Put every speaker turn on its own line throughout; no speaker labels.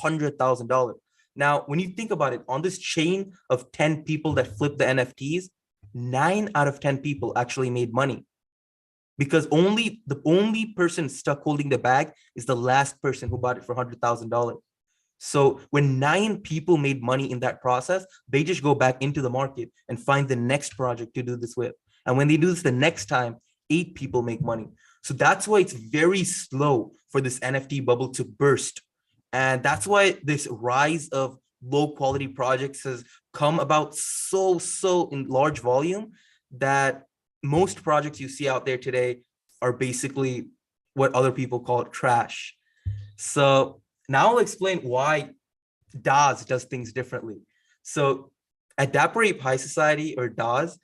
$100,000. Now, when you think about it, on this chain of 10 people that flipped the NFTs, 9 out of 10 people actually made money, because the only person stuck holding the bag is the last person who bought it for $100,000. So when 9 people made money in that process, they just go back into the market and find the next project to do this with. And when they do this the next time, 8 people make money. So that's why it's very slow for this NFT bubble to burst. And that's why this rise of low quality projects has come about so in large volume that most projects you see out there today are basically what other people call trash. So now I'll explain why DAHS does things differently. So at Dapper Ape High Society, or DAHS,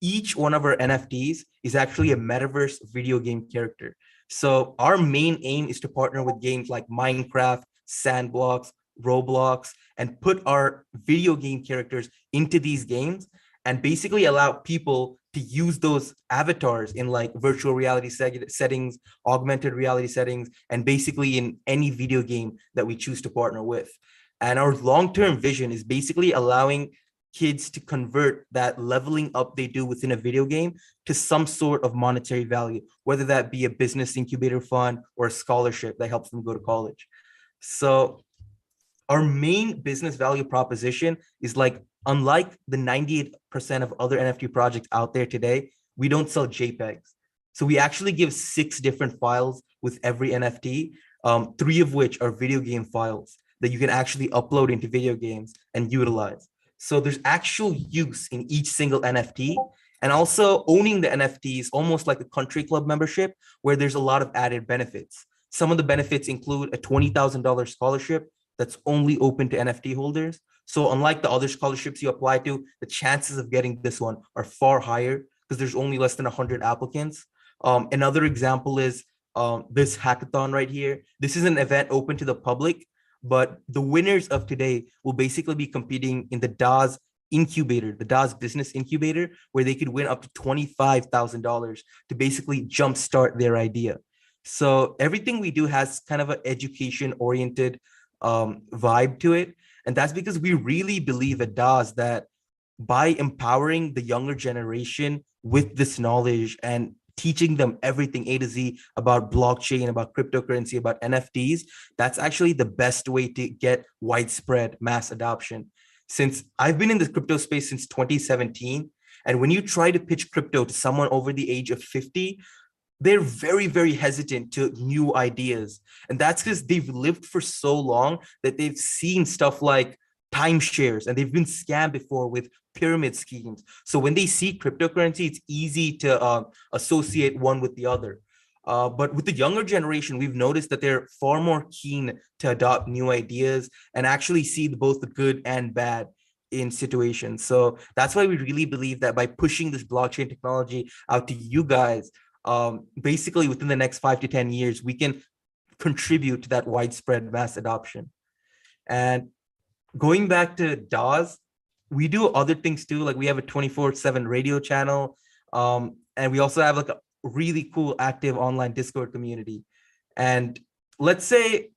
each one of our NFTs is actually a metaverse video game character. So our main aim is to partner with games like Minecraft, Sandbox, Roblox, and put our video game characters into these games and basically allow people to use those avatars in like virtual reality settings, augmented reality settings, and basically in any video game that we choose to partner with. And our long-term vision is basically allowing kids to convert that leveling up they do within a video game to some sort of monetary value, whether that be a business incubator fund or a scholarship that helps them go to college. So our main business value proposition is like, unlike the 98% of other NFT projects out there today, we don't sell JPEGs. So we actually give 6 different files with every NFT, 3 of which are video game files that you can actually upload into video games and utilize. So there's actual use in each single NFT. And also owning the NFT is almost like a country club membership where there's a lot of added benefits. Some of the benefits include a $20,000 scholarship that's only open to NFT holders. So unlike the other scholarships you apply to, the chances of getting this one are far higher because there's only less than 100 applicants. Another example is this hackathon right here. This is an event open to the public, but the winners of today will basically be competing in the DAHS incubator, the DAHS business incubator, where they could win up to $25,000 to basically jumpstart their idea. So everything we do has kind of an education-oriented vibe to it. And that's because we really believe at DAHS that by empowering the younger generation with this knowledge and teaching them everything A to Z about blockchain, about cryptocurrency, about NFTs, that's actually the best way to get widespread mass adoption. Since I've been in the crypto space since 2017, and when you try to pitch crypto to someone over the age of 50, they're very hesitant to new ideas. And that's because they've lived for so long that they've seen stuff like timeshares and they've been scammed before with pyramid schemes. So when they see cryptocurrency, it's easy to associate one with the other. But with the younger generation, we've noticed that they're far more keen to adopt new ideas and actually see both the good and bad in situations. So that's why we really believe that by pushing this blockchain technology out to you guys, basically within the next 5 to 10 years, we can contribute to that widespread mass adoption. And going back to DAHS, we do other things too. Like we have a 24/7 radio channel. And we also have like a really cool active online Discord community. And let's say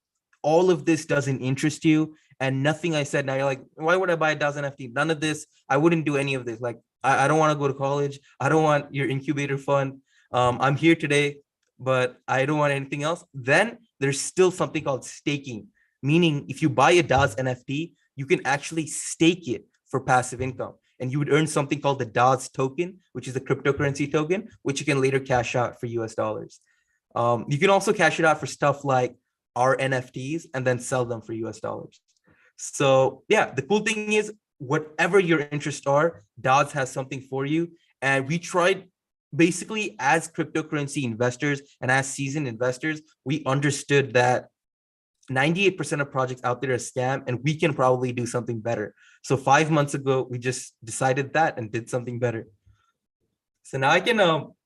all of this doesn't interest you and nothing I said, now you're like, why would I buy a DAHS NFT? None of this, I wouldn't do any of this. Like, I don't want to go to college. I don't want your incubator fund. I'm here today, but I don't want anything else. Then there's still something called staking, meaning if you buy a DAHS NFT, you can actually stake it for passive income. And you would earn something called the DAHS token, which is a cryptocurrency token, which you can later cash out for US dollars. You can also cash it out for stuff like our NFTs and then sell them for US dollars. So yeah, the cool thing is whatever your interests are, DAHS has something for you. And we tried basically as cryptocurrency investors and as seasoned investors, we understood that 98% of projects out there are scam and we can probably do something better. So 5 months ago, we just decided that and did something better. So now I can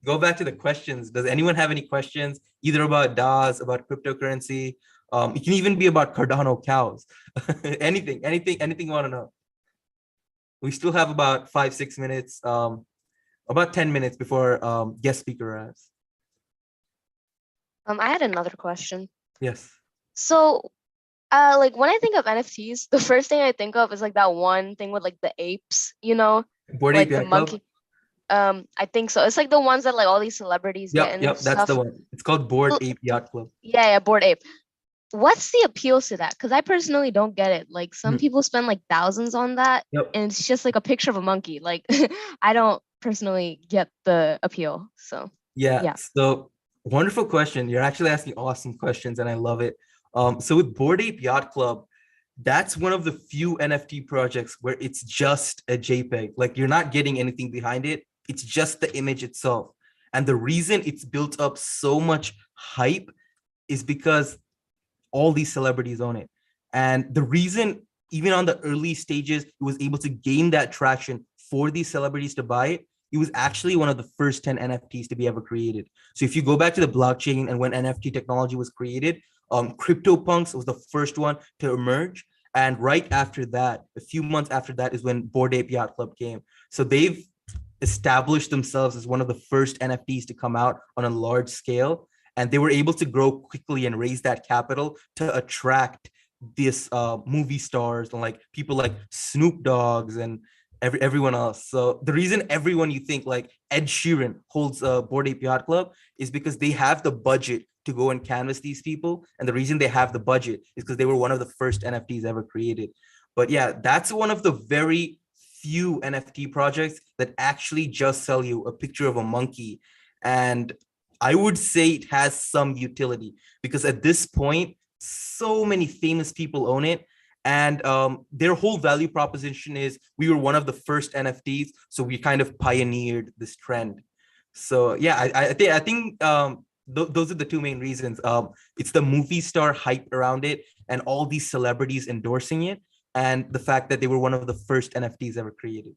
go back to the questions. Does anyone have any questions either about DAHS, about cryptocurrency? It can even be about Cardano cows. anything you want to know. We still have about 5-6 minutes, about 10 minutes before guest speaker arrives.
I had another question.
Yes.
So Like when I think of NFTs, the first thing I think of is like that one thing with like the apes,
Board Ape
like the
Yacht Club.
monkey. I think so. It's like the ones that like all these celebrities get
Yep,
and
yep, that's the
stuff.
one. It's called Board
L-
Ape Yacht Club.
Yeah, Bored Ape. What's the appeal to that? Because I personally don't get it. Like some
Mhm.
people spend like thousands on that,
Yep.
and it's just like a picture of a monkey. Like I don't personally get the appeal. So
Yeah.
yeah.
So wonderful question. You're actually asking awesome questions, and I love it. So with Board Ape Yacht Club, that's one of the few NFT projects where it's just a JPEG. Like you're not getting anything behind it. It's just the image itself. And the reason it's built up so much hype is because all these celebrities own it. And the reason, even on the early stages, it was able to gain that traction for these celebrities to buy it. It was actually one of the first 10 NFTs to be ever created. So if you go back to the blockchain and when NFT technology was created, CryptoPunks was the first one to emerge. And right after that, a few months after that, is when Bored Ape Yacht Club came. So they've established themselves as one of the first NFTs to come out on a large scale. And they were able to grow quickly and raise that capital to attract this movie stars and like people like Snoop Dogg's and everyone else. So the reason everyone you think like Ed Sheeran holds a Bored Ape Yacht Club is because they have the budget to go and canvas these people. And the reason they have the budget is because they were one of the first NFTs ever created. But yeah, that's one of the very few NFT projects that actually just sell you a picture of a monkey. And I would say it has some utility because at this point, so many famous people own it. And their whole value proposition is we were one of the first NFTs, so we kind of pioneered this trend. So yeah, I think those are the two main reasons. It's the movie star hype around it, and all these celebrities endorsing it, and the fact that they were one of the first NFTs ever created.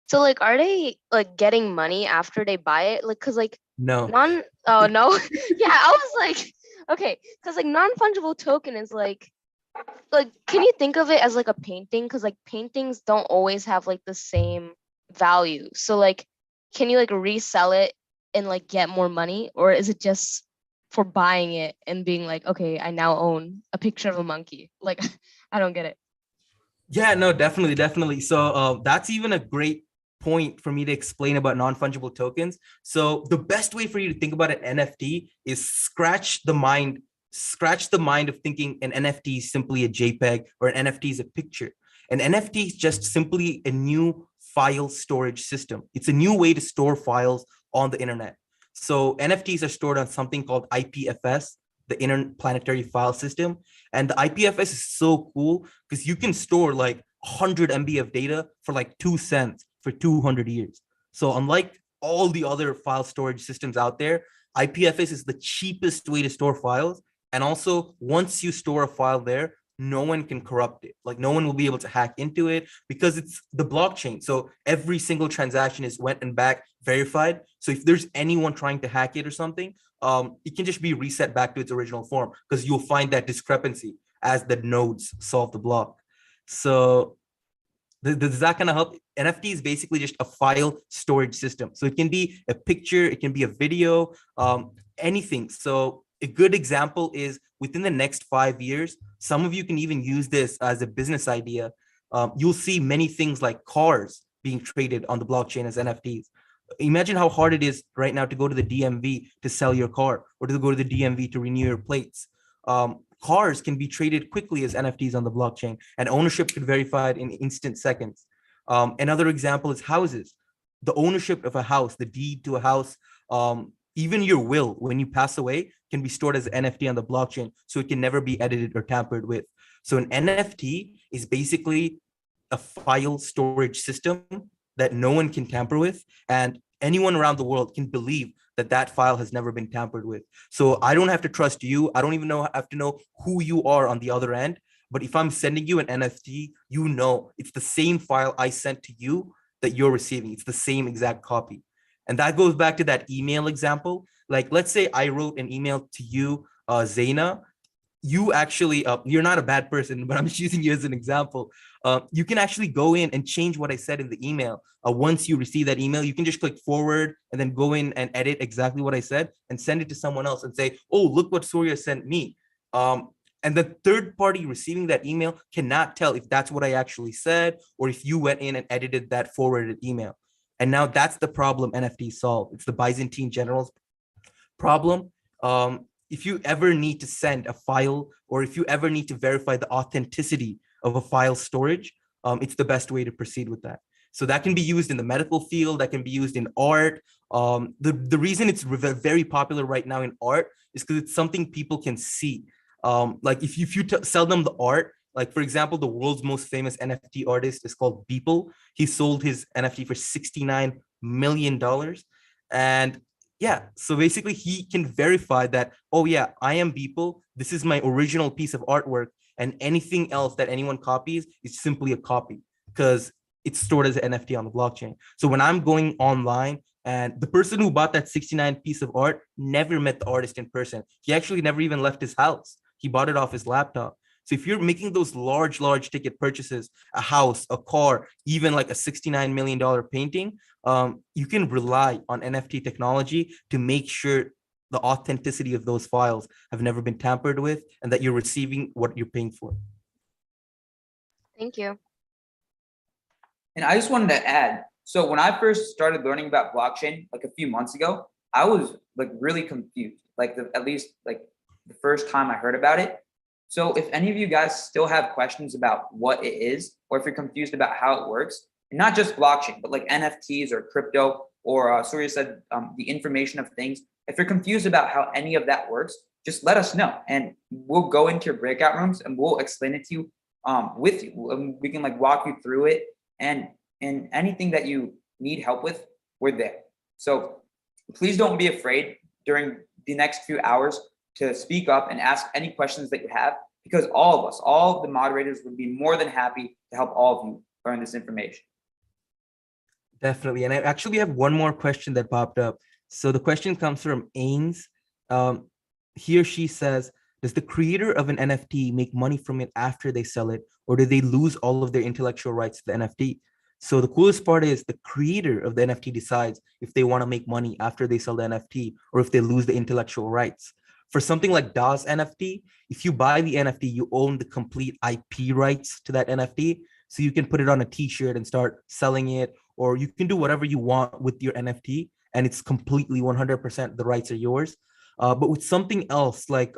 So like are they like getting money after they buy it? Like cuz like
No.
non oh no. Yeah, I was like okay, cuz like non-fungible token is like can you think of it as like a painting cuz like paintings don't always have like the same value. So like can you like resell it and like get more money or is it just for buying it and being like okay, I now own a picture of a monkey? Like I don't get it.
Yeah, no, definitely, definitely. So that's even a great point for me to explain about non-fungible tokens. So the best way for you to think about an NFT is scratch the mind of thinking an NFT is simply a JPEG or an NFT is a picture. An NFT is just simply a new file storage system. It's a new way to store files on the internet. So NFTs are stored on something called IPFS, the Interplanetary File System. And the IPFS is so cool because you can store like 100 MB of data for like 2 cents for 200 years. So unlike all the other file storage systems out there, IPFS is the cheapest way to store files. And also, once you store a file there, no one can corrupt it. Like no one will be able to hack into it because it's the blockchain. So every single transaction is went and back verified. So if there's anyone trying to hack it or something, it can just be reset back to its original form because you'll find that discrepancy as the nodes solve the block. So does that kind of help? NFT is basically just a file storage system. So it can be a picture, it can be a video, anything. So a good example is within the next 5 years, some of you can even use this as a business idea. You'll see many things like cars being traded on the blockchain as NFTs. Imagine how hard it is right now to go to the DMV to sell your car or to go to the DMV to renew your plates. Cars can be traded quickly as NFTs on the blockchain, and ownership can be verified in instant seconds. Another example is houses. The ownership of a house, the deed to a house, even your will, when you pass away, can be stored as an NFT on the blockchain, so it can never be edited or tampered with. So an NFT is basically a file storage system that no one can tamper with, and anyone around the world can believe that that file has never been tampered with. So I don't have to trust you. I don't even have to know who you are on the other end. But if I'm sending you an NFT, you know it's the same file I sent to you that you're receiving. It's the same exact copy. And that goes back to that email example. Like, let's say I wrote an email to you, Zaina. You actually, you're not a bad person, but I'm just using you as an example. You can actually go in and change what I said in the email. Once you receive that email, you can just click forward and then go in and edit exactly what I said and send it to someone else and say, oh, look what Surya sent me. And the third party receiving that email cannot tell if that's what I actually said, or if you went in and edited that forwarded email. And now that's the problem NFT solve. It's the Byzantine generals problem. If you ever need to send a file, or if you ever need to verify the authenticity of a file storage, it's the best way to proceed with that. So that can be used in the medical field, that can be used in art. The reason it's very popular right now in art is because it's something people can see. Like if you sell them the art, like for example, the world's most famous NFT artist is called Beeple. He sold his NFT for $69 million. And yeah, so basically he can verify that, oh yeah, I am Beeple. This is my original piece of artwork. And anything else that anyone copies is simply a copy because it's stored as an NFT on the blockchain. So when I'm going online, and the person who bought that 69 piece of art never met the artist in person. He actually never even left his house. He bought it off his laptop. So if you're making those large ticket purchases, a house, a car, even like a $69 million painting, you can rely on NFT technology to make sure the authenticity of those files have never been tampered with and that you're receiving what you're paying for.
Thank you.
And I just wanted to add, so when I first started learning about blockchain, like a few months ago, I was like really confused, like at least like the first time I heard about it. So if any of you guys still have questions about what it is, or if you're confused about how it works, and not just blockchain, but like NFTs or crypto, or Surya said, the information of things, if you're confused about how any of that works, just let us know and we'll go into your breakout rooms and we'll explain it to you with you. We can like walk you through it, and anything that you need help with, we're there. So please don't be afraid during the next few hours to speak up and ask any questions that you have, because all of us, all of the moderators would be more than happy to help all of you learn this information.
Definitely. And I actually have one more question that popped up. So the question comes from Ains. He or she says, does the creator of an NFT make money from it after they sell it, or do they lose all of their intellectual rights to the NFT? So the coolest part is the creator of the NFT decides if they want to make money after they sell the NFT or if they lose the intellectual rights. For something like DAHS NFT, if you buy the NFT, you own the complete IP rights to that NFT. So you can put it on a t-shirt and start selling it, or you can do whatever you want with your NFT, and it's completely 100% the rights are yours. But with something else like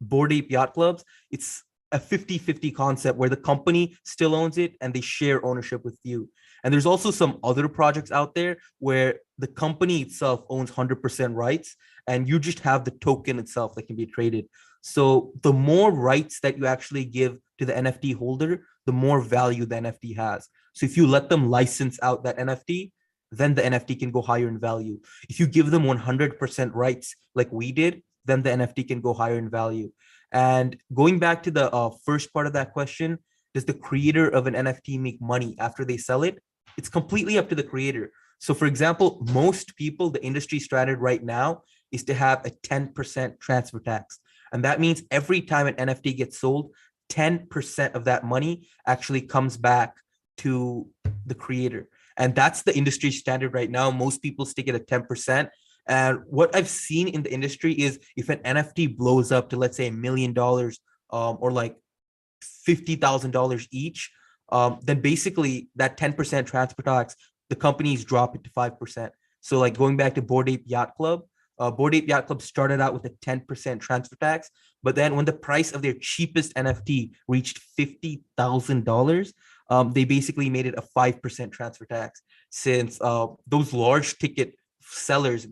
Bored Ape Yacht Clubs, it's a 50-50 concept where the company still owns it and they share ownership with you. And there's also some other projects out there where the company itself owns 100% rights and you just have the token itself that can be traded. So the more rights that you actually give to the NFT holder, the more value the NFT has. So if you let them license out that NFT, then the NFT can go higher in value. If you give them 100% rights like we did, then the NFT can go higher in value. And going back to the first part of that question, does the creator of an NFT make money after they sell it? It's completely up to the creator. So for example, most people, the industry standard right now is to have a 10% transfer tax. And that means every time an NFT gets sold, 10% of that money actually comes back to the creator. And that's the industry standard right now. Most people stick it at 10%. And what I've seen in the industry is if an NFT blows up to, let's say, $1 million or like $50,000 each, then basically that 10% transfer tax, the companies drop it to 5%. So like going back to Bored Ape Yacht Club, Bored Ape Yacht Club started out with a 10% transfer tax, but then when the price of their cheapest NFT reached $50,000, they basically made it a 5% transfer tax, since those large ticket sellers,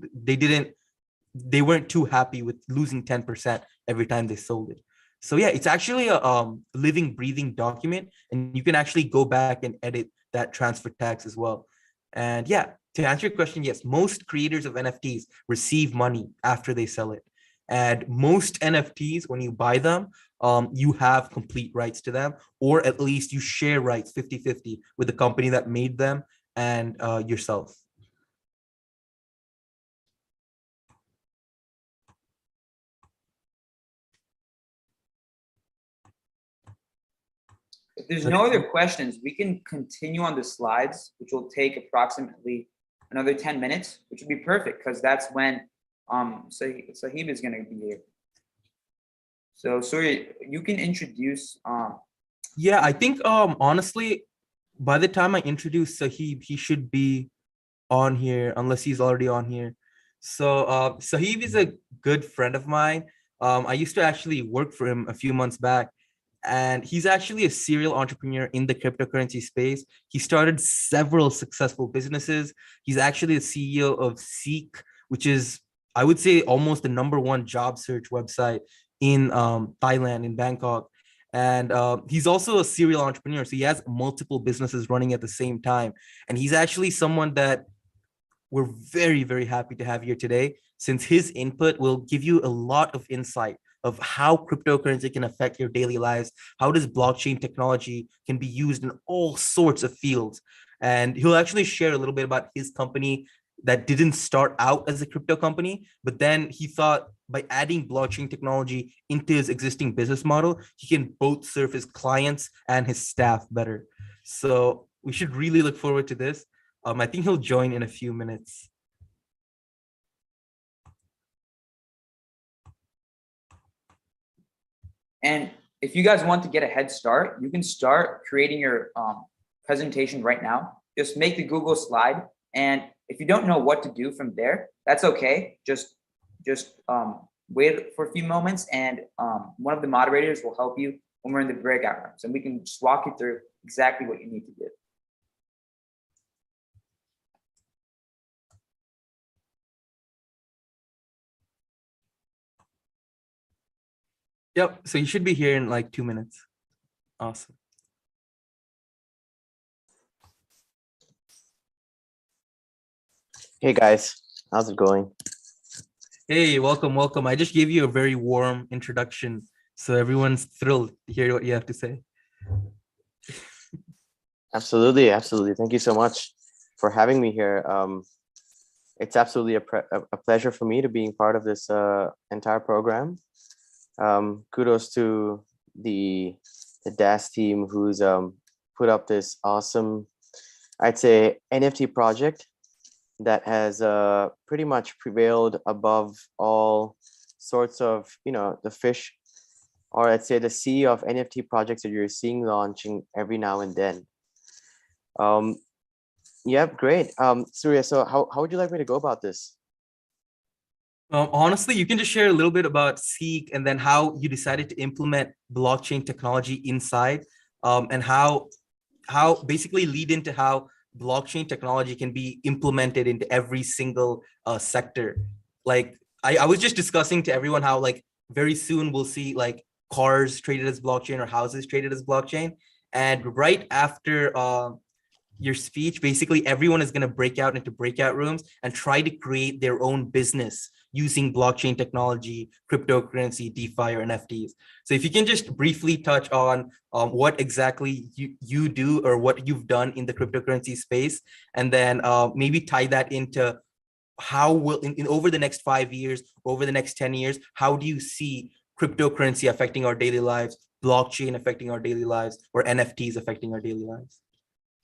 they weren't too happy with losing 10% every time they sold it. So yeah, it's actually a living, breathing document, and you can actually go back and edit that transfer tax as well. And yeah, to answer your question, yes, most creators of NFTs receive money after they sell it. And most NFTs, when you buy them, you have complete rights to them, or at least you share rights 50-50 with the company that made them and yourself.
If there's no other questions, we can continue on the slides, which will take approximately another 10 minutes, which would be perfect because that's when Sahib is going to be here. So sorry, you can introduce
Yeah, I think honestly, by the time I introduce Sahib, he should be on here unless he's already on here. So Sahib is a good friend of mine. I used to actually work for him a few months back, and he's actually a serial entrepreneur in the cryptocurrency space. He started several successful businesses. He's actually the CEO of Seek, which is, I would say, almost the #1 job search website in Thailand, in Bangkok. And he's also a serial entrepreneur. So he has multiple businesses running at the same time. And he's actually someone that we're very, very happy to have here today, since his input will give you a lot of insight of how cryptocurrency can affect your daily lives. How does blockchain technology can be used in all sorts of fields? And he'll actually share a little bit about his company that didn't start out as a crypto company, but then he thought by adding blockchain technology into his existing business model, he can both serve his clients and his staff better. So we should really look forward to this. I think he'll join in a few minutes.
And if you guys want to get a head start, you can start creating your presentation right now. Just make the Google slide. And if you don't know what to do from there, that's okay. Just wait for a few moments, and one of the moderators will help you when we're in the breakout rooms, and we can just walk you through exactly what you need to do.
Yep. So you should be here in like 2 minutes. Awesome.
Hey guys, how's it going?
Hey, welcome, welcome. I just gave you a very warm introduction, so everyone's thrilled to hear what you have to say.
Absolutely, absolutely. Thank you so much for having me here. It's absolutely a pleasure for me to being part of this entire program. Kudos to the DAHS team who's put up this awesome, I'd say, NFT project that has pretty much prevailed above all sorts of, the fish, or I'd say the sea of NFT projects that you're seeing launching every now and then. Yep, great. Surya, so how would you like me to go about this?
Honestly, you can just share a little bit about Seek and then how you decided to implement blockchain technology inside, and how basically lead into how blockchain technology can be implemented into every single sector. Like I was just discussing to everyone how like very soon we'll see like cars traded as blockchain or houses traded as blockchain. And right after your speech, basically everyone is going to break out into breakout rooms and try to create their own business using blockchain technology, cryptocurrency, DeFi, or NFTs. So if you can just briefly touch on what exactly you do or what you've done in the cryptocurrency space, and then maybe tie that into how will in over the next 5 years, over the next 10 years, how do you see cryptocurrency affecting our daily lives, blockchain affecting our daily lives, or NFTs affecting our daily lives?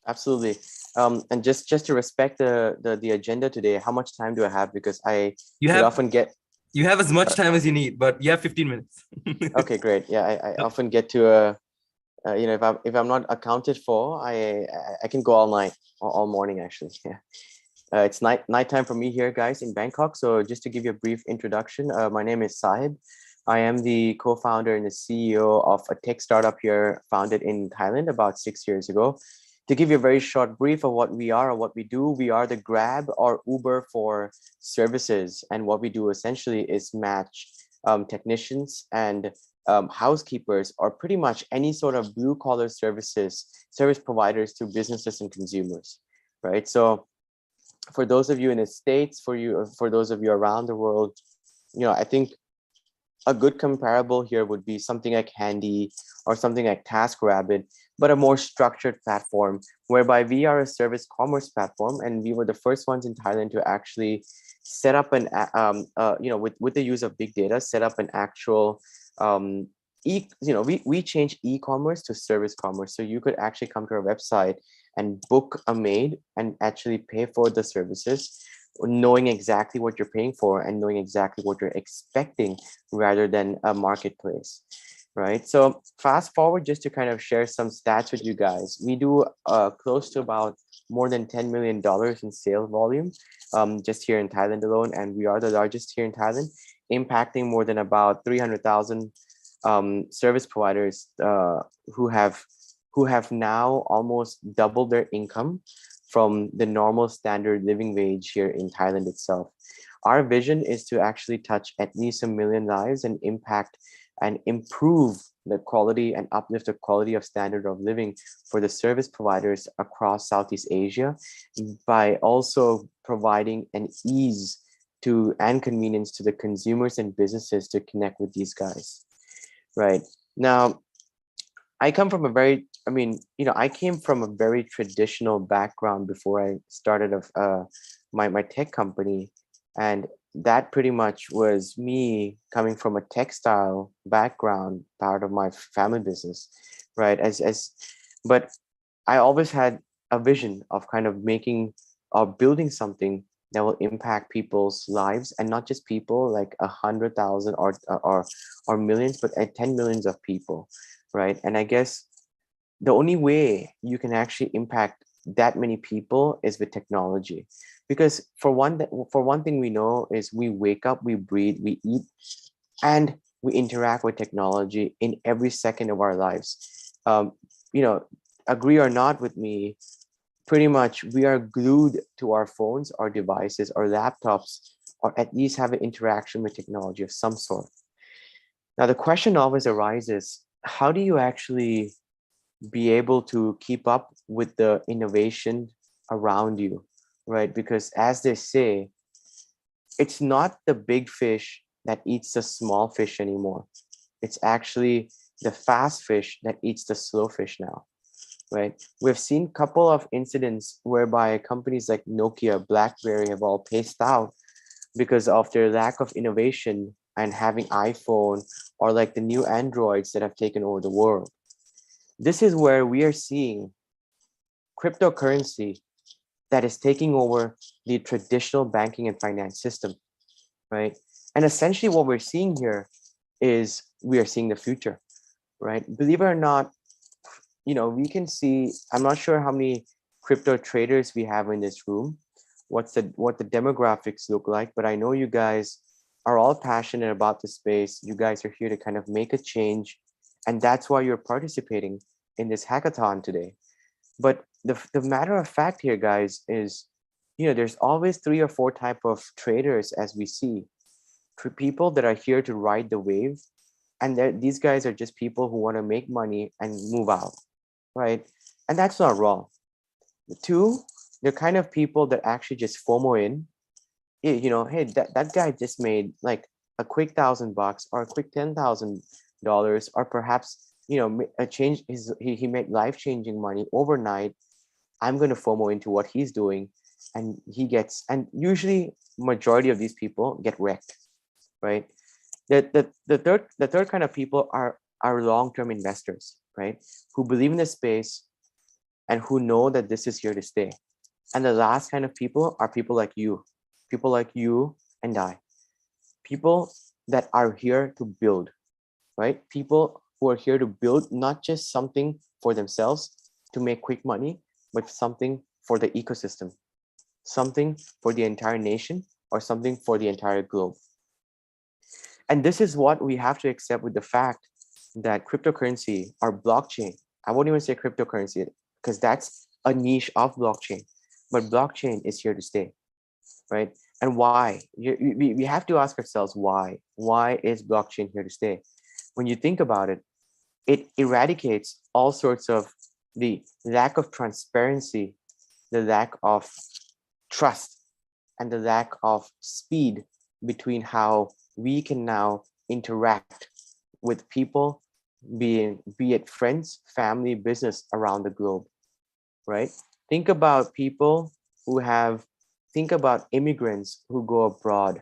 Absolutely. And just to respect the agenda today, how much time do I have? Because
You have as much
Uh,
time as you need, but you have 15 minutes.
okay, great. Yeah, I often get to if I'm not accounted for, I can go all night, all morning actually. Yeah. It's nighttime for me here, guys, in Bangkok. So just to give you a brief introduction, my name is Sahib. I am the co-founder and the CEO of a tech startup here, founded in Thailand about 6 years ago. To give you a very short brief of what we are or what we do, we are the Grab or Uber for services. And what we do essentially is match technicians and housekeepers, or pretty much any sort of blue collar service providers to businesses and consumers, right? So for those of you in the States, for those of you around the world, I think a good comparable here would be something like Handy or something like TaskRabbit, but a more structured platform whereby we are a service commerce platform, and we were the first ones in Thailand to actually set up an, with the use of big data, set up an actual, we changed e-commerce to service commerce. So you could actually come to our website and book a maid and actually pay for the services knowing exactly what you're paying for and knowing exactly what you're expecting rather than a marketplace, right? So fast forward just to kind of share some stats with you guys. We do close to about more than $10 million in sales volume just here in Thailand alone. And we are the largest here in Thailand, impacting more than about 300,000 service providers who have now almost doubled their income from the normal standard living wage here in Thailand itself. Our vision is to actually touch at least 1 million lives and impact and improve the quality and uplift the quality of standard of living for the service providers across Southeast Asia by also providing an ease to and convenience to the consumers and businesses to connect with these guys. Right now, I come from a very, I came from a very traditional background before I started my tech company. And that pretty much was me coming from a textile background, part of my family business, right? But I always had a vision of kind of making or building something that will impact people's lives, and not just people like 100,000 or millions, but 10 millions of people, right? And I guess the only way you can actually impact that many people is with technology, because for one thing we know is we wake up, we breathe, we eat, and we interact with technology in every second of our lives. Agree or not with me, pretty much we are glued to our phones, our devices, our laptops, or at least have an interaction with technology of some sort. Now, the question always arises, how do you actually be able to keep up with the innovation around you, right? Because as they say, it's not the big fish that eats the small fish anymore. It's actually the fast fish that eats the slow fish now, right? We've seen a couple of incidents whereby companies like Nokia, BlackBerry have all paced out because of their lack of innovation and having iPhone or like the new Androids that have taken over the world. This is where we are seeing cryptocurrency that is taking over the traditional banking and finance system, right? And essentially what we're seeing here is we are seeing the future, right? Believe it or not, we can see, I'm not sure how many crypto traders we have in this room, what the demographics look like, but I know you guys are all passionate about the space. You guys are here to kind of make a change, and that's why you're participating in this hackathon today. But the matter of fact here, guys, is, there's always 3 or 4 type of traders as we see. People that are here to ride the wave, and these guys are just people who want to make money and move out, right? And that's not wrong. The 2, they're kind of people that actually just FOMO in, hey, that guy just made like a quick $1,000 or a quick $10,000, or perhaps a change. He made life-changing money overnight. I'm going to FOMO into what he's doing, and usually majority of these people get wrecked, right? The third kind of people are long-term investors, right? Who believe in the space and who know that this is here to stay. And the last kind of people are people like you and I, people that are here to build, right? People who are here to build not just something for themselves to make quick money, but something for the ecosystem, something for the entire nation, or something for the entire globe. And this is what we have to accept with the fact that cryptocurrency or blockchain, I won't even say cryptocurrency because that's a niche of blockchain, but blockchain is here to stay, right? And why? We have to ask ourselves why. Why is blockchain here to stay? When you think about it, it eradicates all sorts of the lack of transparency, the lack of trust, and the lack of speed between how we can now interact with people, be it friends, family, business around the globe, right? Think about immigrants who go abroad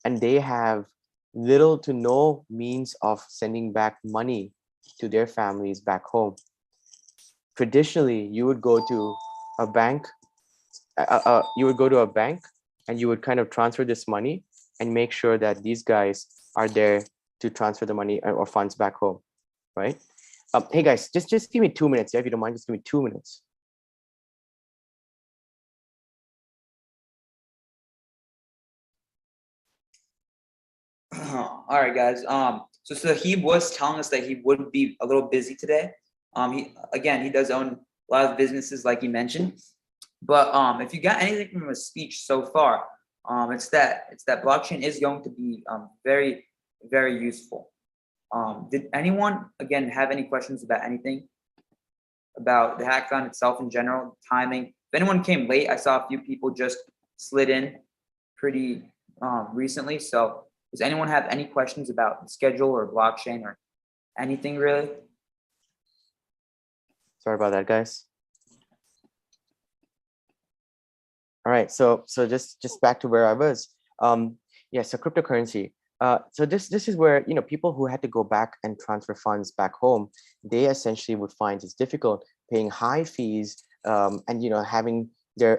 and they have little to no means of sending back money to their families back home. Traditionally, you would go to a bank and you would kind of transfer this money and make sure that these guys are there to transfer the money or funds back home, right? Hey guys, just give me 2 minutes, yeah, if you don't mind, just give me 2 minutes.
All right, guys. So Sahib was telling us that he would be a little busy today. He does own a lot of businesses, like he mentioned. But if you got anything from his speech so far, it's that blockchain is going to be very, very useful. Did anyone again have any questions about anything about the hackathon itself in general, timing? If anyone came late, I saw a few people just slid in pretty recently. So does anyone have any questions about the schedule or blockchain or anything really?
Sorry about that, guys. All right, so just back to where I was. Yeah, so cryptocurrency. So this is where, you know, people who had to go back and transfer funds back home, they essentially would find it's difficult paying high fees, and you know, having a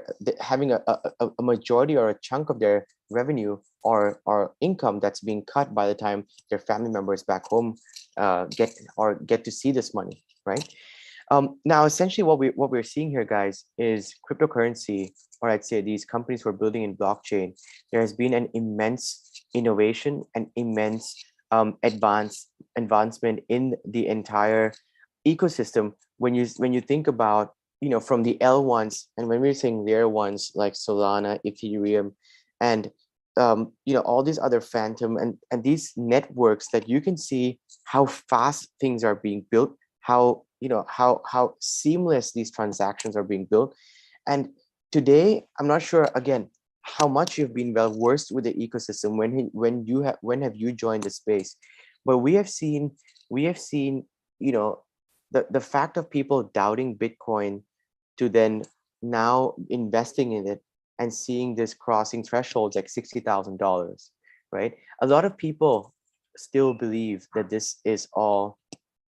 majority or a chunk of their revenue or income that's being cut by the time their family members back home get to see this money, right? Now, essentially, what we're seeing here, guys, is cryptocurrency, or I'd say these companies who are building in blockchain. There has been an immense innovation and immense advancement in the entire ecosystem. When you think about, you know, from the L1s, and when we're saying layer ones like Solana, Ethereum, and you know, all these other phantom and these networks, that you can see how fast things are being built, how, you know, how seamless these transactions are being built. And today, I'm not sure again how much you've been well versed with the ecosystem, when have you joined the space, but we have seen, you know, the fact of people doubting Bitcoin to then now investing in it and seeing this crossing thresholds like $60,000, right? A lot of people still believe that this is all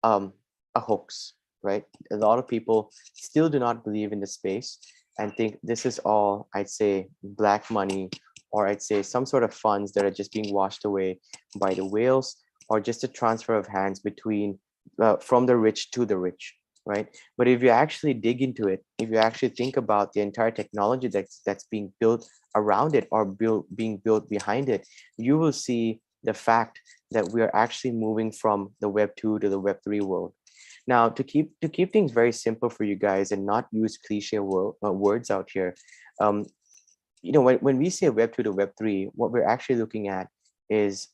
a hoax, right? A lot of people still do not believe in the space and think this is all, I'd say, black money, or I'd say some sort of funds that are just being washed away by the whales, or just a transfer of hands between from the rich to the rich, right? But if you actually dig into it, if you actually think about the entire technology that's being built around it, or being built behind it, you will see the fact that we are actually moving from the Web 2 to the Web 3 world. Now, to keep things very simple for you guys and not use cliche words out here, you know, when we say Web 2 to Web 3, what we're actually looking at is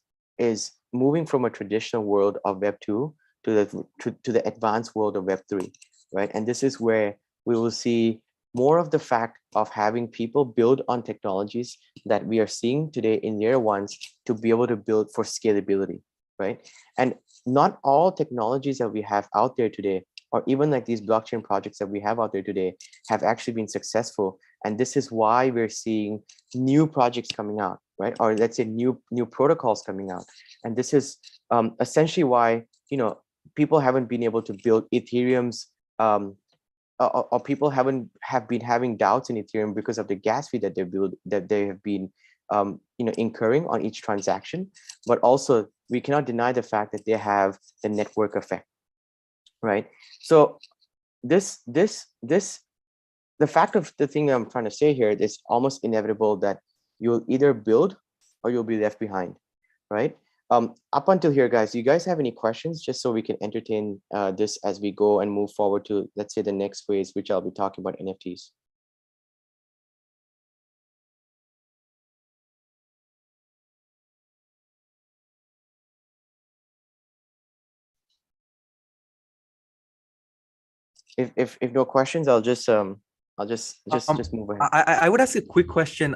moving from a traditional world of Web 2 to the advanced world of Web 3, right? And this is where we will see more of the fact of having people build on technologies that we are seeing today in layer ones to be able to build for scalability, right? And not all technologies that we have out there today, or even like these blockchain projects that we have out there today, have actually been successful. And this is why we're seeing new projects coming out, right? Or let's say new protocols coming out. And this is essentially why, you know, people haven't been able to build Ethereum's, or people have been having doubts in Ethereum because of the gas fee that they have been you know, incurring on each transaction. But also, we cannot deny the fact that they have the network effect, right? So the fact of the thing that I'm trying to say here is almost inevitable that you'll either build or you'll be left behind, right? Up until here, guys, do you guys have any questions, just so we can entertain this as we go and move forward to, let's say, the next phase, which I'll be talking about NFTs? If no questions, I'll just move ahead.
I would ask a quick question.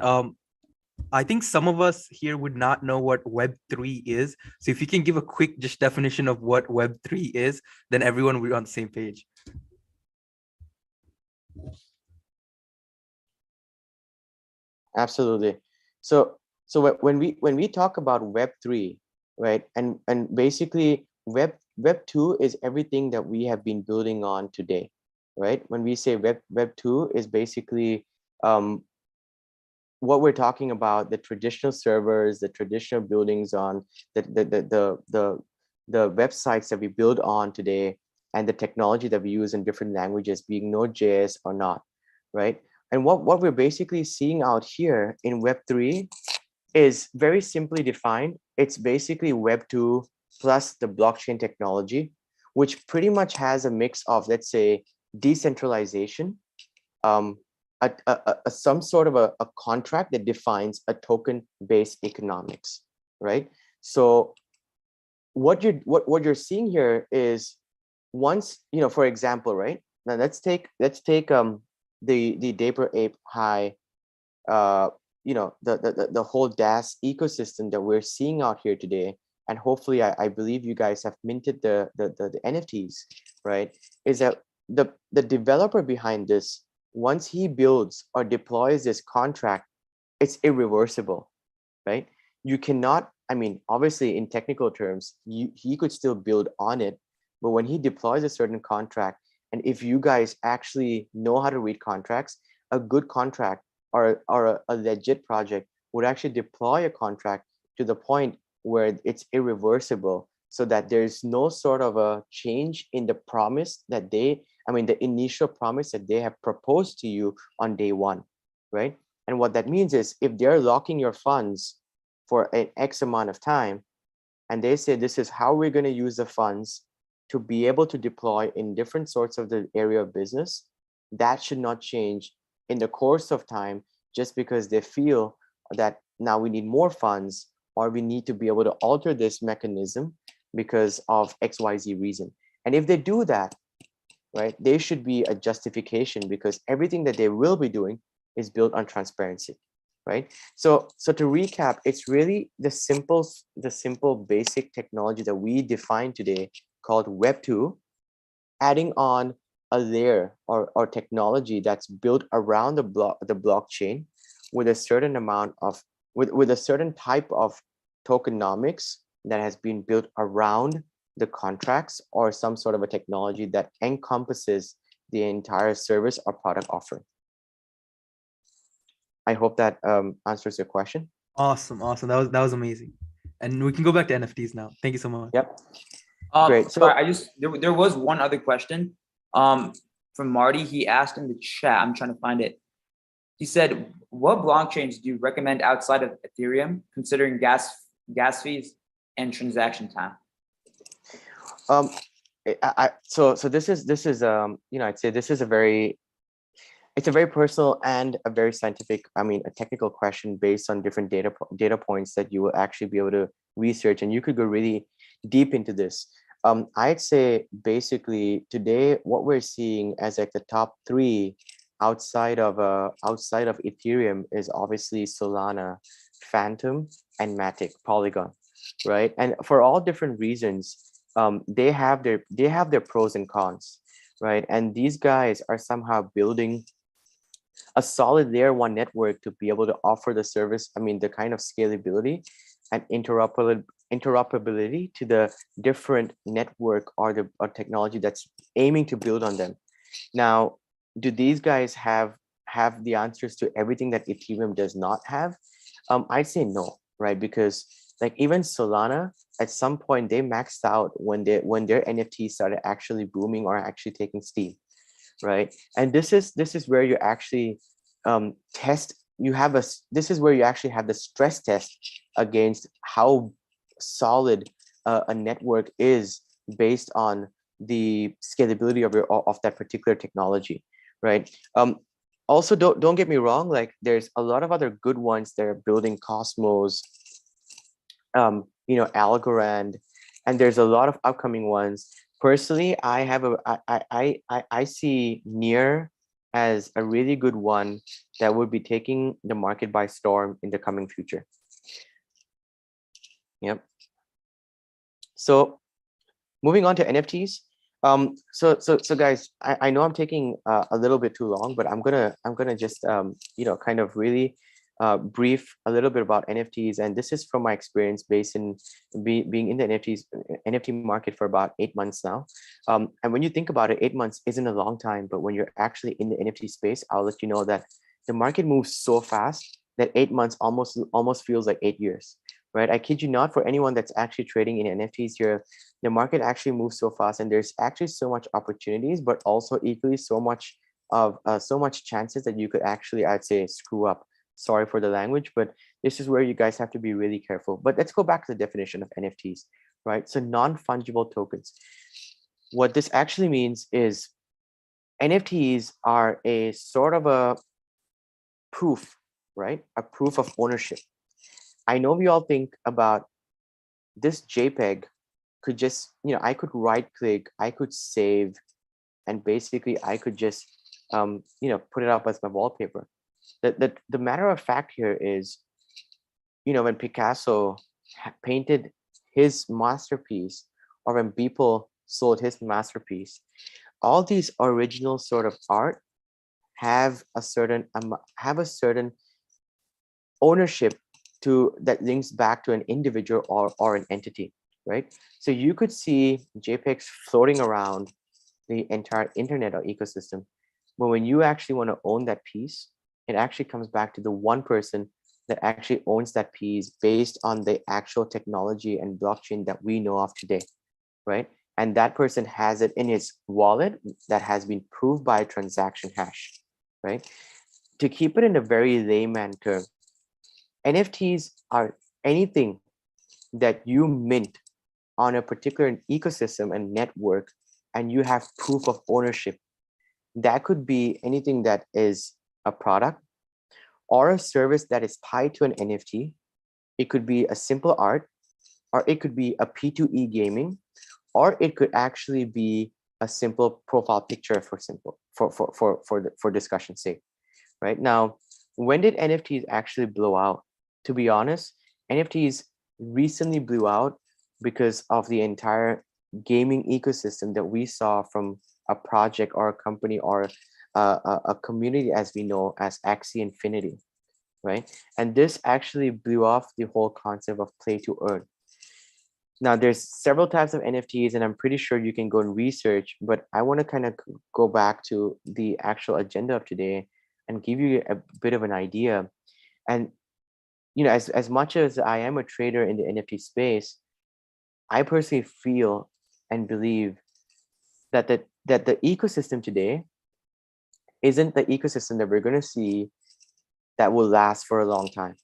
I think some of us here would not know what Web3 is. So if you can give a quick just definition of what Web3 is, then everyone will be on the same page.
Absolutely. So when we talk about Web3, right, and basically Web 2 is everything that we have been building on today, right? When we say Web 2 is basically what we're talking about, the traditional servers, the traditional buildings on the websites that we build on today, and the technology that we use in different languages, being Node.js or not, right? And what we're basically seeing out here in Web3 is very simply defined. It's basically Web2 plus the blockchain technology, which pretty much has a mix of, let's say, decentralization, some sort of a contract that defines a token-based economics, right? So what you're seeing here is, once, for example, right? Now let's take the Dapper Ape High, the whole DAHS ecosystem that we're seeing out here today, and hopefully I believe you guys have minted the NFTs, right? Is that the developer behind this, once he builds or deploys this contract, it's irreversible, right? You cannot, I mean, obviously in technical terms, he could still build on it, but when he deploys a certain contract, and if you guys actually know how to read contracts, a good contract or a legit project would actually deploy a contract to the point where it's irreversible, so that there's no sort of a change in the promise that the initial promise that they have proposed to you on day one, right? And what that means is, if they're locking your funds for an X amount of time, and they say this is how we're going to use the funds to be able to deploy in different sorts of the area of business, that should not change in the course of time, just because they feel that now we need more funds, or we need to be able to alter this mechanism because of XYZ reason. And if they do that, right, there should be a justification, because everything that they will be doing is built on transparency, right? So to recap, it's really the simple basic technology that we define today called Web2, adding on a layer or technology that's built around the blockchain with a certain amount of with a certain type of tokenomics that has been built around the contracts, or some sort of a technology that encompasses the entire service or product offering. I hope that answers your question.
Awesome. That was amazing. And we can go back to NFTs now. Thank you so much.
Yep.
Great. So there was one other question from Marty. He asked in the chat, I'm trying to find it. He said, what blockchains do you recommend outside of Ethereum, considering gas fees and transaction time?
So this is I'd say this is it's a very personal and a very scientific, a technical question based on different data points that you will actually be able to research, and you could go really deep into this. I'd say basically today what we're seeing as like the top three outside of Ethereum is obviously Solana, Phantom, and Matic, Polygon, right? And for all different reasons, they have their pros and cons, right? And these guys are somehow building a solid layer one network to be able to offer the service, the kind of scalability and interoperability to the different network or technology that's aiming to build on them. Now, do these guys have the answers to everything that Ethereum does not have? I'd say no, right? Because like even Solana, at some point they maxed out when their NFTs started actually booming or actually taking steam, right? And this is where you actually this is where you actually have the stress test against how solid a network is based on the scalability of that particular technology, right? Also, don't get me wrong, like there's a lot of other good ones that are building Cosmos, Algorand, and there's a lot of upcoming ones. Personally, I see Near as a really good one that would be taking the market by storm in the coming future. Yep. So moving on to NFTs. So guys, I know I'm taking a little bit too long, but I'm gonna just kind of really brief a little bit about NFTs, and this is from my experience based in being in the NFT market for about 8 months now. And when you think about it, 8 months isn't a long time, but when you're actually in the NFT space, I'll let you know that the market moves so fast that 8 months almost feels like 8 years, right? I kid you not, for anyone that's actually trading in NFTs here, the market actually moves so fast, and there's actually so much opportunities, but also equally so much chances that you could actually, I'd say, screw up. Sorry for the language, but this is where you guys have to be really careful. But let's go back to the definition of NFTs, right? So non-fungible tokens. What this actually means is NFTs are a sort of a proof, right? A proof of ownership. I know we all think about this JPEG could just, I could right click, I could save, and basically I could just, put it up as my wallpaper. The matter of fact here is, when Picasso painted his masterpiece, or when people sold his masterpiece, all these original sort of art have a certain ownership that links back to an individual or an entity, right? So you could see JPEGs floating around the entire internet or ecosystem, but when you actually want to own that piece, it actually comes back to the one person that actually owns that piece based on the actual technology and blockchain that we know of today, right? And that person has it in his wallet that has been proved by a transaction hash, right? To keep it in a very layman term, NFTs are anything that you mint on a particular ecosystem and network, and you have proof of ownership. That could be anything that is a product or a service that is tied to an NFT. It could be a simple art, or it could be a P2E gaming, or it could actually be a simple profile picture for discussion's sake. Right now, when did NFTs actually blow out? To be honest, NFTs recently blew out because of the entire gaming ecosystem that we saw from a project or a company or a community, as we know as Axie Infinity, right? And this actually blew off the whole concept of play to earn. Now, there's several types of NFTs, and I'm pretty sure you can go and research, but I want to kind of go back to the actual agenda of today and give you a bit of an idea. And, as much as I am a trader in the NFT space, I personally feel and believe that the ecosystem today isn't the ecosystem that we're going to see that will last for a long time,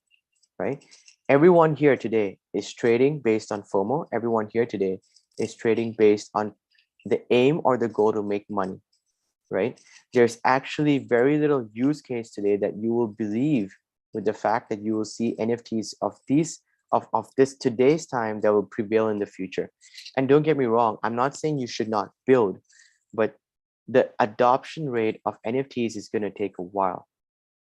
right? Everyone here today is trading based on FOMO. Everyone here today is trading based on the aim or the goal to make money, right? There's actually very little use case today that you will believe with the fact that you will see NFTs of this today's time that will prevail in the future. And don't get me wrong, I'm not saying you should not build, but the adoption rate of NFTs is going to take a while,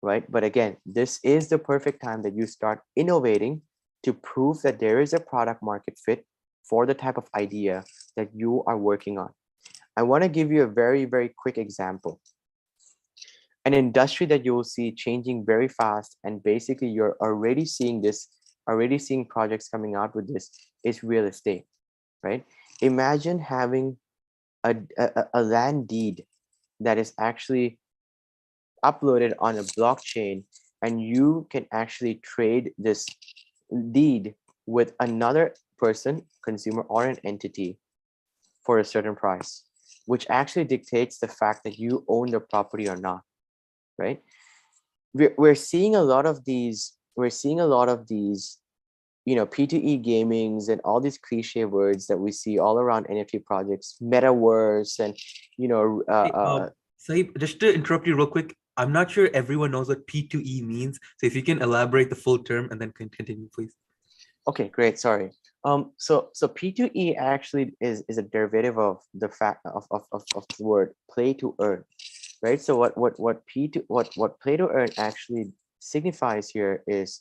right? But again, this is the perfect time that you start innovating to prove that there is a product market fit for the type of idea that you are working on. I want to give you a very, very quick example. An industry that you will see changing very fast, and basically you're already seeing projects coming out with this, is real estate, right? Imagine having a land deed that is actually uploaded on a blockchain, and you can actually trade this deed with another person, consumer, or an entity for a certain price, which actually dictates the fact that you own the property or not, right? We're seeing a lot of these P2E gamings and all these cliche words that we see all around NFT projects, metaverse, and
Saib, just to interrupt you real quick, I'm not sure everyone knows what P2E means. So if you can elaborate the full term and then continue, please.
Okay, great. Sorry. So P2E actually is a derivative of the fact of the word play to earn, right? So what play to earn actually signifies here is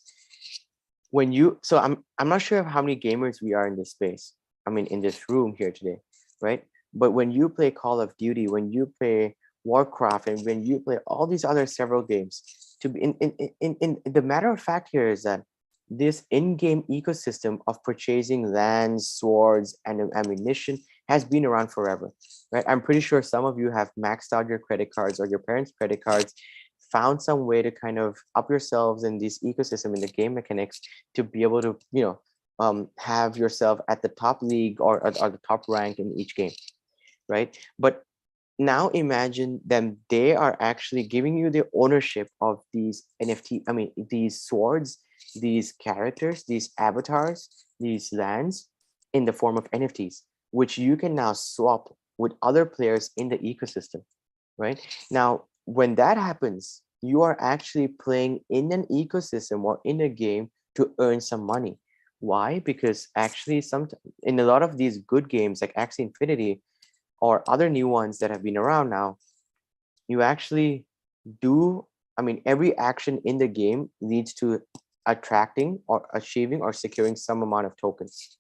when you, so I'm not sure how many gamers we are in this space. I mean, in this room here today, right? But when you play Call of Duty, when you play Warcraft, and when you play all these other several games, to be in the matter of fact here is that this in-game ecosystem of purchasing lands, swords, and ammunition has been around forever, right? I'm pretty sure some of you have maxed out your credit cards or your parents' credit cards found some way to kind of up yourselves in this ecosystem, in the game mechanics, to be able to, have yourself at the top league or the top rank in each game, right? But now imagine them, they are actually giving you the ownership of these NFT, I mean, these swords, these characters, these avatars, these lands in the form of NFTs, which you can now swap with other players in the ecosystem, right? Now, when that happens, you are actually playing in an ecosystem or in a game to earn some money. Why? Because actually, in a lot of these good games like Axie Infinity or other new ones that have been around now, you actually do, I mean, every action in the game leads to attracting or achieving or securing some amount of tokens,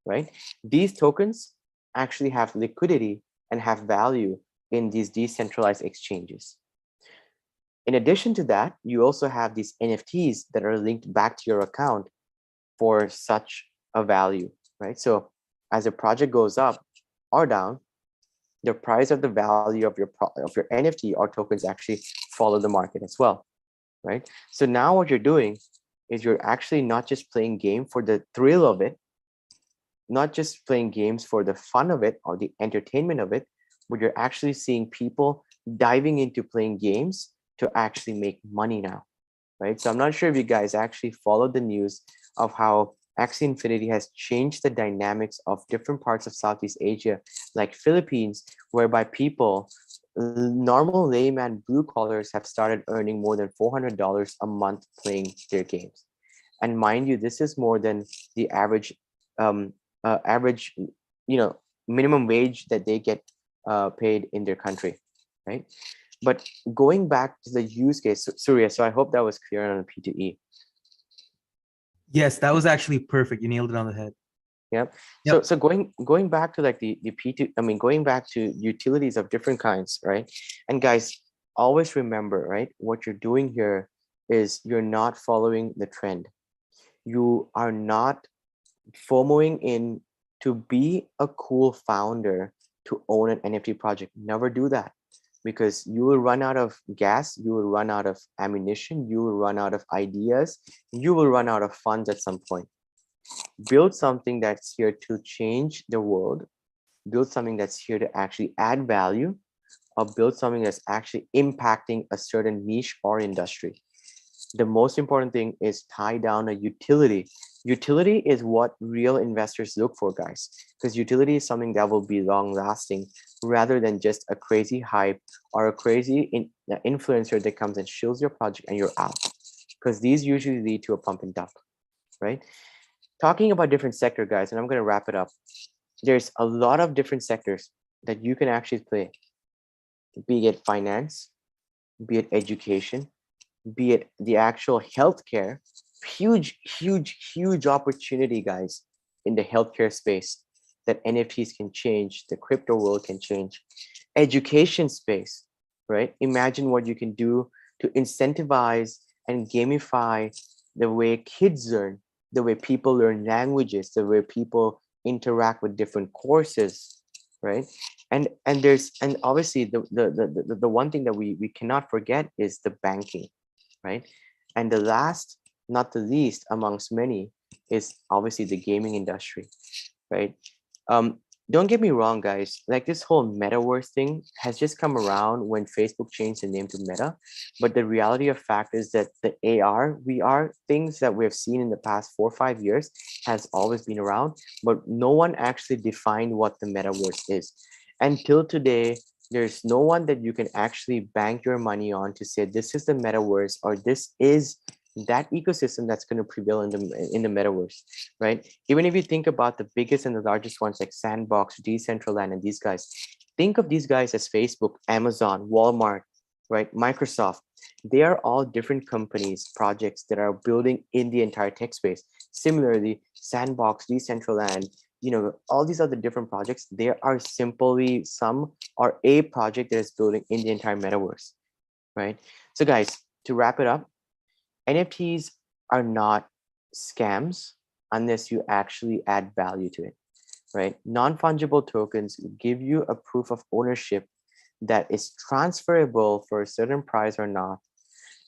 right? These tokens actually have liquidity and have value in these decentralized exchanges. In addition to that, you also have these NFTs that are linked back to your account for such a value, right? So as a project goes up or down, the price of the value of your NFT or tokens actually follow the market as well, right? So now what you're doing is you're actually not just playing game for the thrill of it, not just playing games for the fun of it or the entertainment of it, but you're actually seeing people diving into playing games to actually make money now, right? So I'm not sure if you guys actually followed the news of how Axie Infinity has changed the dynamics of different parts of Southeast Asia, like Philippines, whereby people, normal layman blue collars, have started earning more than $400 a month playing their games. And mind you, this is more than the average, minimum wage that they get paid in their country, right? But going back to the use case, Surya, so I hope that was clear on P2E.
Yes, that was actually perfect. You nailed it on the head.
Yep.
Yep.
So going back to like the P2, I mean, going back to utilities of different kinds, right? And guys, always remember, right? What you're doing here is you're not following the trend. You are not FOMOing in to be a cool founder to own an NFT project. Never do that, because you will run out of gas, you will run out of ammunition, you will run out of ideas, you will run out of funds at some point. Build something that's here to change the world, build something that's here to actually add value, or build something that's actually impacting a certain niche or industry. The most important thing is tie down a utility. Utility is what real investors look for, guys, because utility is something that will be long lasting rather than just a crazy hype or a crazy influencer that comes and shills your project and you're out, because these usually lead to a pump and dump, right? Talking about different sector, guys, and I'm going to wrap it up. There's a lot of different sectors that you can actually play, be it finance, be it education, be it the actual healthcare. Huge opportunity, guys, in the healthcare space that NFTs can change, the crypto world can change. Education space, right? Imagine what you can do to incentivize and gamify the way kids learn, the way people learn languages, the way people interact with different courses, right? And obviously the one thing that we cannot forget is the banking, right? And the last, not the least amongst many, is obviously the gaming industry, right? Don't get me wrong, guys, like this whole metaverse thing has just come around when Facebook changed the name to Meta. But the reality of fact is that the AR, VR things that we've seen in the past 4 or 5 years has always been around, but no one actually defined what the metaverse is. Until today, there's no one that you can actually bank your money on to say this is the metaverse or this is that ecosystem that's going to prevail in the metaverse, right? Even if you think about the biggest and the largest ones like Sandbox, Decentraland, and these guys, think of these guys as Facebook, Amazon, Walmart, right? Microsoft. They are all different companies, projects that are building in the entire tech space. Similarly, Sandbox, Decentraland, all these other different projects, there are simply some or a project that is building in the entire metaverse, right? So guys, to wrap it up, NFTs are not scams unless you actually add value to it, right? Non-fungible tokens give you a proof of ownership that is transferable for a certain price or not,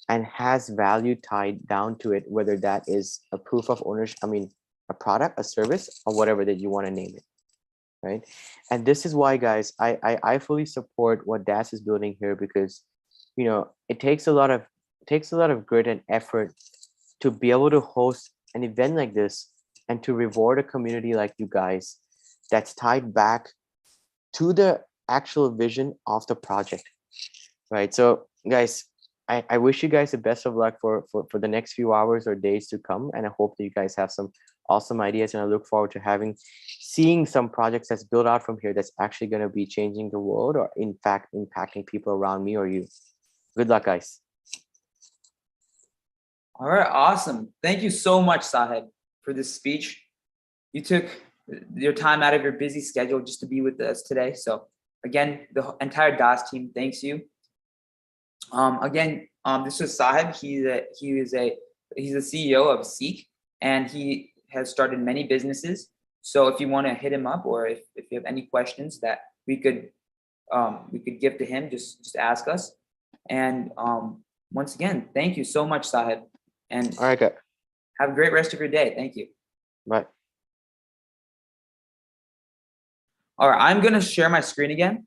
and has value tied down to it, whether that is a proof of ownership, a product, a service, or whatever that you want to name it, right? And this is why, guys, I fully support what DAHS is building here, because it takes a lot of grit and effort to be able to host an event like this and to reward a community like you guys that's tied back to the actual vision of the project, right? So guys, I wish you guys the best of luck for the next few hours or days to come, and I hope that you guys have some awesome ideas, and I look forward to seeing some projects that's built out from here that's actually going to be changing the world, or in fact impacting people around me or you. Good luck, guys.
All right, awesome. Thank you so much, Sahib, for this speech. You took your time out of your busy schedule just to be with us today. So again, the entire DAHS team thanks you. This was Sahib. He's the CEO of Seek, and he has started many businesses. So if you want to hit him up, or if you have any questions that we could give to him, just ask us. And once again, thank you so much, Sahib. And
all right, good.
Have a great rest of your day. Thank you.
Bye.
All right, I'm gonna share my screen again,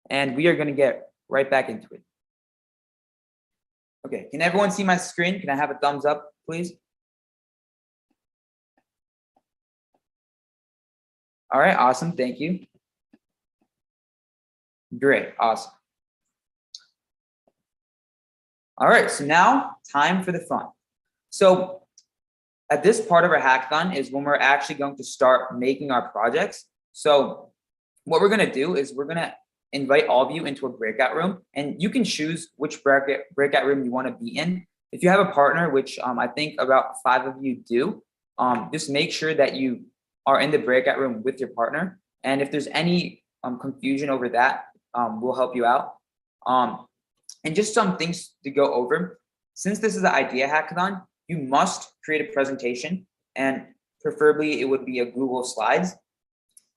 and we are gonna get right back into it. Okay, can everyone see my screen? Can I have a thumbs up, please? All right, awesome, thank you. Great, awesome. All right, so now time for the fun. So at this part of our hackathon is when we're actually going to start making our projects. So what we're gonna do is we're gonna invite all of you into a breakout room, and you can choose which breakout room you want to be in. If you have a partner, which I think about 5 of you do, just make sure that you are in the breakout room with your partner. And if there's any confusion over that, we'll help you out. And just some things to go over. Since this is an idea hackathon, you must create a presentation, and preferably it would be a Google Slides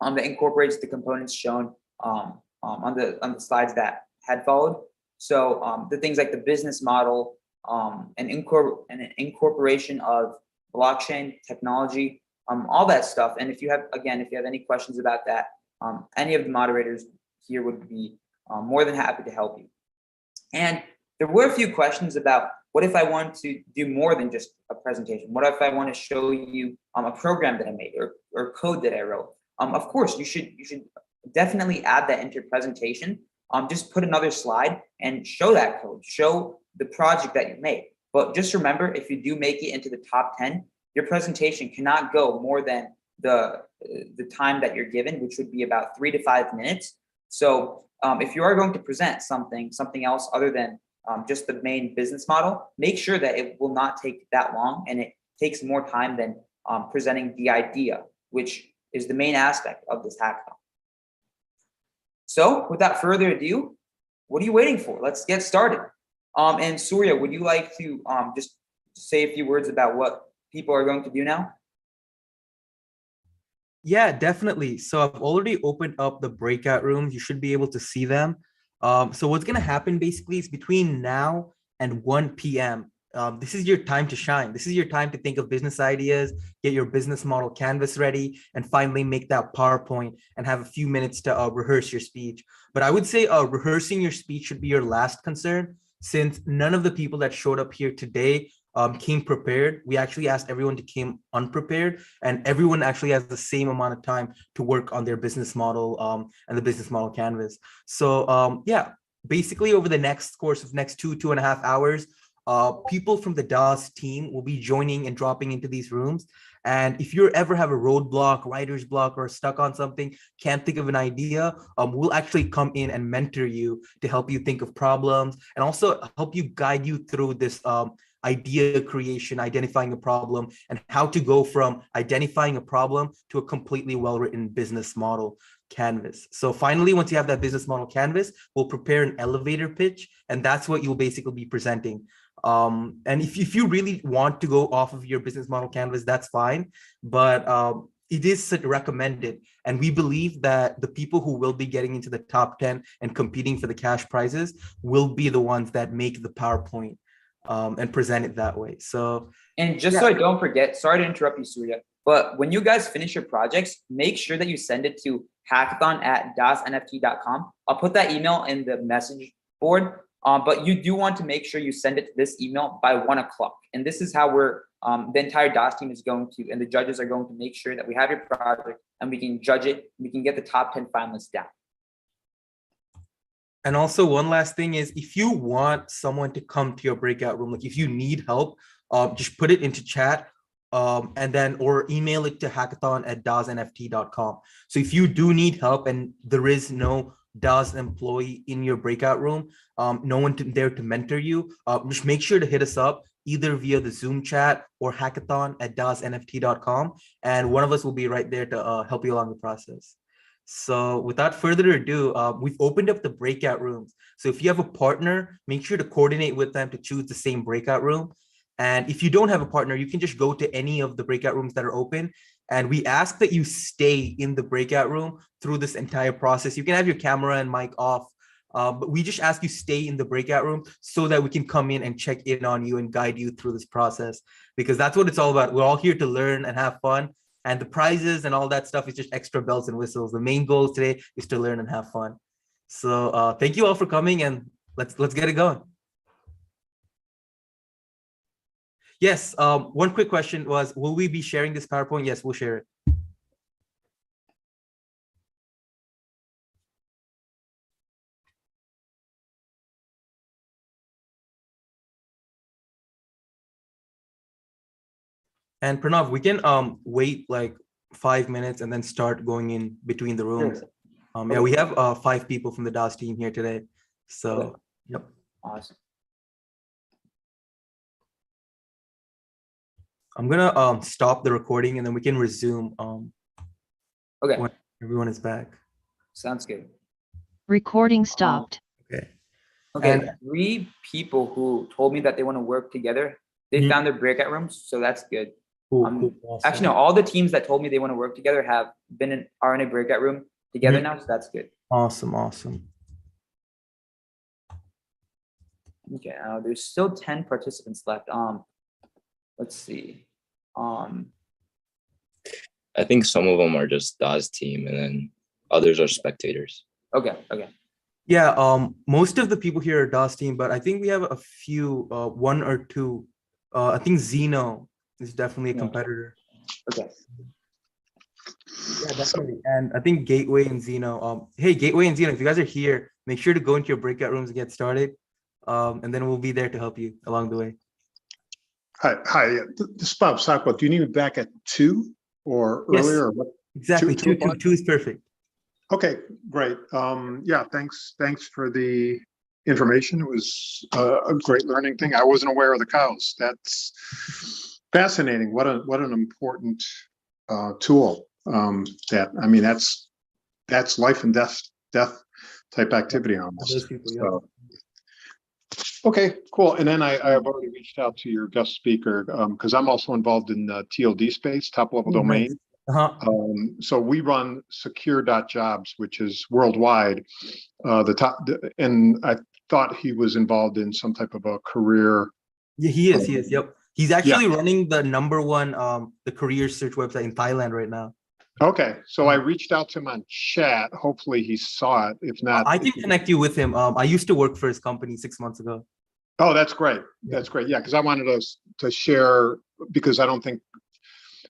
that incorporates the components shown on the slides that had followed. So the things like the business model, and an incorporation of blockchain technology, all that stuff. And if you have any questions about that, any of the moderators here would be more than happy to help you. And there were a few questions about, what if I want to do more than just a presentation? What if I want to show you a program that I made, or code that I wrote? Of course, you should definitely add that into your presentation. Just put another slide and show that code, show the project that you made. But just remember, if you do make it into the top 10, your presentation cannot go more than the time that you're given, which would be about 3 to 5 minutes. So if you are going to present something else other than just the main business model, make sure that it will not take that long, and it takes more time than presenting the idea, which is the main aspect of this hackathon. So without further ado, what are you waiting for? Let's get started. And Surya, would you like to just say a few words about what people are going to do now?
Yeah, definitely. So I've already opened up the breakout rooms. You should be able to see them. So what's going to happen basically is between now and 1 p.m., this is your time to shine. This is your time to think of business ideas, get your business model canvas ready, and finally make that PowerPoint and have a few minutes to rehearse your speech. But I would say rehearsing your speech should be your last concern, since none of the people that showed up here today came prepared. We actually asked everyone to come unprepared, and everyone actually has the same amount of time to work on their business model and the business model canvas. So yeah, basically over the next course of next 2.5 hours, people from the DAHS team will be joining and dropping into these rooms. And if you ever have a roadblock, writer's block, or stuck on something, can't think of an idea, we'll actually come in and mentor you to help you think of problems, and also help you guide you through this idea creation, identifying a problem, and how to go from identifying a problem to a completely well-written business model canvas. So finally, once you have that business model canvas, we'll prepare an elevator pitch, and that's what you'll basically be presenting. And if you really want to go off of your business model canvas, that's fine, but it is recommended. And we believe that the people who will be getting into the top 10 and competing for the cash prizes will be the ones that make the PowerPoint. and present it that way. So,
And just so I don't forget, sorry to interrupt you, Surya, but when you guys finish your projects, make sure that you send it to hackathon@dasnft.com. I'll put that email in the message board, but you do want to make sure you send it to this email by 1 o'clock. And this is how the entire DAHS team is going to, and the judges are going to make sure that we have your project and we can judge it. We can get the top 10 finalists down.
and also one last thing is, if you want someone to come to your breakout room, like if you need help, just put it into chat, and then or email it to hackathon@dasnft.com. So if you do need help and there is no DAHS employee in your breakout room, no one there to mentor you, just make sure to hit us up either via the Zoom chat or hackathon@dasnft.com, and one of us will be right there to help you along the process. So without further ado, we've opened up the breakout rooms. So if you have a partner, make sure to coordinate with them to choose the same breakout room. And if you don't have a partner, you can just go to any of the breakout rooms that are open. And we ask that you stay in the breakout room through this entire process. You can have your camera and mic off, but we just ask you stay in the breakout room so that we can come in and check in on you and guide you through this process, because that's what it's all about. We're all here to learn and have fun. And the prizes and all that stuff is just extra bells and whistles. The main goal today is to learn and have fun. So thank you all for coming, and let's get it going. Yes, one quick question was, will we be sharing this PowerPoint? Yes, we'll share it. And Pranav, we can wait like 5 minutes and then start going in between the rooms. Yeah, we have 5 people from the DAHS team here today. So, yep.
Awesome.
I'm gonna stop the recording and then we can resume
Okay,
when everyone is back.
sounds good.
Recording stopped.
Okay.
Okay,
And-
3 people who told me that they want to work together, they
Mhm.
found their breakout rooms, so that's good.
Cool,
Um,
cool, awesome.
Actually, no, all the teams that told me they want to work together are in a breakout room together
Mhm.
now, so that's good.
Awesome, awesome.
Okay, there's still 10 participants left. Let's see.
I think some of them are just DAHS team and then others are spectators.
Okay.
Yeah, most of the people here are DAHS team, but I think we have a few, 1 or 2. I think Zeno is definitely a
Yeah.
competitor.
Okay.
Yeah, definitely. And I think Gateway and Zeno. Hey, Gateway and Zeno, if you guys are here, make sure to go into your breakout rooms and get started. And then we'll be there to help you along the way.
Hi. This is Bob Sopko. Do you need me back at 2 or
Yes.
earlier? Or what?
Exactly.
2
2 is perfect.
Okay, great. Yeah, thanks for the information. It was a great learning thing. I wasn't aware of the cows. That's fascinating. What an important tool. That's life and death type activity almost.
Those people, yeah.
So, okay, cool. And then I've already reached out to your guest speaker because I'm also involved in TLD space, top level
Oh, nice.
domain.
Uh-huh.
So we run secure.jobs, which is worldwide. And I thought he was involved in some type of a career.
Yeah, he is. Yep. He's actually running the #1 the career search website in Thailand right now.
Okay, so I reached out to him on chat. Hopefully he saw it. If not,
I can connect you with him. I used to work for his company 6 months ago.
Oh, that's great. That's great. Yeah, because I wanted us to share, because I don't think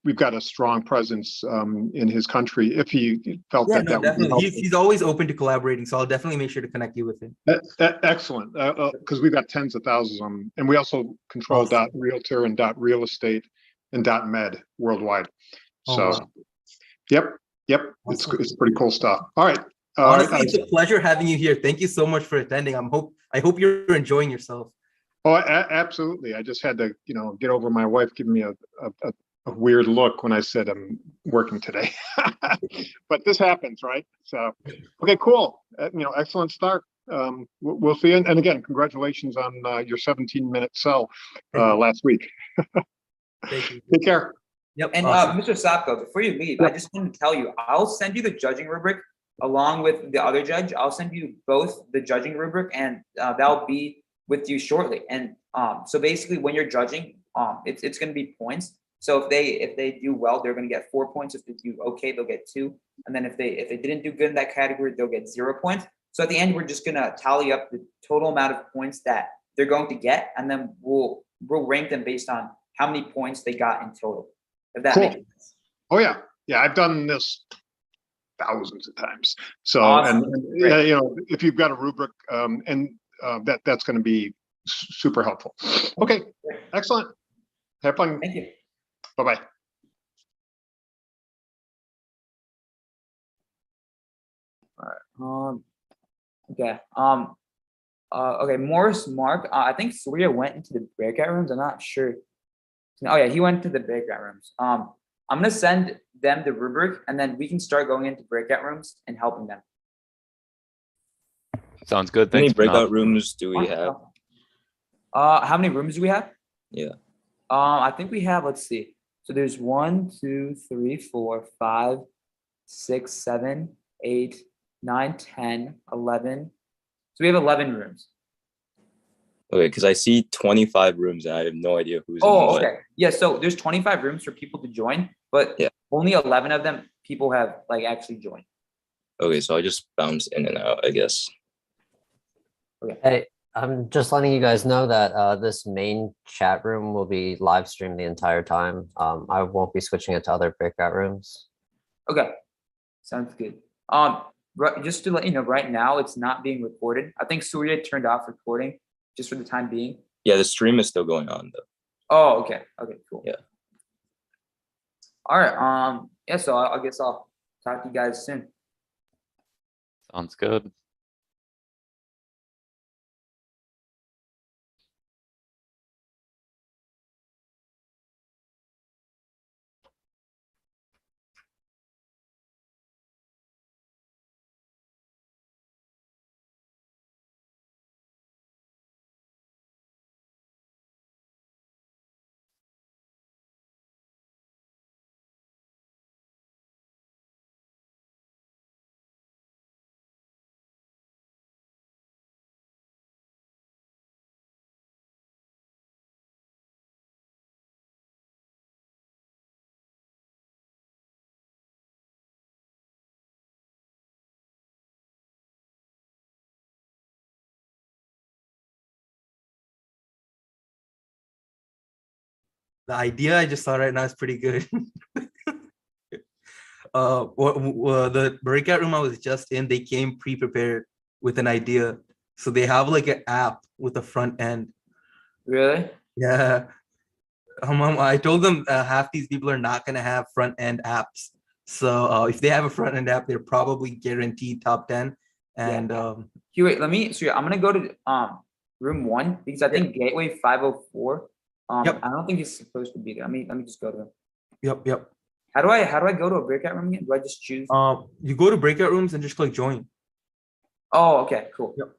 we've got a strong presence in his country. If he felt
Yeah,
that
no,
that would be
definitely.
helpful.
He's always open to collaborating, so I'll definitely make sure to connect you with him.
Excellent, because we've got tens of thousands of them, and we also control
Awesome.
.realtor and .real estate and .med worldwide.
Oh,
So,
wow.
yep,
Awesome.
it's pretty cool stuff. All right.
Honestly, it's a pleasure having you here. Thank you so much for attending. I hope you're enjoying yourself.
Oh, absolutely. I just had to, get over my wife giving me a weird look when I said I'm working today. But this happens, right? So, okay, cool. Excellent start. We'll see you. And again, congratulations on your 17-minute sell last week.
Thank you.
Take care.
Yep.
And
awesome.
Mr. Sopko, before you leave, I just want to tell you, I'll send you the judging rubric along with the other judge. I'll send you both the judging rubric, and that'll be with you shortly. And so basically, when you're judging, it's going to be points. So if they do well, they're going to get 4 points. If they do okay, they'll get 2. And then if they didn't do good in that category, they'll get 0 points. So at the end, we're just going to tally up the total amount of points that they're going to get, and then we'll rank them based on how many points they got in total. If that
Cool.
makes sense.
Oh yeah, yeah. I've done this thousands of times. So
Awesome.
and
Great.
you know, if you've got a rubric, that's going to be super helpful. Okay, excellent. Have fun.
Thank you.
Bye bye.
Okay. Okay. Morris Mark. I think Surya went into the breakout rooms. I'm not sure. Oh yeah, he went to the breakout rooms. I'm gonna send them the rubric, and then we can start going into breakout rooms and helping them.
Sounds good.
How many
Thanks,
breakout
Pranav.
rooms do we have?
How many rooms do we have?
Yeah.
I think we have. Let's see. So there's 1, 2, 3, 4, 5, 6, 7, 8, 9, 10, 11. So we have 11 rooms.
Okay, because I see 25 rooms and I have no idea who's in
Oh,
what.
okay. Yeah, so there's 25 rooms for people to join, but
Yeah.
only 11 of them people have like actually joined.
Okay, so I just bounce in and out, I guess.
Hey, I'm just letting you guys know that this main chat room will be live streamed the entire time. I won't be switching it to other breakout rooms.
Okay, sounds good. Just to let you know, right now it's not being recorded. I think Surya turned off recording just for the time being.
Yeah, the stream is still going on though.
Oh, okay. Okay, cool.
Yeah.
All right. Yeah. So I guess I'll talk to you guys soon.
Sounds good.
The idea I just saw right now is pretty good. The breakout room I was just in, they came pre-prepared with an idea. So they have like an app with a front end.
Really?
Yeah. I told them half these people are not going to have front end apps. So if they have a front end app, they're probably guaranteed top 10. And
Here, wait, I'm gonna go to room 1 because I think gateway 504.
Yep.
I don't think it's supposed to be there. Let me just go to them.
Yep.
How do I go to a breakout room again? Do I just choose?
You go to breakout rooms and just click join.
Oh, okay, cool.
Yep.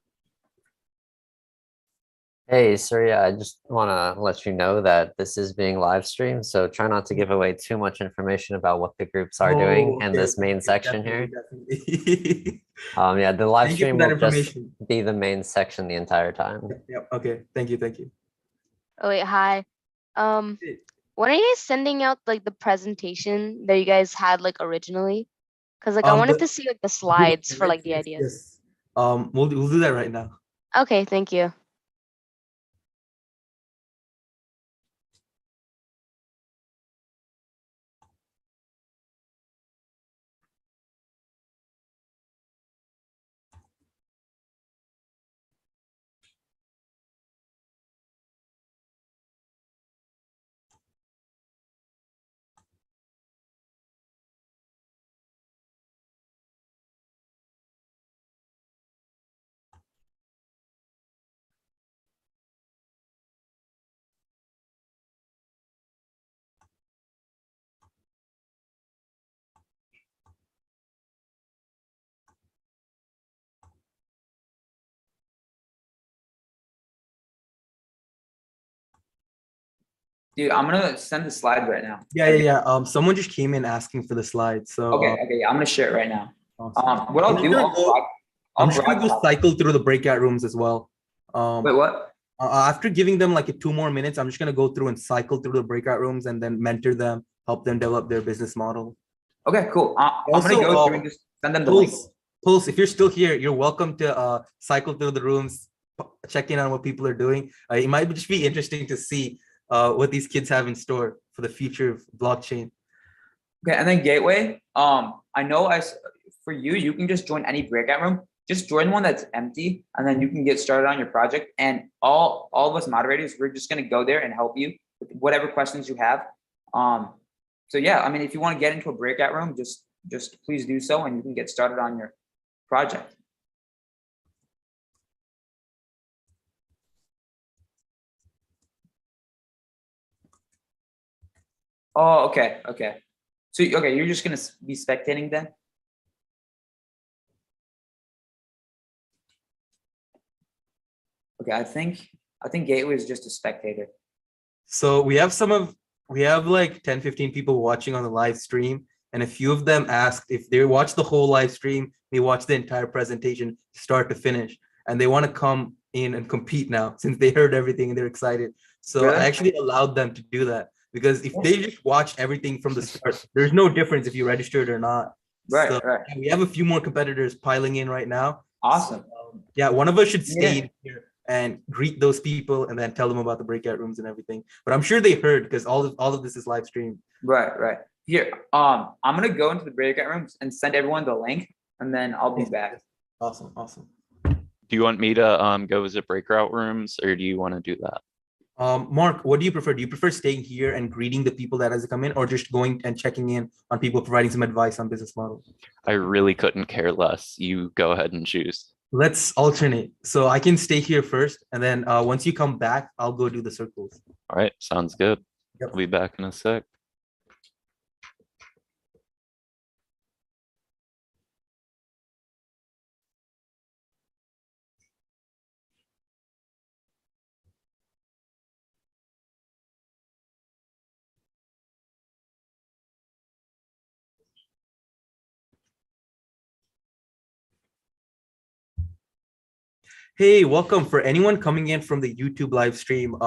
Hey, Surya, I just want to let you know that this is being live streamed, so try not to give away too much information about what the groups are doing in this main section here.
Definitely.
Yeah, the live
Thank you
stream
for that
will just
information.
be the main section the entire time.
Yep. Okay. Thank you.
Oh wait, hi. When are you guys sending out like the presentation that you guys had like originally? Because like I wanted to see like the slides for like the ideas.
Yes. We'll do that right now.
Okay, thank you.
Dude, I'm gonna send the slide right now.
Yeah. Someone just came in asking for the slides. So
Okay, yeah, I'm gonna share it right now.
awesome.
What I'll do,
I'm just gonna go cycle through the breakout rooms as well.
Wait, what?
After giving them like 2 more minutes, I'm just gonna go through and cycle through the breakout rooms and then mentor them, help them develop their business model.
Okay, cool. I'm
Also,
gonna go through and just send them the link.
Pulse, if you're still here, you're welcome to cycle through the rooms, check in on what people are doing. It might just be interesting to see what these kids have in store for the future of blockchain.
Okay, and then Gateway. I know for you can just join any breakout room. Just join one that's empty, and then you can get started on your project. And all of us moderators, we're just gonna go there and help you with whatever questions you have. So yeah, I mean, if you want to get into a breakout room, just please do so, and you can get started on your project. Oh, okay. So okay, you're just gonna be spectating then. Okay, I think Gateway is just a spectator.
So we have like 10, 15 people watching on the live stream, and a few of them asked if they watch the whole live stream, they watch the entire presentation start to finish, and they want to come in and compete now since they heard everything and they're excited. So
Really?
I actually allowed them to do that because if they just watch everything from the start, there's no difference if you registered or not.
Right,
So,
right.
we have a few more competitors piling in right now.
Awesome.
So, yeah, one of us should stay
Yeah.
in here and greet those people and then tell them about the breakout rooms and everything. But I'm sure they heard because all of this is live streamed.
Right. Here, I'm gonna go into the breakout rooms and send everyone the link, and then I'll be back.
Awesome.
Do you want me to go visit breakout rooms, or do you want to do that?
Mark, what do you prefer? Do you prefer staying here and greeting the people that has to come in, or just going and checking in on people, providing some advice on business models?
I really couldn't care less. You go ahead and choose.
Let's alternate. So I can stay here first, and then once you come back, I'll go do the circles.
All right, sounds good.
Yep.
I'll be back in a sec.
Hey, welcome. For anyone coming in from the YouTube live stream,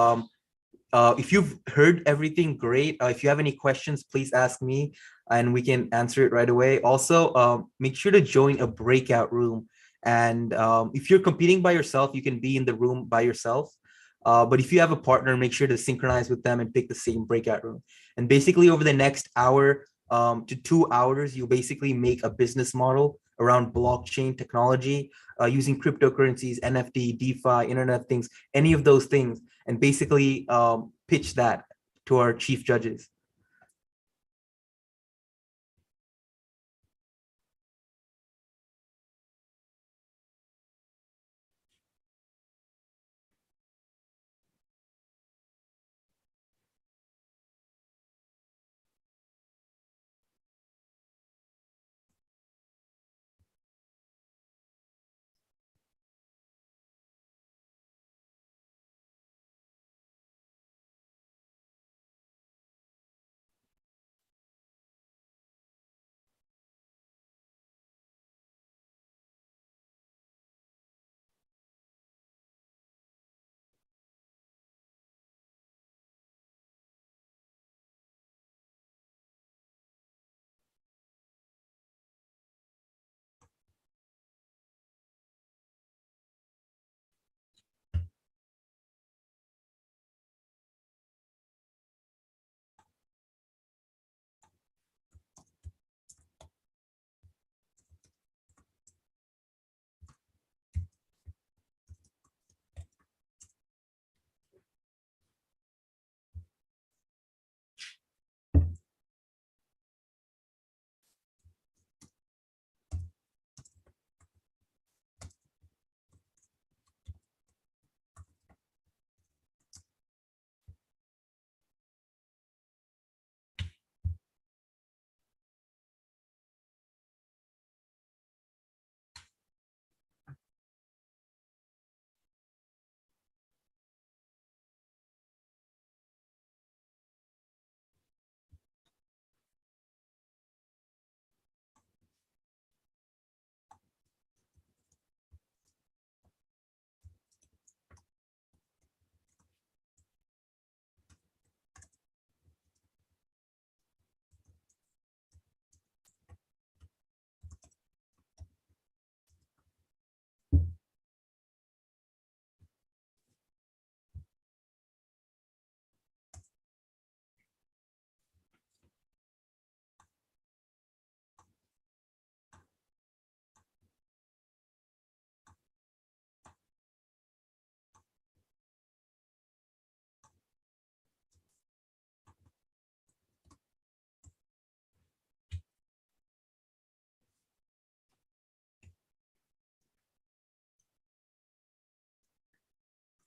if you've heard everything, great. If you have any questions, please ask me and we can answer it right away. Also, make sure to join a breakout room. And if you're competing by yourself, you can be in the room by yourself. But if you have a partner, make sure to synchronize with them and pick the same breakout room. And basically over the next hour to 2 hours, you basically make a business model around blockchain technology using cryptocurrencies, NFT, DeFi, Internet of Things, any of those things, and basically pitch that to our chief judges.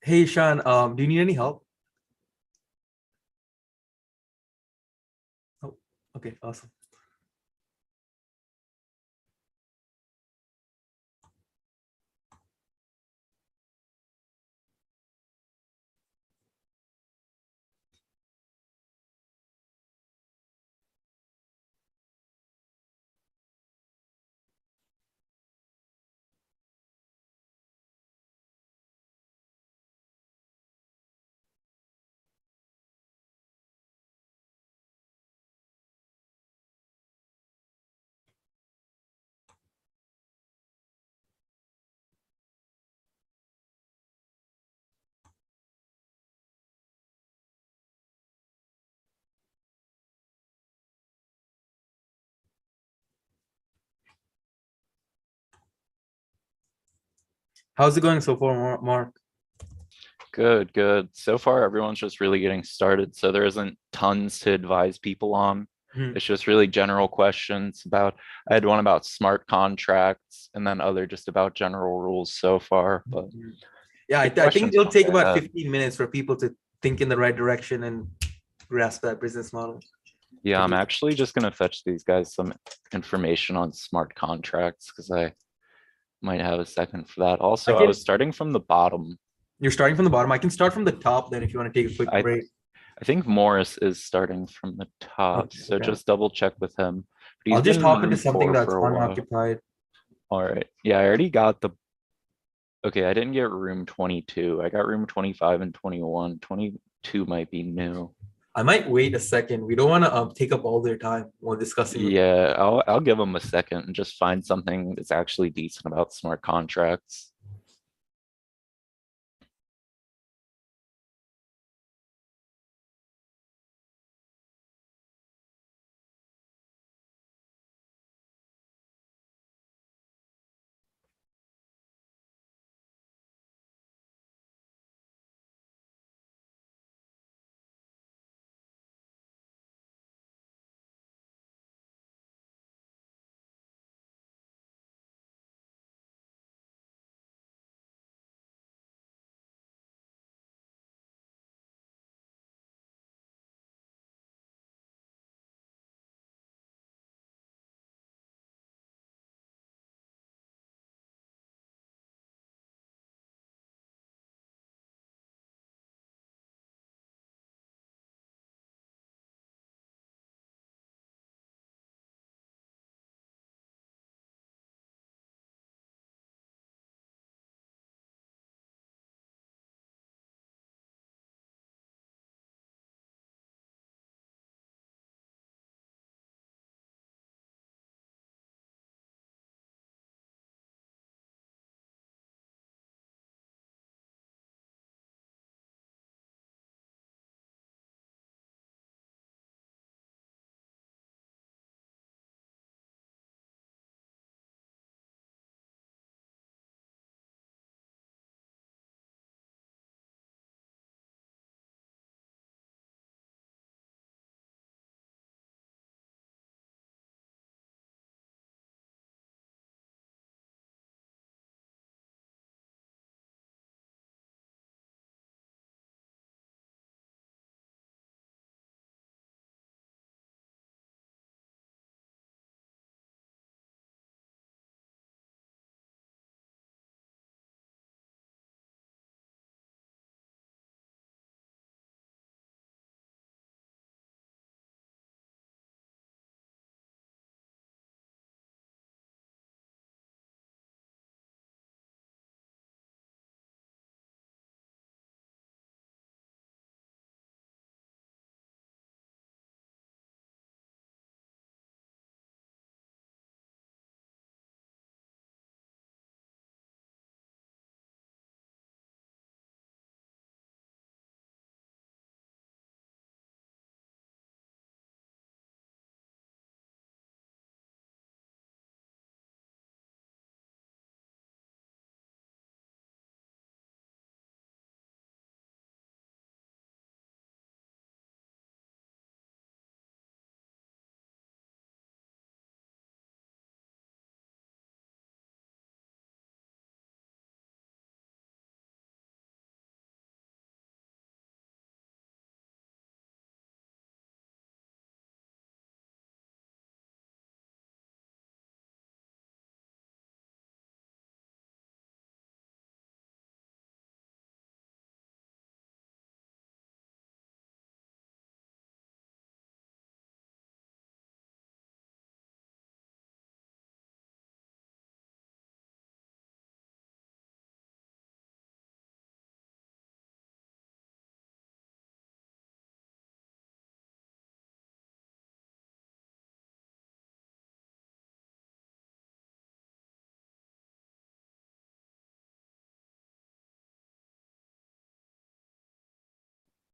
Hey, Sean, do you need any help? Oh, okay, awesome. How's it going so far, Mark?
Good, good. So far, everyone's just really getting started, so there isn't tons to advise people on.
Hmm.
It's just really general questions about, I had one about smart contracts and then other just about general rules so far, but
Yeah, I
good
think
questions
it'll
not
take about
bad.
15 minutes for people to think in the right direction and grasp that business model.
Yeah, I'm actually just gonna fetch these guys some information on smart contracts because I might have a second for that. Also, I
can-
was starting from the bottom.
You're starting from the bottom. I can start from the top then if you want to take a quick
I
break.
I think Morris is starting from the top,
Okay,
so
okay.
just double check with him. But he's
I'll just
been in
hop into
room
something
4
that's
for a while.
unoccupied.
All right. Yeah, I already got the. Okay, I didn't get room 22. I got room 25 and 21. 22 might be new.
I might wait a second. We don't want to take up all their time while discussing.
Yeah, I'll give them a second and just find something that's actually decent about smart contracts.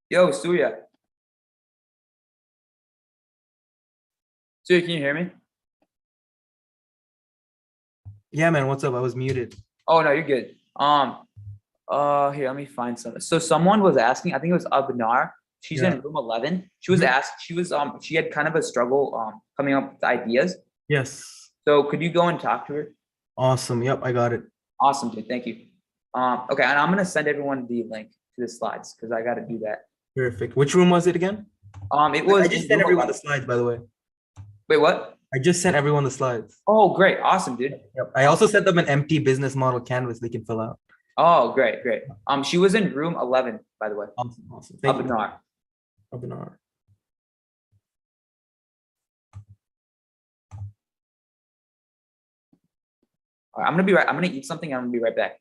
Yo, Surya. Surya, can you hear me?
Yeah, man, what's up? I was muted.
Oh no, you're good. Here, let me find something. So someone was asking, I think it was Abnar. She's
Yeah.
in room 11. She was
Mhm.
asked, she had kind of a struggle coming up with ideas.
Yes.
So could you go and talk to her?
Awesome. Yep, I got it.
Awesome, dude. Thank you. Okay, and I'm gonna send everyone the link to the slides because I gotta do that.
Perfect. Which room was it again?
It was
I just
in
sent
room
everyone the
11.
slides, by the way.
Wait, what?
I just sent everyone the slides.
Oh, great. Awesome, dude.
Yep. I also sent them an empty business model canvas they can fill out.
Oh, great, great. She was in room 11, by the way.
Awesome. Awesome. Thank you.
Abnar.
Webinar.
All right, I'm gonna eat something. I'm gonna be right back.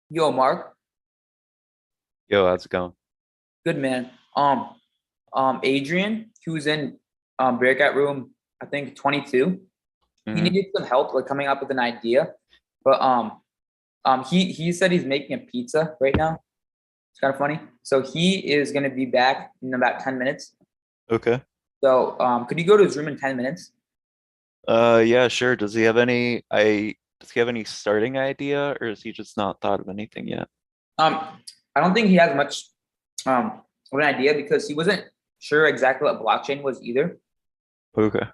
Yo, Mark,
Yo, how's it going?
good man. Adrian, who's in breakout room, I think 22. He
Mhm.
needed some help like coming up with an idea, but he said he's making a pizza right now. It's kind of funny. So he is gonna be back in about 10 minutes.
Okay.
So could you go to his room in 10 minutes?
Yeah, sure. Does he have any starting idea, or has he just not thought of anything yet?
I don't think he has much of an idea because he wasn't sure exactly what blockchain was either.
Okay.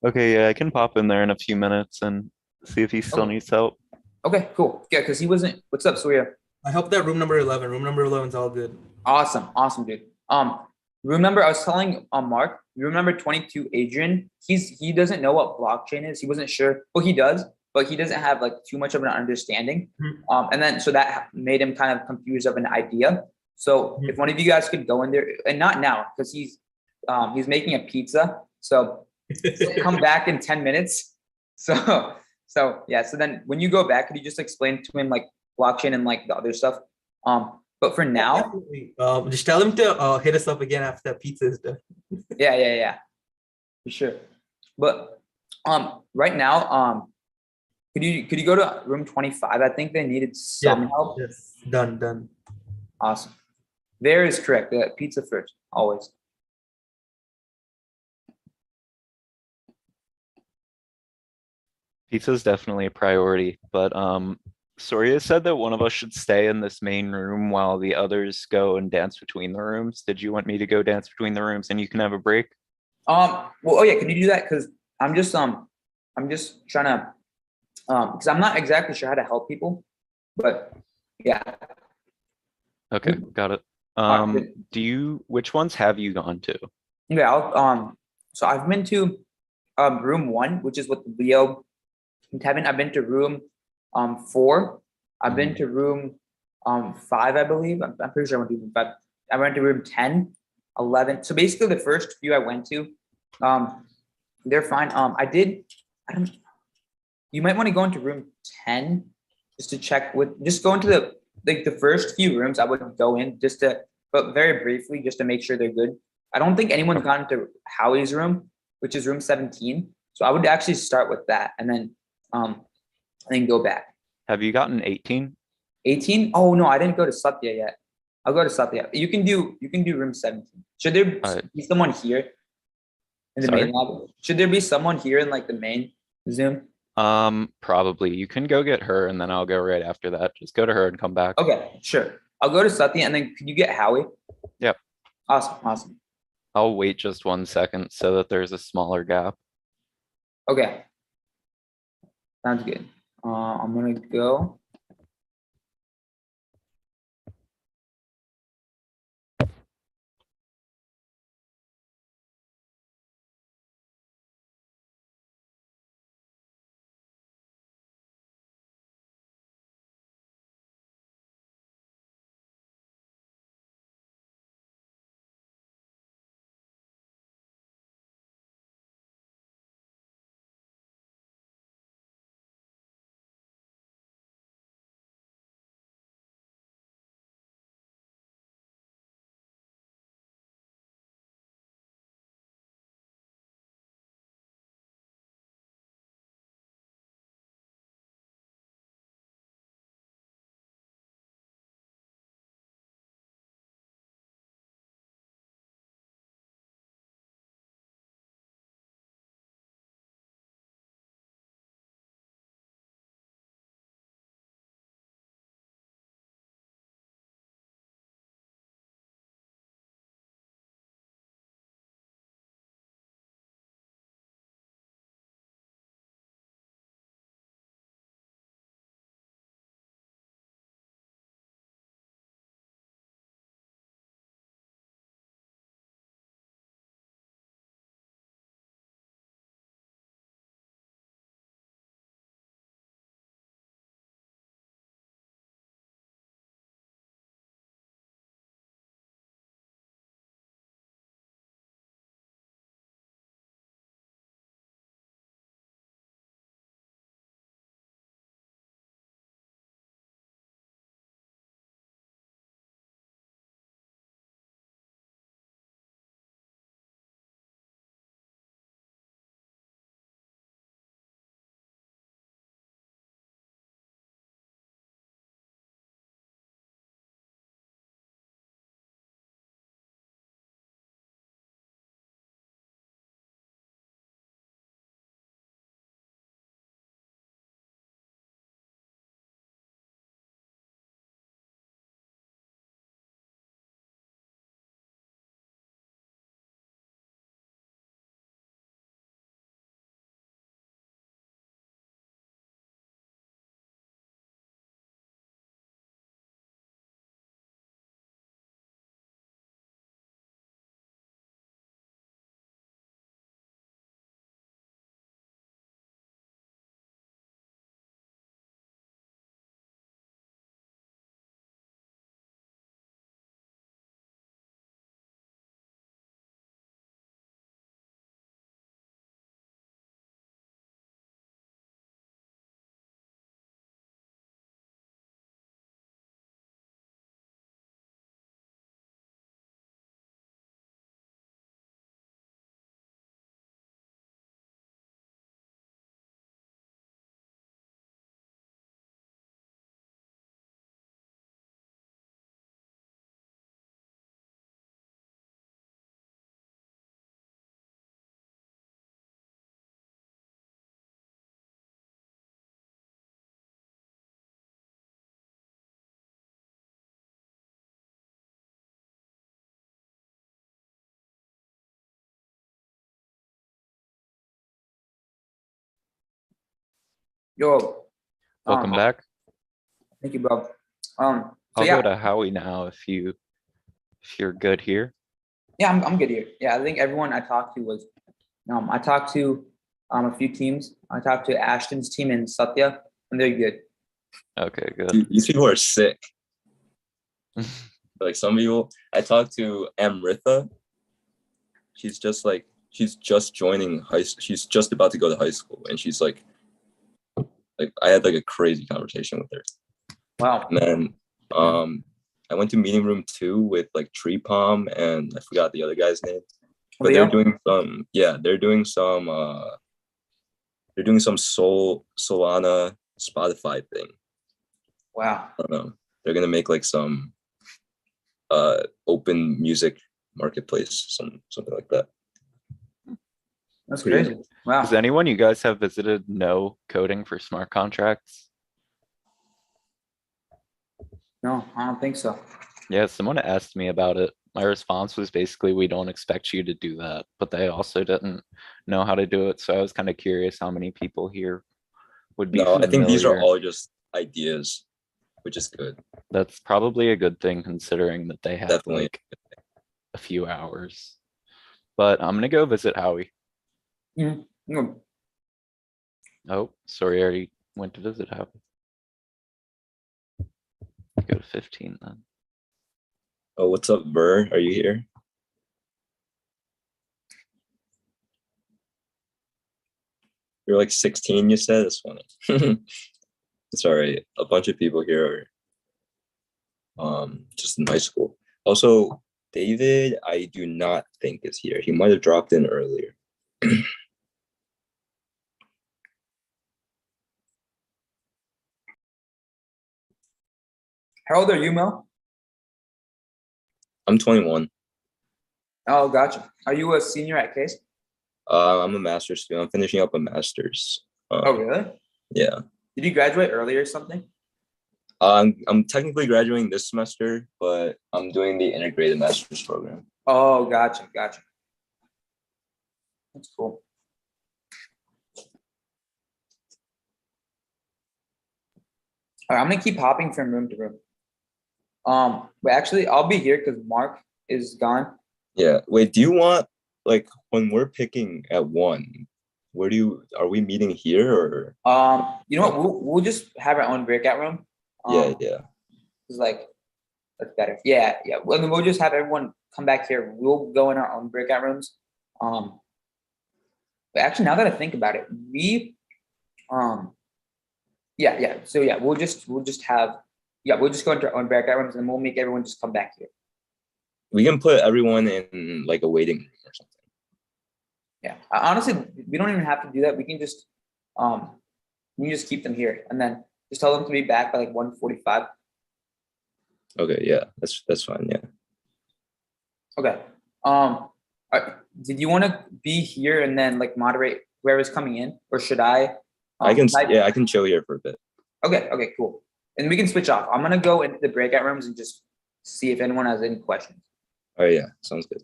Okay, yeah, I can pop in there in a few minutes and see if he still
Okay.
needs help.
Okay, cool. Yeah, because he wasn't. What's up, Surya?
I helped that room number 11. Room number 11 is all good.
Awesome, dude. Remember I was telling Mark, you remember 22 Adrian? He doesn't know what blockchain is. He wasn't sure. Well, he does, but he doesn't have like too much of an understanding. And then so that made him kind of confused of an idea. So if one of you guys could go in there, and not now, because he's making a pizza. So come back in 10 minutes. So yeah, so then when you go back, could you just explain to him like blockchain and like the other stuff? But for now,
Definitely. Just tell him to hit us up again after that pizza is done.
yeah, for sure. But right now, could you go to room 25? I think they needed some help.
Yes, done.
Awesome. There is correct. Pizza first, always.
Pizza is definitely a priority, but Soria said that one of us should stay in this main room while the others go and dance between the rooms. Did you want me to go dance between the rooms and you can have a break?
Well, oh yeah, can you do that? Because I'm just trying to because I'm not exactly sure how to help people, but yeah.
Okay, got it. Which ones have you gone to?
Yeah, so I've been to room 1, which is with Leo and Kevin. I've been to room 4. I've been to room 5, I believe. I'm pretty sure I went to room 5. I went to room 10, 11. So basically the first few I went to, they're fine. You might want to go into room 10 just to check just go into the first few rooms I would go in but very briefly, just to make sure they're good. I don't think anyone's gone into Howie's room, which is room 17. So I would actually start with that and then go back.
Have you gotten 18?
18? Oh no, I didn't go to Satya yet. I'll go to Satya. You can do room 17. Should there be someone here in the main lobby? Should there be someone here in like the main Zoom?
Probably. You can go get her and then I'll go right after that. Just go to her and come back.
Okay, sure. I'll go to Satya and then can you get Howie?
Yep.
Awesome.
I'll wait just 1 second so that there's a smaller gap.
Okay. Sounds good. I'm gonna go. Yo,
Welcome
um,
back.
thank you, bro. So
I'll
yeah,
go to Howie now if you're good here.
yeah, I'm good here. Yeah, I think everyone I talked to was, I talked to a few teams. I talked to Ashton's team and Satya, and they're good.
Okay, good.
Dude, these people are sick. Like some people, I talked to Amritha. She's just joining high school. She's just about to go to high school, and she's like I had like a crazy conversation with her.
Wow.
And then I went to meeting room 2 with like Tree Palm and I forgot the other guy's name. But
Leo?
they're doing some Solana Spotify thing.
Wow.
I don't know. They're gonna make like some open music marketplace, something like that.
That's
Pretty
crazy. Wow.
Does anyone you guys have visited know coding for smart contracts?
No, I don't think so.
Yeah, someone asked me about it. My response was basically, we don't expect you to do that, but they also didn't know how to do it. So I was kind of curious how many people here would be
No, I think these are
familiar.
all just ideas, which is good.
That's probably a good thing considering that they have
Definitely.
like a few hours. But I'm gonna go visit Howie.
Mm.
Oh, sorry, I already went to visit Howie. Go to 15 then.
Oh, what's up, Ver? Are you here? You're like 16, you said? That's funny. Sorry, a bunch of people here are just in high school. Also, David, I do not think is here. He might have dropped in earlier.
How old are you, Mel?
I'm 21.
Oh, gotcha. Are you a senior at Case?
I'm a master's student. I'm finishing up a master's.
Oh, really?
Yeah.
Did you graduate early or something?
I'm technically graduating this semester, but I'm doing the integrated master's program.
Oh, gotcha. That's cool. All right, I'm gonna keep hopping from room to room. But actually, I'll be here because Mark is gone.
Yeah. Wait, do you want, like, when we're picking at 1, are we meeting here or?
You know what? We'll just have our own breakout room.
Yeah.
It's like that's better. Yeah. Well, then we'll just have everyone come back here. We'll go in our own breakout rooms. But actually, now that I think about it, So yeah, we'll just go into our own breakout rooms and we'll make everyone just come back here.
We can put everyone in like a waiting room or something.
Yeah. Honestly, we don't even have to do that. We can just keep them here and then just tell them to be back by like 1:45.
Okay, yeah, that's fine. Yeah.
Okay. Did you want to be here and then like moderate whoever's coming in, or should I?
I can chill here for a bit.
Okay, cool. And we can switch off. I'm gonna go into the breakout rooms and just see if anyone has any questions.
Oh yeah, sounds good.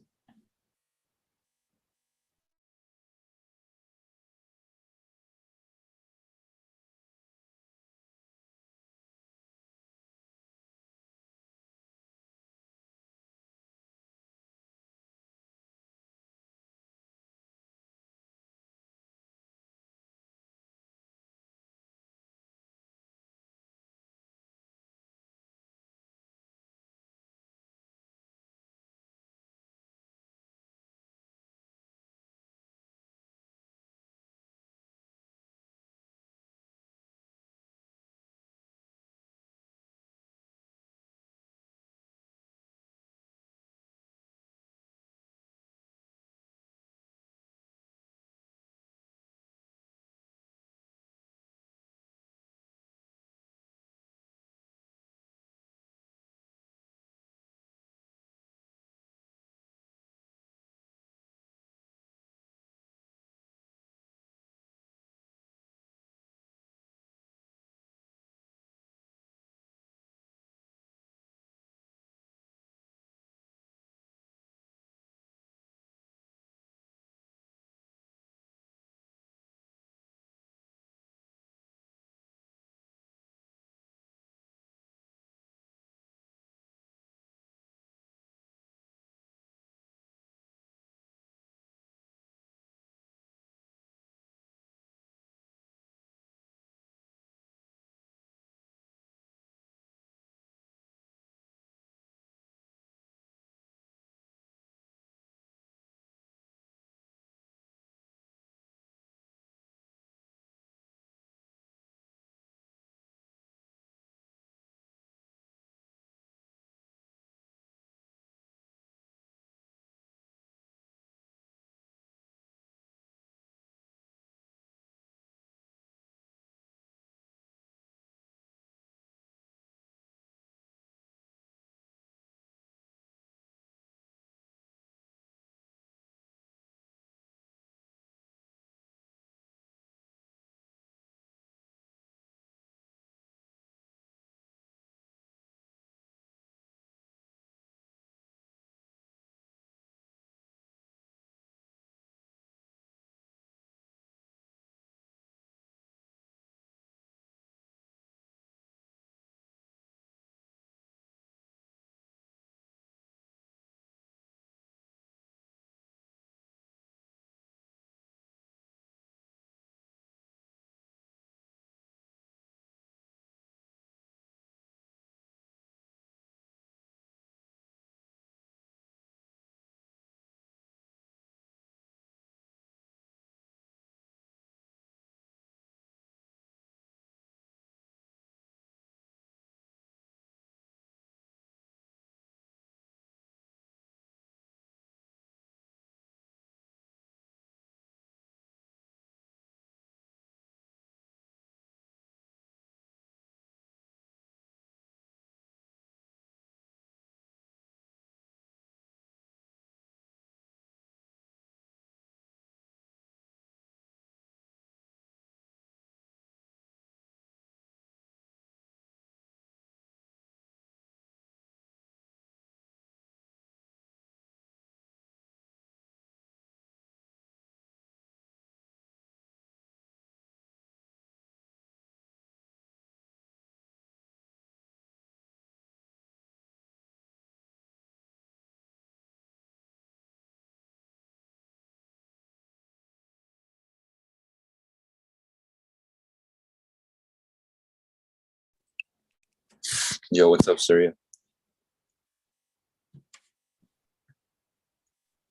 Yo, what's up, Surya?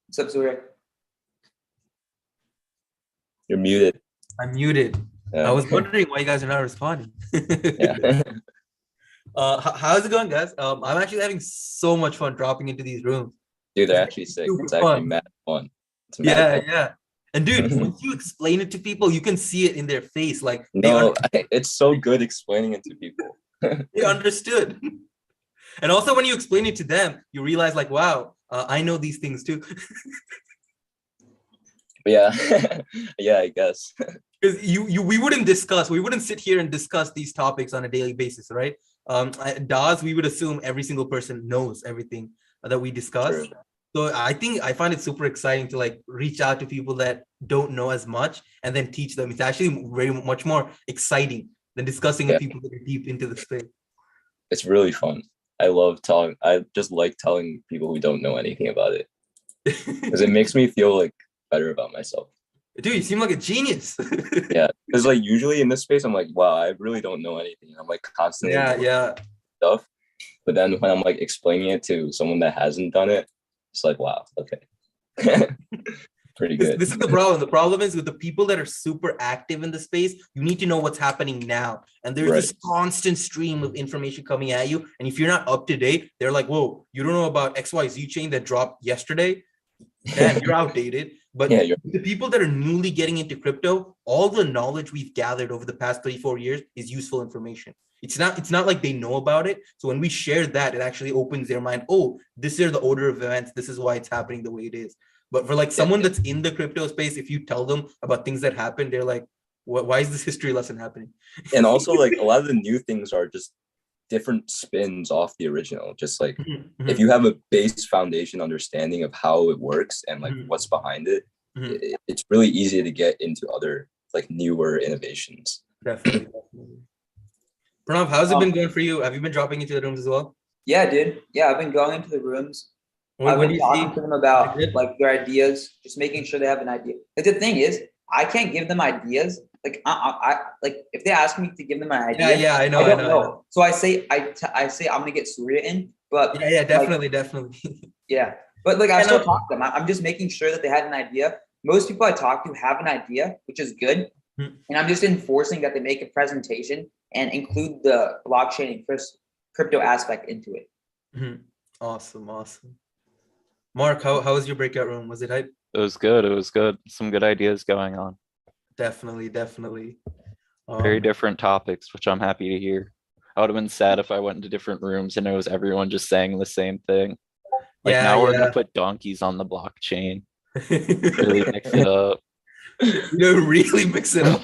What's up, Surya?
You're muted.
I'm muted.
Yeah.
I was wondering why you guys are not responding.
Yeah.
How's it going, guys? I'm actually having so much fun dropping into these rooms.
Dude, they're actually sick.
Super
It's actually
fun.
mad fun. It's mad
Yeah,
fun.
yeah. And dude, once you explain it to people, you can see it in their face. Like
No, it's so good explaining it to people.
they understood. And also when you explain it to them, you realize like, wow, I know these things too.
But yeah, yeah, I guess.
Because we wouldn't sit here and discuss these topics on a daily basis, right? At DAHS, we would assume every single person knows everything that we discuss.
True.
So I find it super exciting to like reach out to people that don't know as much and then teach them. It's actually very much more exciting than discussing with people that are deep into the space.
It's really fun. I love telling. I just like telling people who don't know anything about it because it makes me feel like better about myself.
Dude, you seem like a genius.
Yeah, because like usually in this space, I'm like, wow, I really don't know anything. I'm like constantly
yeah.
stuff. But then when I'm like explaining it to someone that hasn't done it, it's like, wow, okay. Pretty good.
This is the problem. The problem is with the people that are super active in the space, you need to know what's happening now. And there's this constant stream of information coming at you. And if you're not up to date, they're like, whoa, you don't know about XYZ chain that dropped yesterday? Damn, you're outdated. But the people that are newly getting into crypto, all the knowledge we've gathered over the past 34 years is useful information. It's not like they know about it. So when we share that, it actually opens their mind. Oh, this is the order of events. This is why it's happening the way it is. But for like someone that's in the crypto space, if you tell them about things that happen, they're like, why is this history lesson happening?
And also like a lot of the new things are just different spins off the original. Just like if you have a base foundation understanding of how it works and like what's behind it, it's really easy to get into other like newer innovations.
Definitely. Pranav, how's it been going for you? Have you been dropping into the rooms as well?
Yeah, dude. Yeah, I've been going into the rooms.
What
I've
do
been
you
talking
see?
to them about like their ideas, just making sure they have an idea. Like the thing is, I can't give them ideas. Like I like if they ask me to give them an idea,
Yeah, I know.
I don't know. So I say I'm gonna get Surya in, but
yeah, definitely.
Yeah, but like I still talk to them. I'm just making sure that they have an idea. Most people I talk to have an idea, which is good, and I'm just enforcing that they make a presentation and include the blockchain and crypto aspect into it.
Awesome. Mark, how was your breakout room? Was it hype?
It was good. Some good ideas going on.
Definitely.
Very different topics, which I'm happy to hear. I would have been sad if I went into different rooms and it was everyone just saying the same thing. Like we're gonna put donkeys on the blockchain. Really mix it up.
Really mix it up.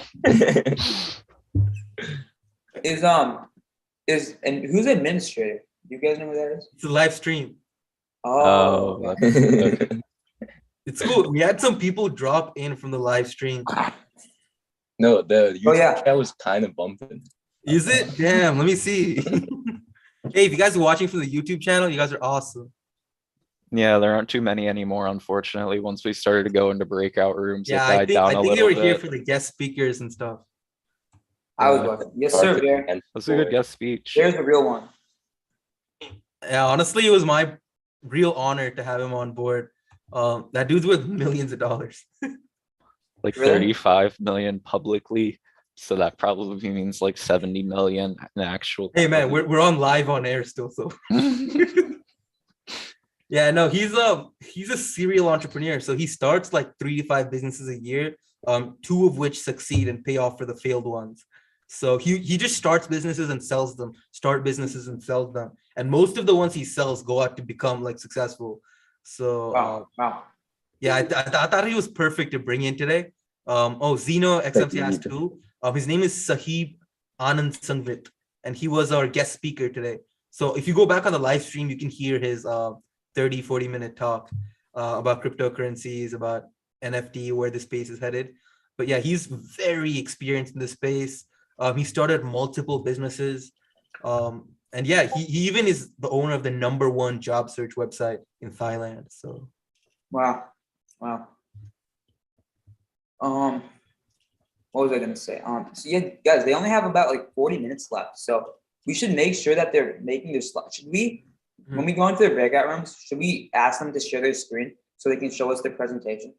And who's the administrator? Do you guys know who that is?
It's a live stream.
Oh, okay.
It's cool. We had some people drop in from the live stream.
No, the YouTube chat was kind of bumping.
Is it? Damn, let me see. Hey, if you guys are watching from the YouTube channel, you guys are awesome.
Yeah, there aren't too many anymore, unfortunately. Once we started to go into breakout rooms, it died down a little bit.
I think they were here for the guest speakers and stuff.
I was watching. Yes, sir, Bear.
That's a good guest speech.
There's the real one.
Yeah, honestly, it was my real honor to have him on board. That dude's worth millions of dollars.
Like 35 million publicly. So that probably means like 70 million in actual.
Hey man, we're on live on air still, so. Yeah, no, he's a serial entrepreneur. So he starts like 3 to 5 businesses a year, 2 of which succeed and pay off for the failed ones. So he just starts businesses and sells them, and most of the ones he sells go out to become like successful. So
wow.
Yeah, I thought he was perfect to bring in today. Zeno XMC asked too. His name is Sahib Anand Sanvit, and he was our guest speaker today. So if you go back on the live stream, you can hear his 30-40 minute talk about cryptocurrencies, about NFT, where the space is headed. But yeah, he's very experienced in the space. He started multiple businesses. And yeah, he even is the owner of the #1 job search website in Thailand. So
wow. What was I gonna say? So yeah, guys, they only have about like 40 minutes left. So we should make sure that they're making their slide. Should we, when
Mhm.
we go into the breakout rooms, should we ask them to share their screen so they can show us their presentation?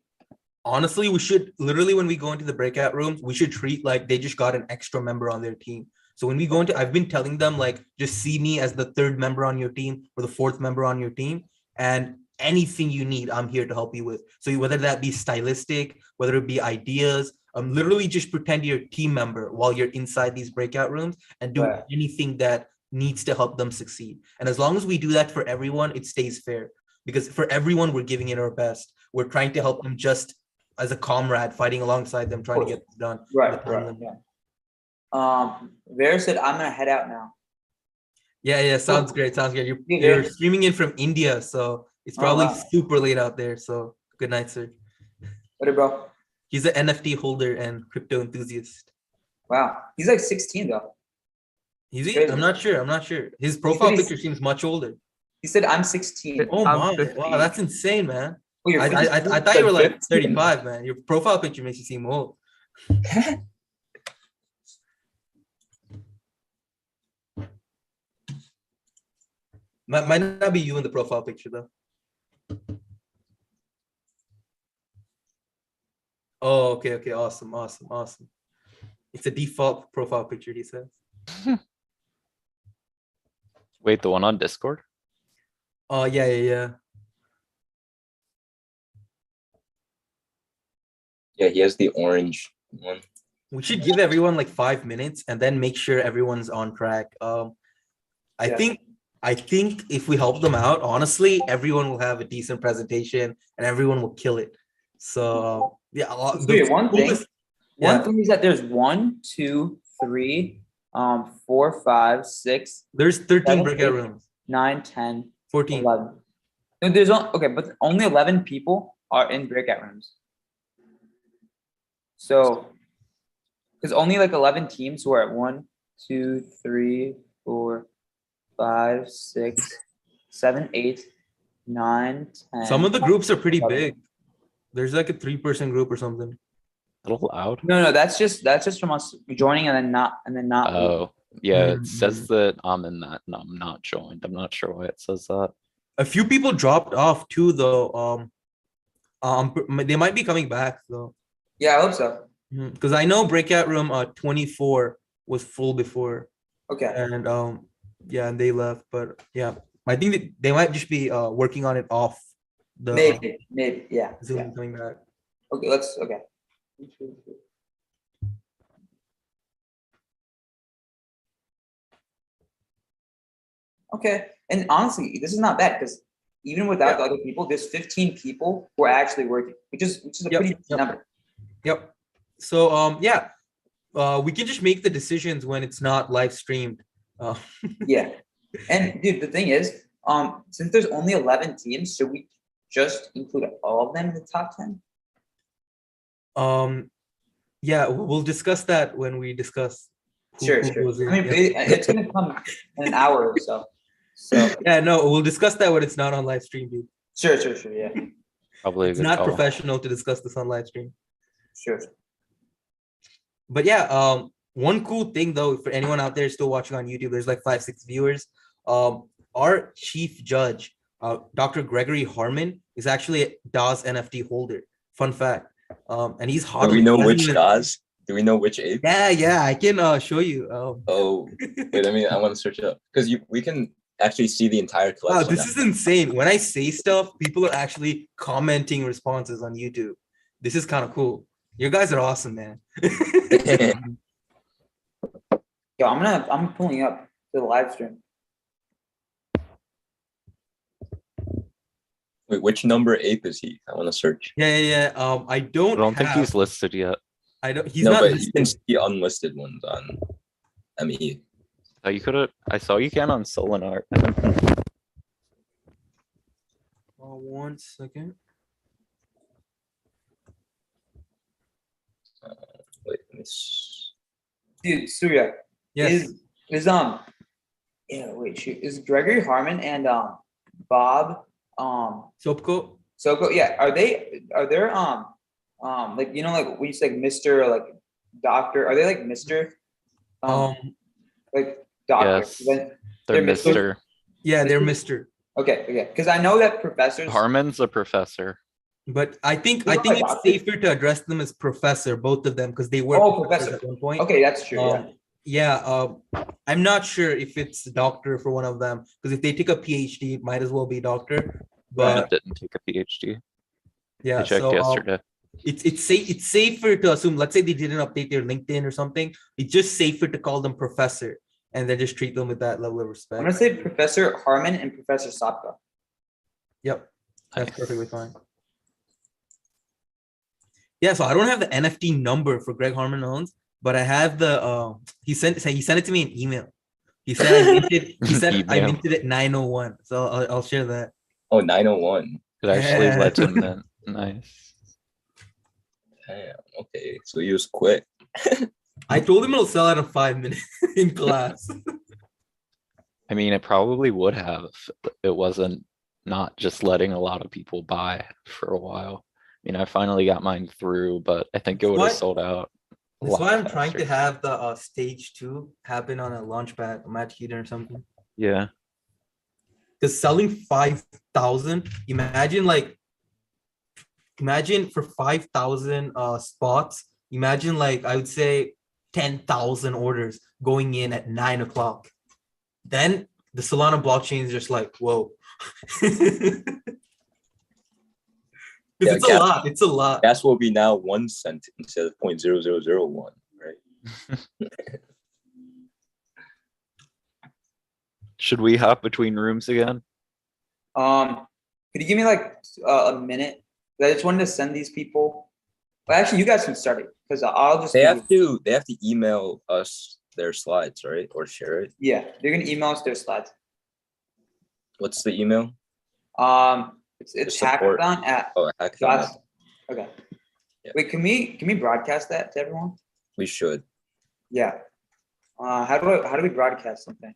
Honestly, we should literally, when we go into the breakout rooms, we should treat like they just got an extra member on their team. So when we go into, I've been telling them like, just see me as the third member on your team or the fourth member on your team, and anything you need, I'm here to help you with. So whether that be stylistic, whether it be ideas, literally just pretend you're a team member while you're inside these breakout rooms and do
Right.
anything that needs to help them succeed. And as long as we do that for everyone, it stays fair, because for everyone, we're giving it our best. We're trying to help them just as a comrade, fighting alongside them, trying to get this done.
Right,
in the time
right,
limit.
yeah. Vera said, I'm gonna head out now.
Yeah, sounds great. Sounds great. You're,
Yeah,
you're
yeah.
streaming in from India, so it's
Oh,
probably
wow.
super late out there. So good night, sir.
What bro?
He's an NFT holder and crypto enthusiast.
Wow, he's like 16 though.
Is he?
Crazy.
I'm not sure. His profile
he's-
picture seems much older.
He said, I'm 16.
Oh
I'm
my,
15.
wow, that's insane, man.
Oh, you're
I
15?
thought you were like
15.
35, man. Your profile picture makes you seem old. Might not be you in the profile picture though. Oh, okay, awesome. It's a default profile picture, he says.
Wait, the one on Discord?
Oh, yeah.
Yeah, he has the orange one.
We should give everyone like 5 minutes and then make sure everyone's on track.
Yeah.
I think if we help them out, honestly, everyone will have a decent presentation and everyone will kill it. So yeah,
So yeah, one thing is that there's 1, 2, 3, 4, 5, 6,
there's 13
7,
breakout
8,
rooms.
9, 10,
14.
11. No, there's okay, but only 11 people are in breakout rooms. So, because only like 11 teams who are at 1, 2, 3, 4, 5, 6, 7, 8, 9, 10.
Some of the groups are pretty
11.
big. There's like a 3-person group or something.
A little loud.
No, that's just from us joining and then not
Oh, yeah, it
Mhm.
says that I'm in that and I'm not joined. I'm not sure why it says that.
A few people dropped off too, though. They might be coming back though.
Yeah, I hope so.
Because I know breakout room 24 was full before,
Okay.
and yeah, and they left. But yeah, I think that they might just be working on it off the
Maybe, yeah.
Zoom
Yeah.
coming back.
Okay, okay. Okay, and honestly, this is not bad because even without the other people, there's 15 people who are actually working, which is a pretty good number.
Yep. So yeah, we can just make the decisions when it's not live streamed.
Yeah, and dude, the thing is, since there's only 11 teams, should we just include all of them in the top 10?
Yeah, we'll discuss that when we discuss.
Sure.
goes in.
I mean,
Yeah.
it's gonna come in an hour or so. So
Yeah, no, we'll discuss that when it's not on live stream, dude.
sure, yeah,
Probably a
It's
good
not
call.
professional to discuss this on live stream.
sure.
But yeah, one cool thing though, for anyone out there still watching on YouTube, there's like 5-6 viewers. Our chief judge, Dr. Gregory Harmon, is actually a DAHS NFT holder. Fun fact. And he's hot.
Do we know which DAHS? Do we know which ape?
Yeah, I can show you.
Oh, wait, I want to search it up because we can actually see the entire
Wow,
collection.
this is insane. When I say stuff, people are actually commenting responses on YouTube. This is kind of cool. You guys are awesome, man.
Yo, I'm pulling up the live stream.
Wait, which number ape is he? I want to search.
Yeah. I
I
don't
don't think he's listed yet.
I don't. He's
No,
not
but
listed.
you can see unlisted ones on ME.
Oh, you could have. I saw you can on Solinar.
1 second.
Wait, let me s-
Dude, Surya.
Yes.
Is yeah, wait, shoot. Is Gregory Harmon and Bob
Sopko.
Sopko, yeah, are there like like we used like Mr. or like Doctor, are they like Mr.
Um,
Like doctor.
Yes.
Then
They're
Mr.
Mr.
Yeah, they're Mr.
Okay. Because I know that professors.
Harmon's a professor.
But I think
They're not
it's
doctors?
safer to address them as professor, both of them, because they were
Oh,
professors
professor.
at one point.
Okay, that's true. Yeah.
I'm not sure if it's doctor for one of them, because if they take a PhD, it might as well be doctor.
Harmon
But
didn't take a PhD. I
yeah,
checked
so
yesterday.
it's safer to assume. Let's say they didn't update their LinkedIn or something. It's just safer to call them professor, and then just treat them with that level of
I'm
respect.
gonna say Professor Harmon and Professor Sopko.
Yep, that's
Nice.
perfectly fine. Yeah, so I don't have the NFT number for Greg Harmon owns, but I have the he sent it to me in email. He said I
Email.
minted it 901. So I'll share that.
Oh, 901.
It actually
Yeah.
lets him in. Nice.
Damn. Okay. So he was quick.
I told him it'll sell out in 5 minutes in class.
I mean, it probably would have if it wasn't not just letting a lot of people buy for a while. I mean, I finally got mine through, but I think it would have
What?
sold out. a
That's why
lot
I'm trying to
faster.
have the stage 2 happen on a launchpad, a match heater or something.
Yeah.
Because selling 5,000, imagine for 5,000 spots, imagine I would say 10,000 orders going in at 9 o'clock. Then the Solana blockchain is just like, whoa.
Yeah,
It's a lot. It's a lot.
Gas will be now 1 cent instead of 0.0001, right?
Should we hop between rooms again?
Could you give me a minute? I just wanted to send these people. Well, actually, you guys can start it because I'll just.
They have to email us their slides, right? Or share it.
Yeah, they're gonna email us their slides.
What's the email?
It's
support.
hackathon at.
Oh, Hackathon.
Okay.
Yeah.
Wait, can we broadcast that to everyone?
We should.
Yeah. How do we broadcast something?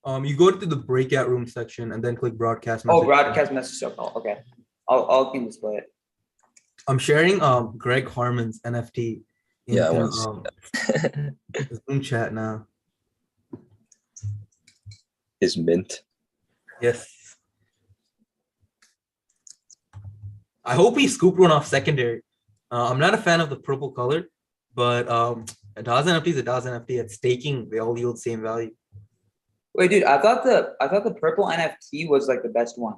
You go to the breakout room section and then click broadcast
Oh,
message.
broadcast message. Okay. I'll can display it.
I'm sharing Greg Harmon's NFT
Yeah, I
into
want to see that.
the Zoom chat now.
Is mint.
Yes. I hope he scooped one off secondary. I'm not a fan of the purple color, but a DAHS NFT is a DAHS NFT. At staking, they all yield same value.
Wait, dude, I thought the purple NFT was the best one.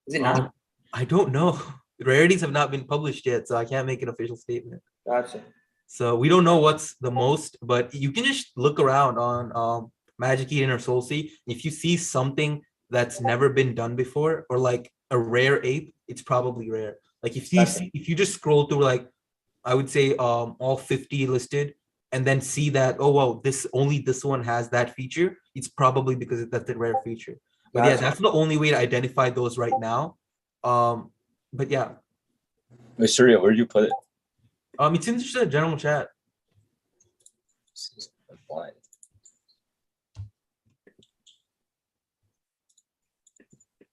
Is it not?
I don't know. Rarities have not been published yet, so I can't make an official statement.
Gotcha.
So we don't know what's the most, but you can just look around on Magic Eden or SoulSea. If you see something that's never been done before, or a rare ape, it's probably rare. If you just scroll through I would say all 50 listed, and then see that, oh wow, this one has that feature, it's probably because that's a rare feature. But yeah, that's the only way to identify those right now. But yeah.
Wait, Surya, where did you put it?
It's in the general chat.
I'm blind.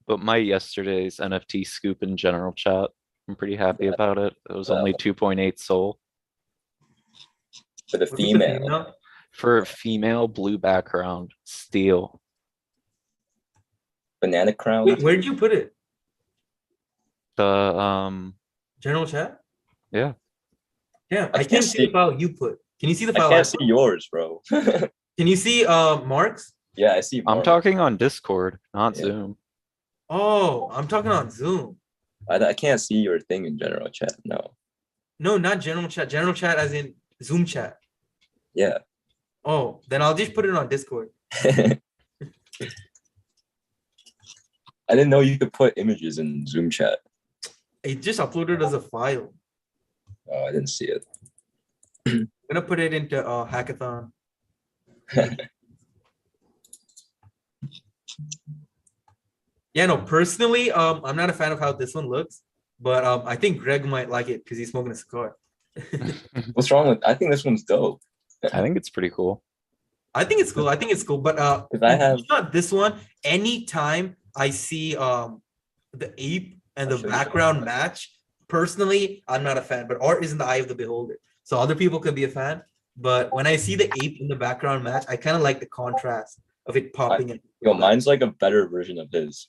But my yesterday's NFT scoop in general chat, I'm pretty happy about it. It was only 2.8 SOL.
For the female.
For female, blue background, steel.
Banana crown.
Wait, where did you put it?
The
general chat?
Yeah.
Yeah, I can't see the file you put. Can you see the file?
I can't see yours, bro.
Can you see Mark's?
Yeah, I see Mark.
I'm talking on Discord, not Zoom.
Oh, I'm talking on Zoom.
I can't see your thing in general chat.
No, not general chat. General chat as in Zoom chat.
Yeah.
Oh, then I'll just put it on Discord.
I didn't know you could put images in Zoom chat.
It just uploaded as a file.
Oh, I didn't see it.
I'm gonna put it into Hackathon. Yeah, no, personally, I'm not a fan of how this one looks, but I think Greg might like it because he's smoking a cigar.
What's wrong with? I think this one's dope.
I think it's pretty cool.
I think it's cool. But
if I have
not this one, anytime I see the ape and the background match, personally, I'm not a fan. But art is in the eye of the beholder. So other people could be a fan. But when I see the ape in the background match, I kind of like the contrast of it popping in.
Yo, mine's like a better version of his.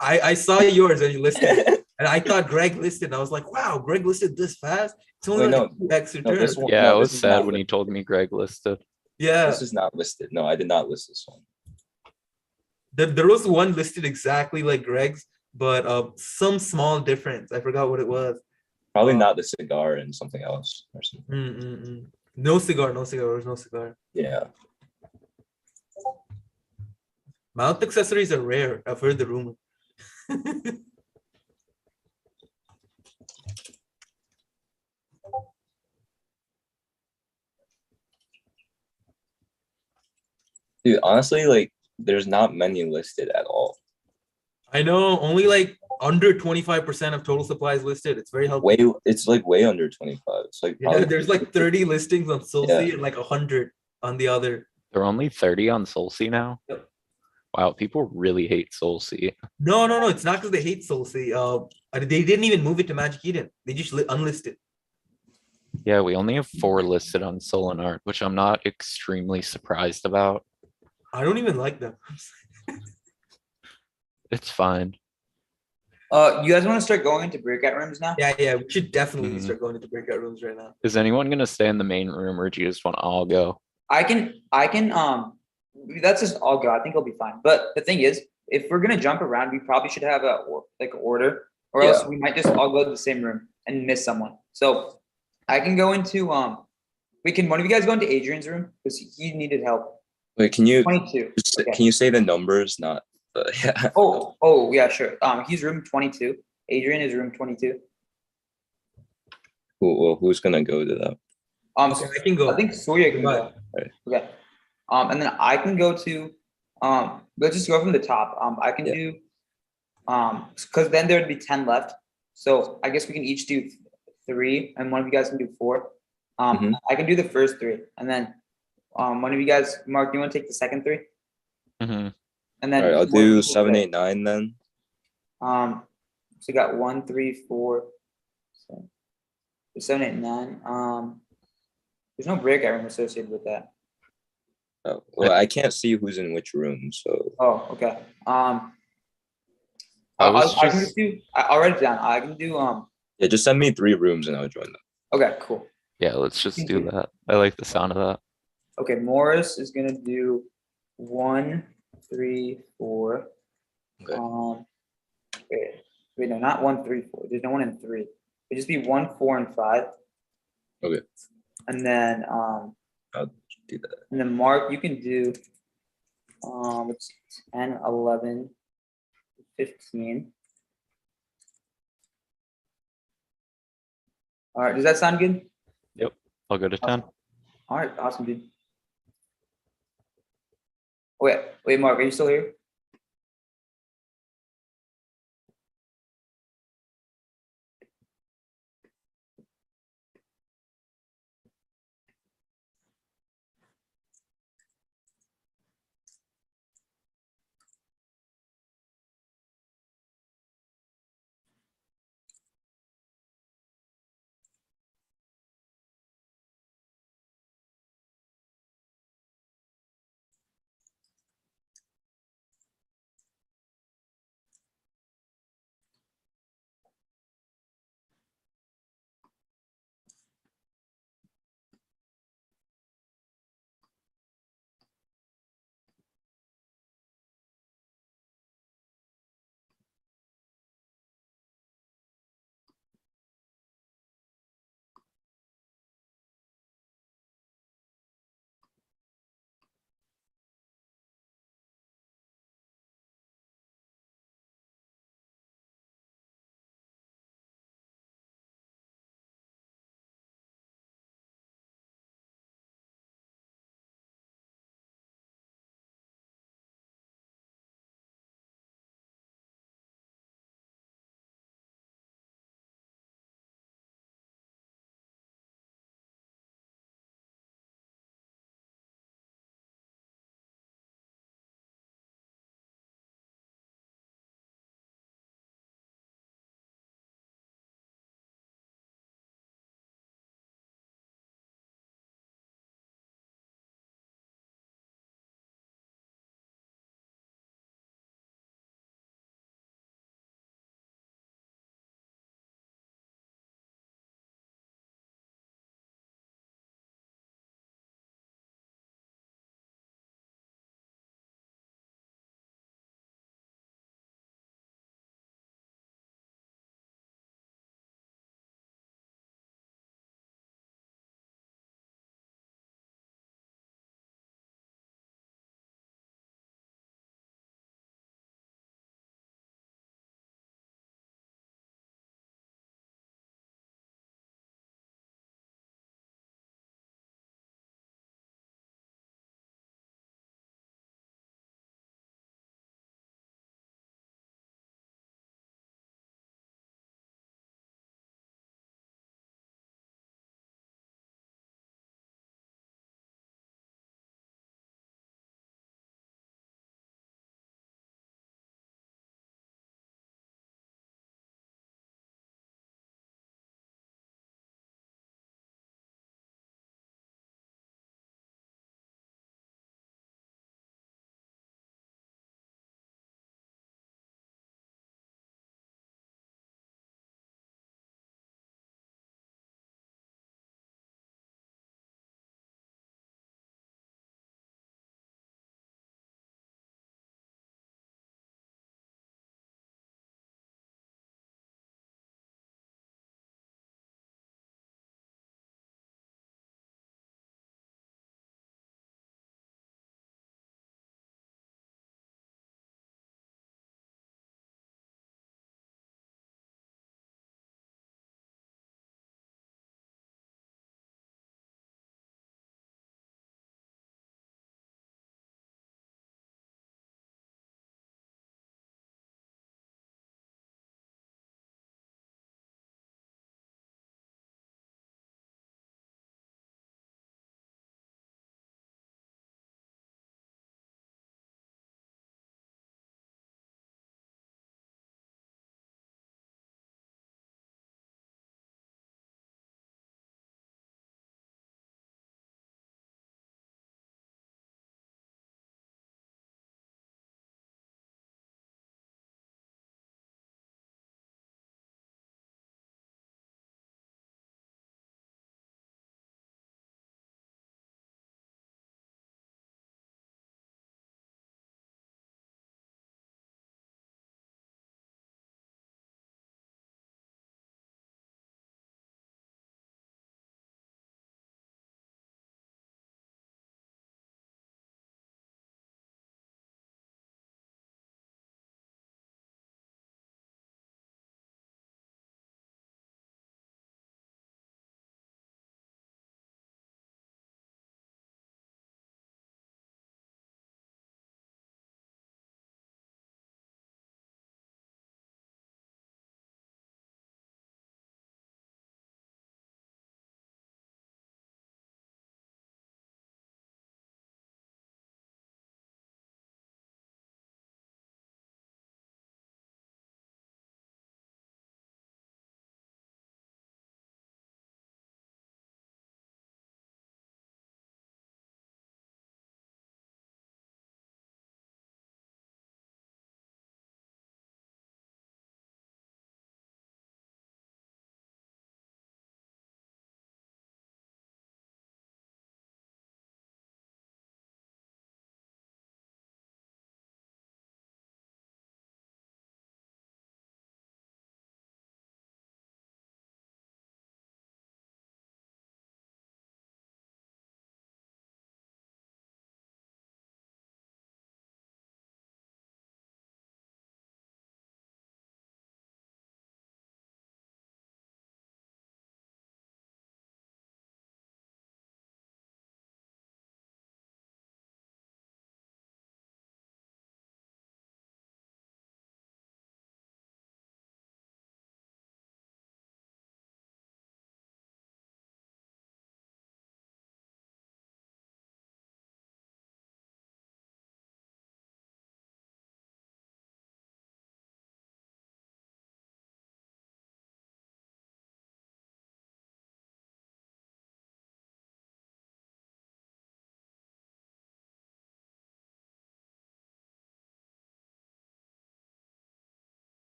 I saw yours when you listed, and I thought Greg listed. I was like, wow, Greg listed this fast. It's only
Wait,
like
no,
a 2x return.
this one,
Yeah, I
no,
was
this is
sad
not
when he
listed.
told me Greg listed.
Yeah,
This is not listed. No, I did not list this one.
there was one listed exactly like Greg's, but some small difference. I forgot what it was.
Probably not the cigar and something else or something.
No cigar, no cigar. There was no cigar.
Yeah.
Mouth accessories are rare. I've heard the rumor.
Dude, honestly, like there's not many listed at all.
I know, only like under 25% of total supplies listed. It's very helpful.
It's like way under 25. It's like
Yeah,
probably
there's like 30 listings on Soulsea
Yeah.
and like 100 on the other.
There are only 30 on Soulsea now.
Yep.
Wow, people really hate Soulsea.
No, it's not because they hate Soulsea. They didn't even move it to Magic Eden. They just unlisted.
Yeah, we only have 4 listed on Solanart, which I'm not extremely surprised about.
I don't even like them.
It's fine.
You guys want to start going into breakout rooms now?
Yeah, we should definitely
Mhm.
start going into breakout rooms right now.
Is anyone gonna stay in the main room, or do you just want to all go?
I can that's just all go. I think it'll be fine. But the thing is, if we're gonna jump around, we probably should have like an order, or else
Yeah.
we might just all go to the same room and miss someone. So I can go into one of you guys go into Adrian's room because he needed help.
Wait, can you
22. Okay.
can you say the numbers? Not yeah.
Oh yeah, sure. He's room 22. Adrian is room 22.
Who's gonna go to that?
Okay, I can go.
I think Surya can
Goodbye.
go. Okay. And then I can go to let's just go from the top. I can do because then there would be 10 left. So I guess we can each do 3 and one of you guys can do 4. I can do the first 3 and then one of you guys, Mark, do you want to take the second 3?
Mm-hmm.
And then
All right, I'll
one of you
do
will
7,
play.
8, 9 then.
So you got 1, 3, 4, 7, 8, 9. There's no breakout room associated with that.
Oh, well, I can't see who's in which room, so
Oh, okay.
I
I
was
can
just
just do. I'll write it down. I can do.
yeah, just send me 3 rooms and I'll join them.
Okay, cool.
yeah, let's just do that. I like the sound of that.
Okay, Morris is gonna do 1, 3, 4.
Okay.
Wait, no, not 1, 3, 4. There's no 1 in 3. It'd just be 1, 4, and 5.
Okay.
And then
I'll do that.
and then Mark, you can do let's see, 10, 11, 15. All right, does that sound good?
I'll go to 10.
All right, awesome, dude. Wait, Mark, are you still here?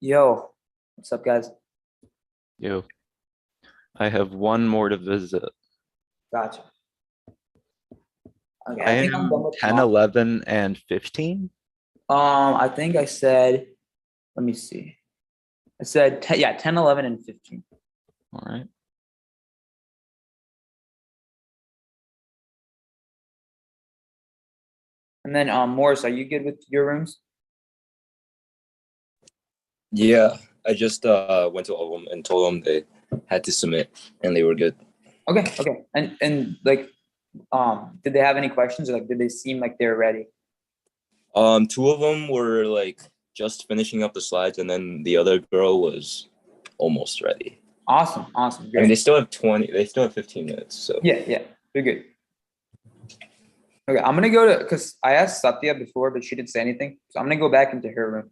Yo, what's up, guys?
Yo, I have one more to visit.
Gotcha. Okay,
I
I think I'm done
am
with
10,
mine.
11, and 15.
I think I said, let me see. I said 10, yeah, 10, 11, and 15.
All right.
And then Morris, are you good with your rooms?
Yeah, I just went to all of them and told them they had to submit, and they were good.
Okay. And like, did they have any questions, or like, did they seem like they're ready?
Two of them were like just finishing up the slides, and then the other girl was almost ready.
Awesome.
I
Great.
mean, they still have 15 minutes. So
Yeah, they're good. Okay, I'm gonna go to, because I asked Satya before, but she didn't say anything. So I'm gonna go back into her room.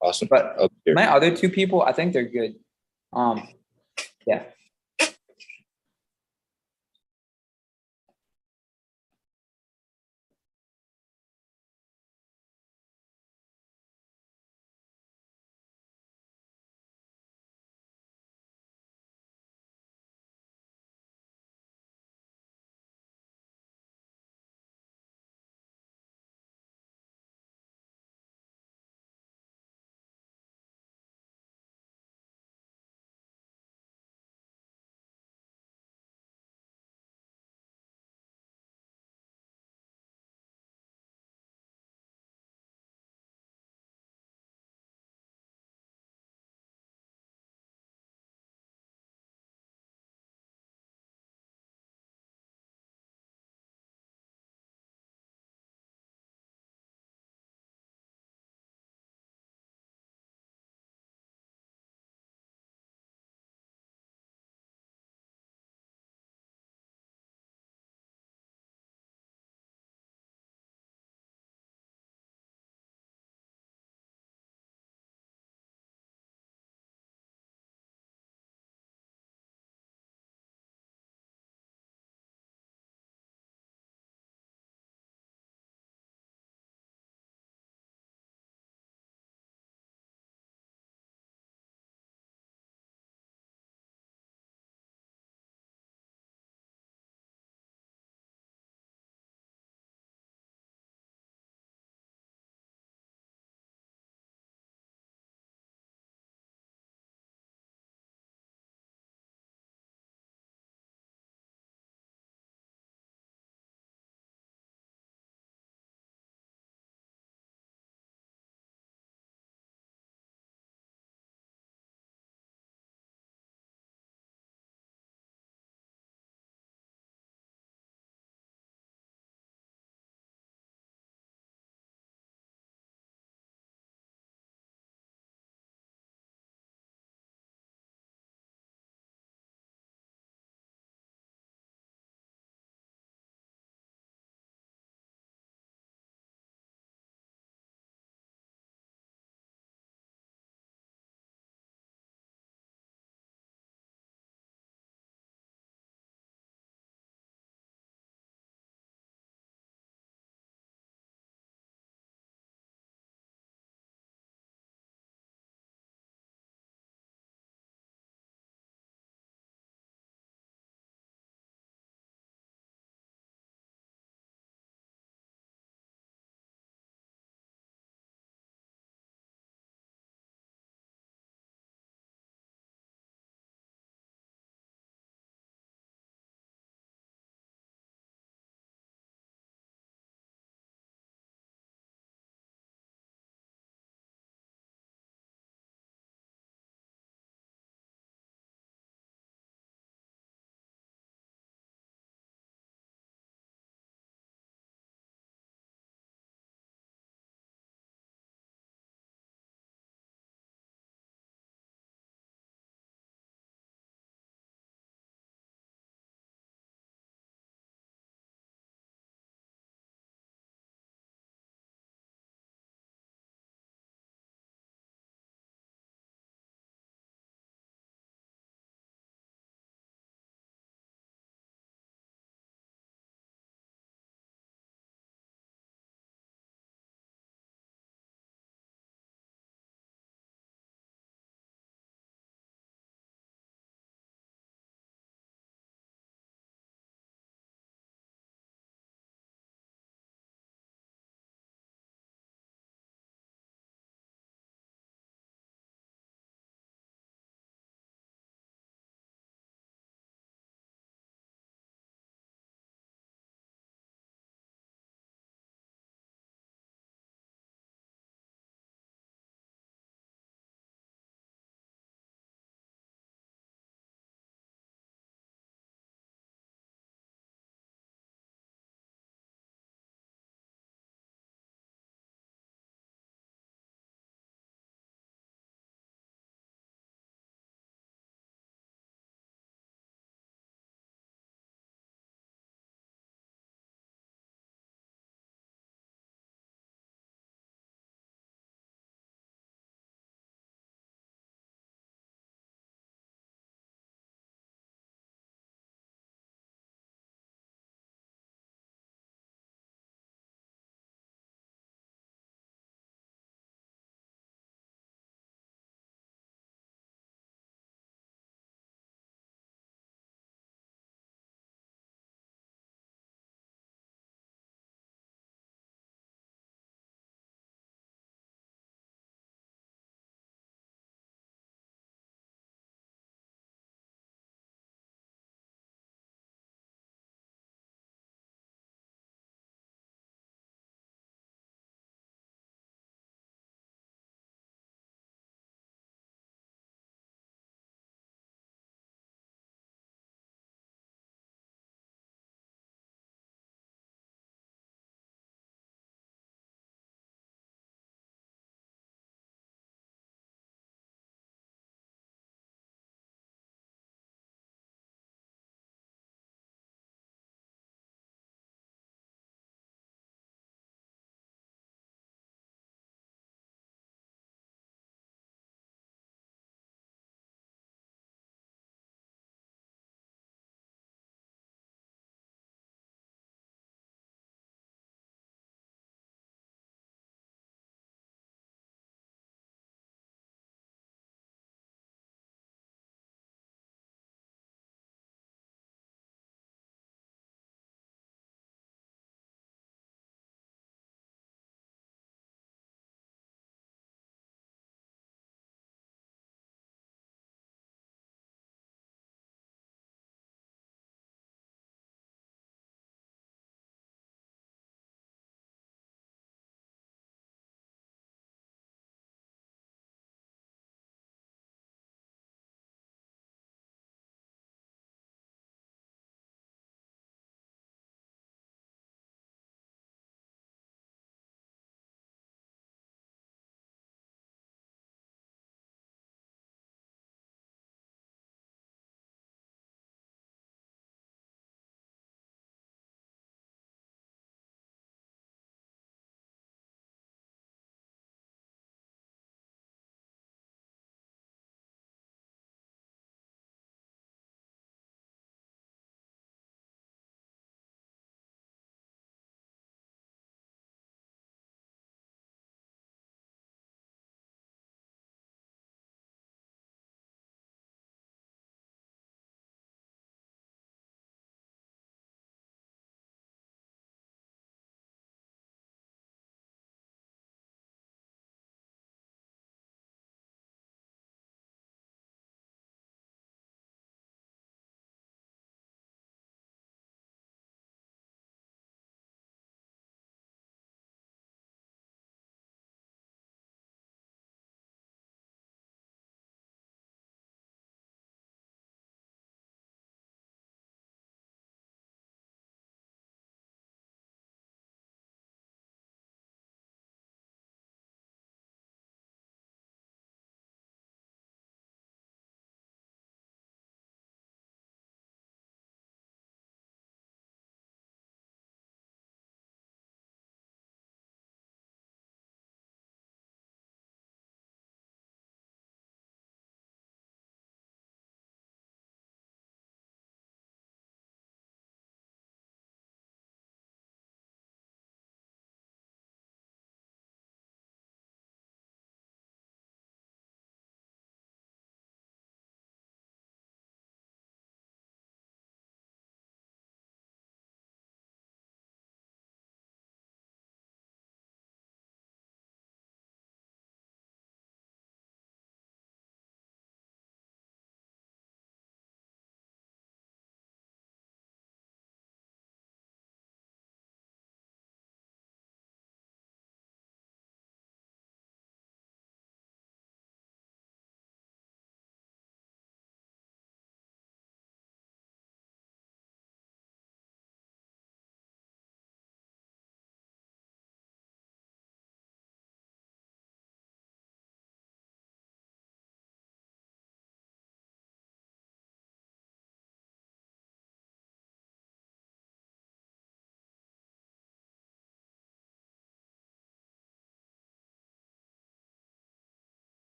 awesome.
But
Up here.
my other two people, I think they're good. Yeah.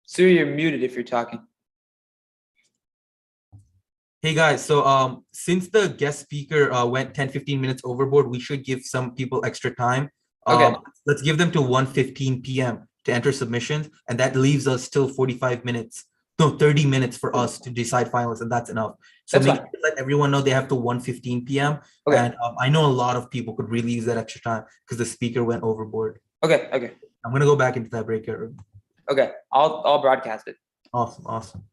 Siri, you're muted if you're talking.
Hey guys, so since the guest speaker went 10-15 minutes overboard, we should give some people extra time.
Okay.
Let's give them to 1:15 p.m. to enter submissions, and that leaves us still 45 minutes, no, 30 minutes for us to decide finalists, and that's enough. So
That's
make
fine.
sure to let everyone know they have to 1:15 p.m.
Okay.
And I know a lot of people could really use that extra time because the speaker went overboard.
Okay. Okay.
I'm gonna go back into that breakout room.
Okay. I'll broadcast it.
Awesome, awesome.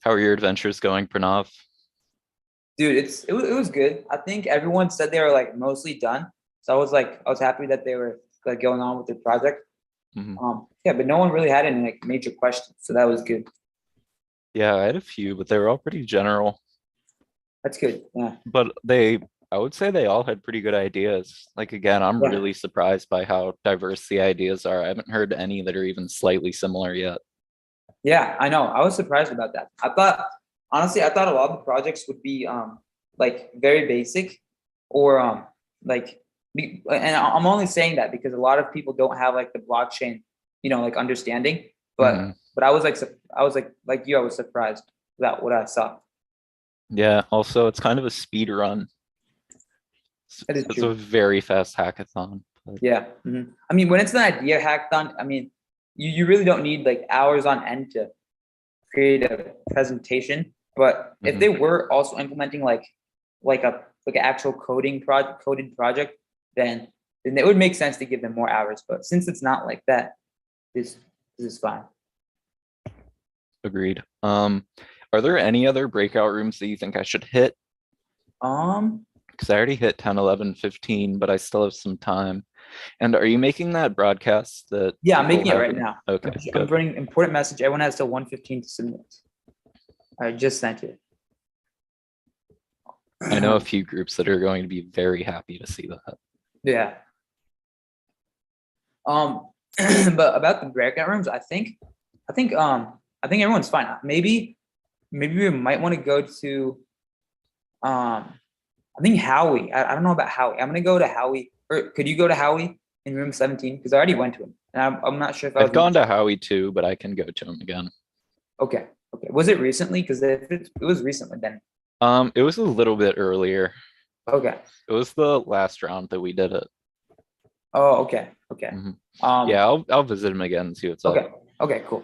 How are your adventures going, Pranav?
Dude, it was good. I think everyone said they were like mostly done. So I was happy that they were like going on with their project. Yeah, but no one really had any like major questions. So that was good.
Yeah, I had a few, but they were all pretty general.
That's good. Yeah.
But I would say they all had pretty good ideas. Like, again, I'm
Yeah.
really surprised by how diverse the ideas are. I haven't heard any that are even slightly similar yet.
Yeah, I know. I was surprised about that. Honestly, I thought a lot of the projects would be like very basic or and I'm only saying that because a lot of people don't have like the blockchain, like understanding. But I was like you, I was surprised about what I saw.
Yeah, also it's kind of a speed run.
That is
It's
true.
a very fast hackathon. But
Yeah. I mean, when it's an idea hackathon, I mean, you really don't need like hours on end to create a presentation. But if they were also implementing like an actual coded project, then it would make sense to give them more hours. But since it's not like that, this is fine.
Agreed. Are there any other breakout rooms that you think I should hit? Because I already hit 10, 11, 15, but I still have some time. And are you making that broadcast that?
Yeah, I'm making it
people
right
haven't-
now.
Okay,
I'm
good.
bringing important message. Everyone has till 1:15 to submit. I just sent it.
I know a few groups that are going to be very happy to see that.
Yeah. But about the breakout rooms, I think everyone's fine. Maybe we might want to go to I think Howie. I don't know about Howie. I'm gonna go to Howie. Or could you go to Howie in room 17? Because I already went to him. And I'm not sure if
I've gone to Howie too, but I can go to him again.
Okay. Was it recently? Because if it was recently, then
It was a little bit earlier.
okay.
It was the last round that we did it.
Oh, okay.
Yeah, I'll visit him again and see what's up.
Okay, cool.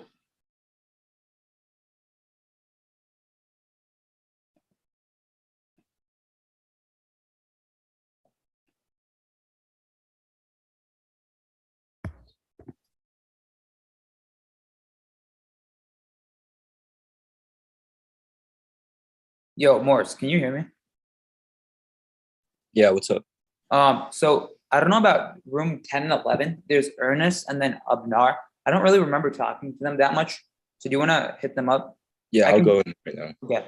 Yo, Morris, can you hear me?
Yeah, what's up?
So I don't know about room 10 and 11. There's Ernest and then Abnar. I don't really remember talking to them that much. So do you want to hit them up?
Yeah, I'll go in right now.
Okay.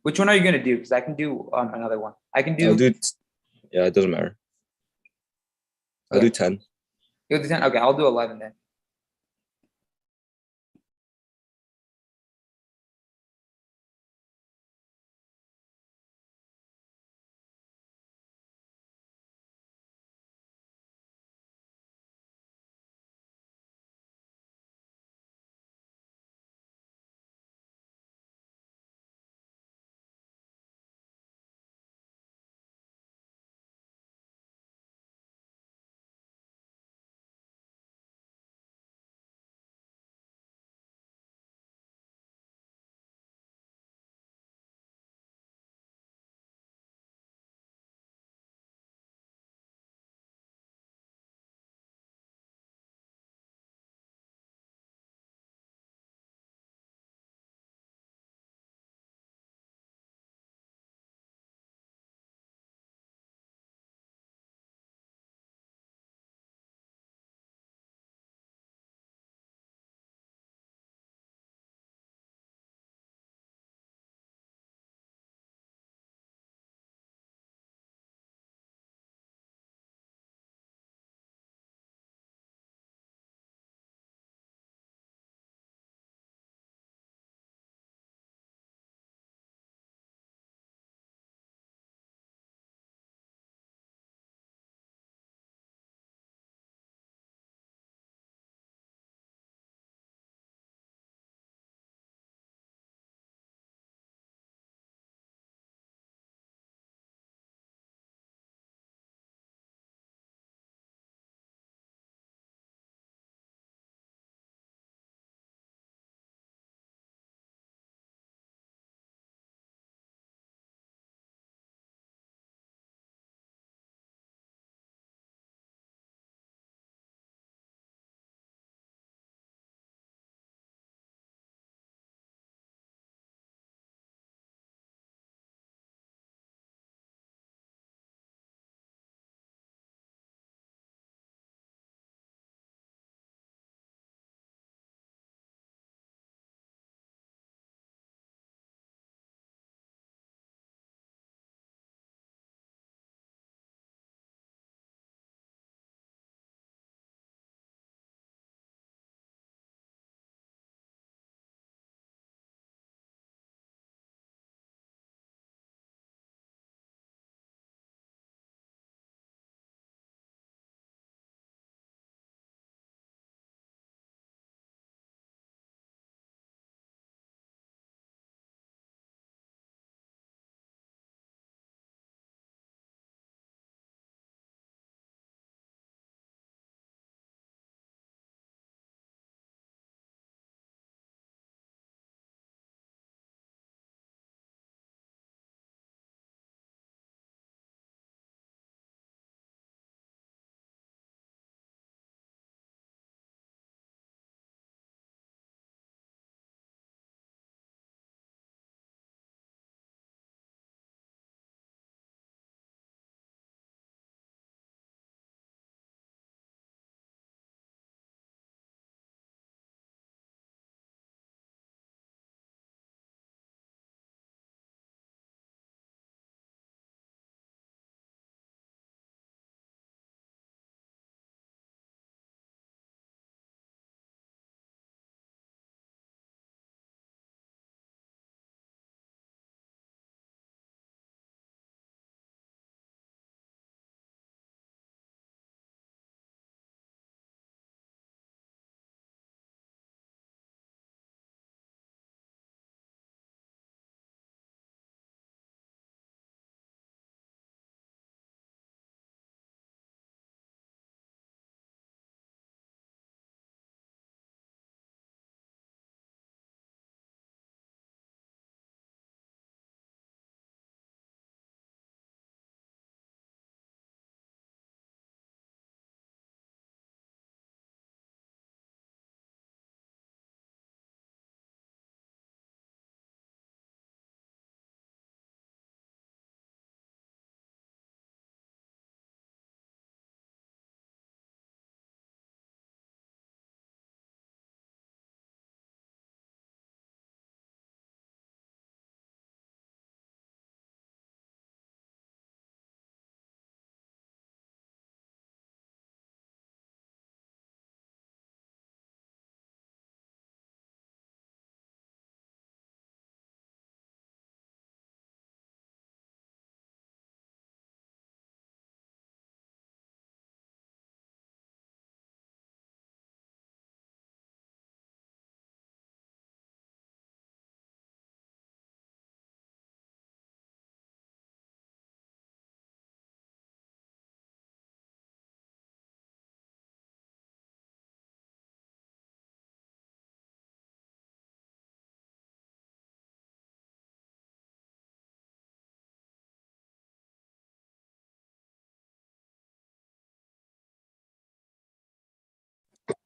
Which one are you going to do? Because I can do another one.
Yeah, it doesn't matter. I'll do 10.
You'll do 10? Okay, I'll do 11 then.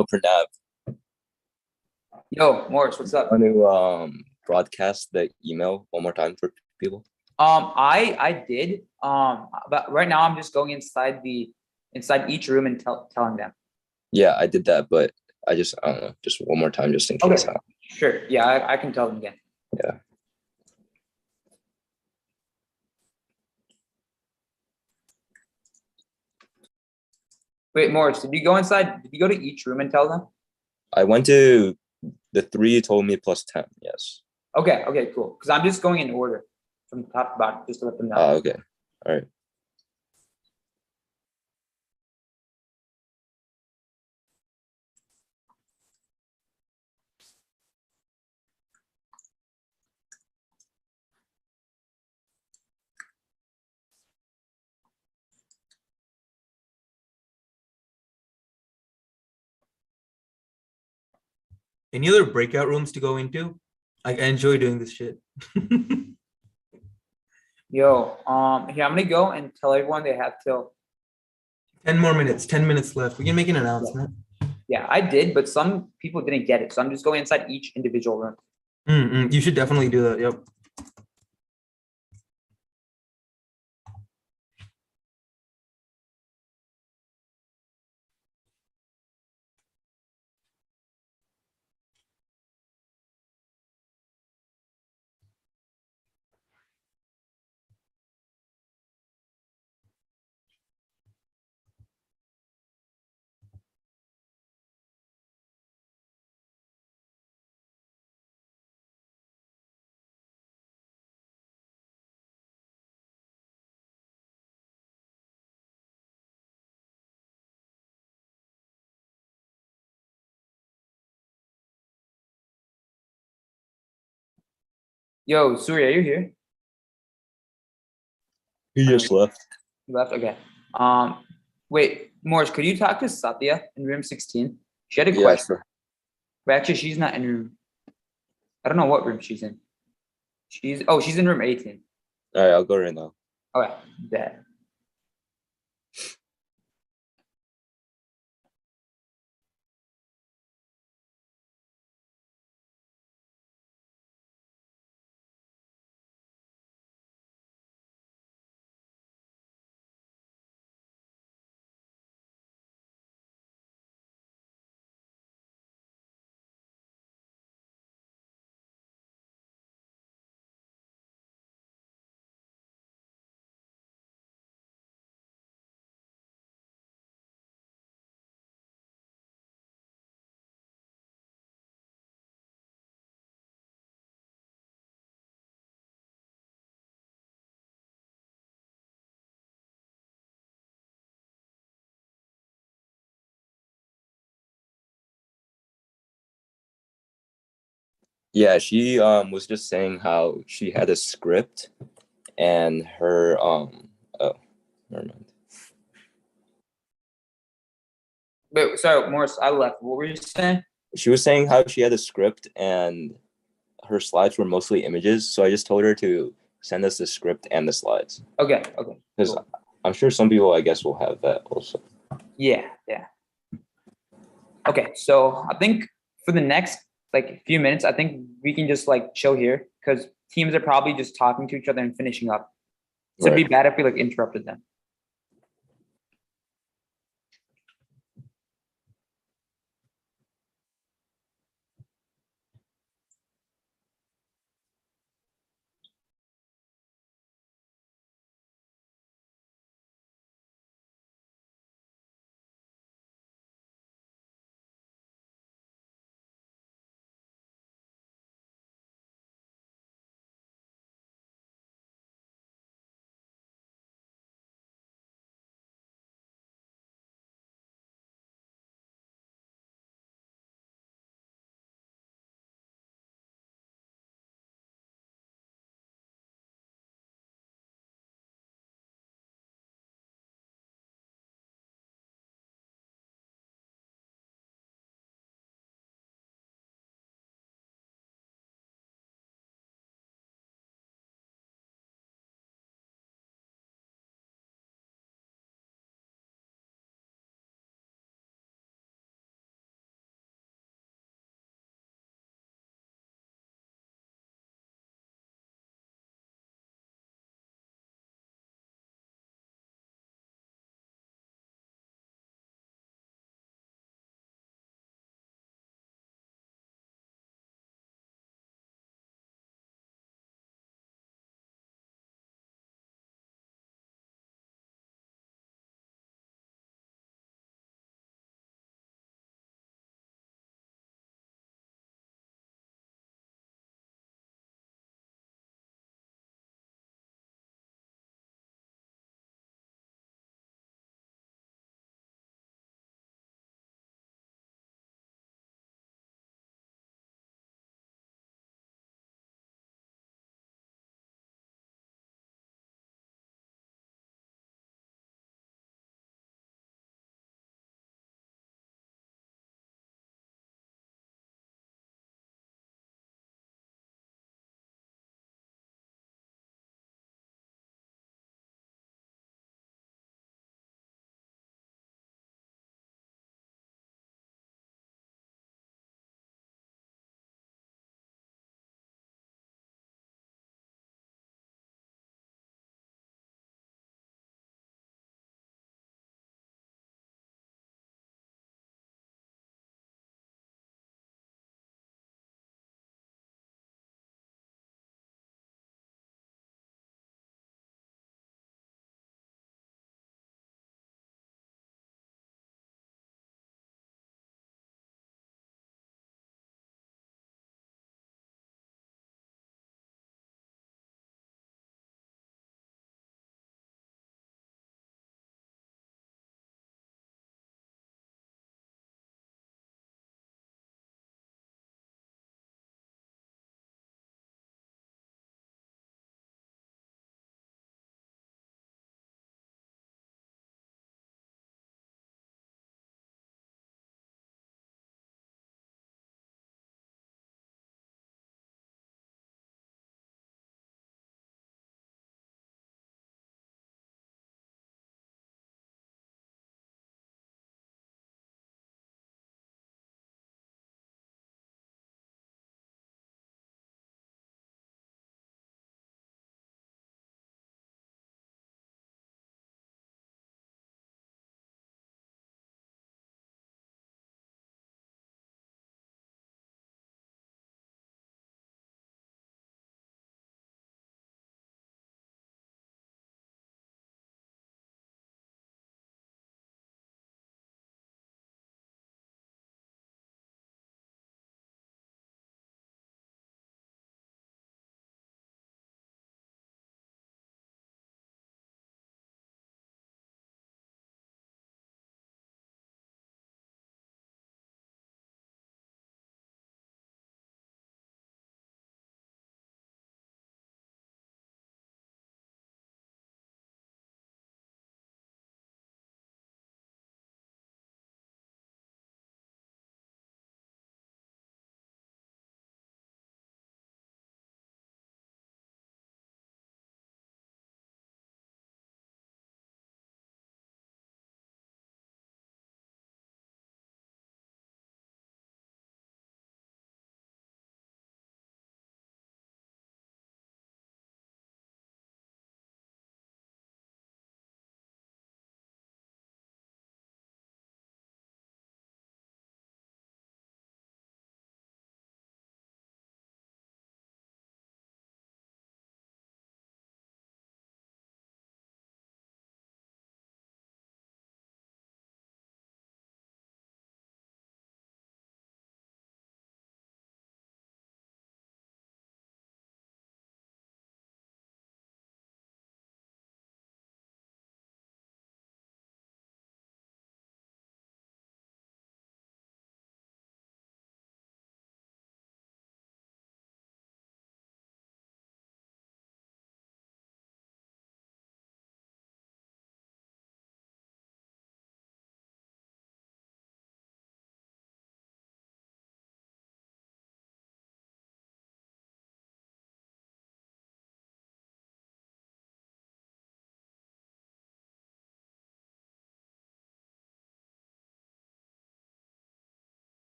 Yo, Pranav,
Yo, Morris, what's up?
want to broadcast the email one more time for people?
I did. But right now I'm just going inside each room and telling them.
Yeah, I did that, but I don't know, just one more time, just in case.
Okay. Sure. Yeah, I can tell them again.
Yeah.
Wait, Morris, did you go inside? Did you go to each room and tell them?
I went to the 3 you told me plus 10. Yes.
Okay, cool. Because I'm just going in order from top to bottom, just to let them know.
Okay. All right.
Any other breakout rooms to go into? I enjoy doing this shit.
Yo, here I'm gonna go and tell everyone they have till
10 more minutes, 10 minutes left. We can make an announcement.
Yeah, I did, but some people didn't get it. So I'm just going inside each individual room.
You should definitely do that. Yep.
Yo, Surya, are you here?
You just left.
You left? Okay. Wait, Morris, could you talk to Satya in room 16? She had a
Yeah,
question.
sure.
But actually, she's not in room. I don't know what room she's in. She's in room 18.
All right, I'll go right now.
Okay, bad.
Yeah, she was just saying how she had a script and her oh, never mind.
Wait, sorry, Morris, I left. What were you saying?
She was saying how she had a script and her slides were mostly images, so I just told her to send us the script and the slides.
Okay.
Because
Cool.
I'm sure some people, I guess, will have that also.
Yeah. Okay, so I think for the next few minutes, I think we can just chill here because teams are probably just talking to each other and finishing up. So it'd be bad if we interrupted them.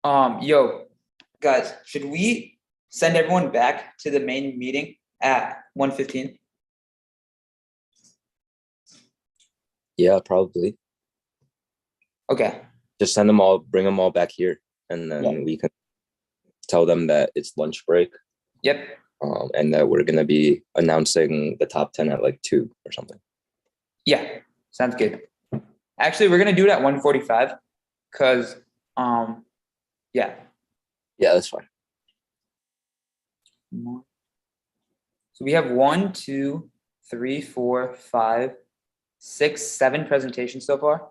Yo, guys, should we send everyone back to the main meeting at 1:15?
Yeah, probably.
Okay.
Just send them all, bring them all back here, and then we can tell them that it's lunch break.
Yep.
And that we're gonna be announcing the top 10 at like 2 or something.
Yeah, sounds good. Actually, we're gonna do it at 1:45 because yeah.
Yeah, that's fine.
So we have 1, 2, 3, 4, 5, 6, 7 presentations so far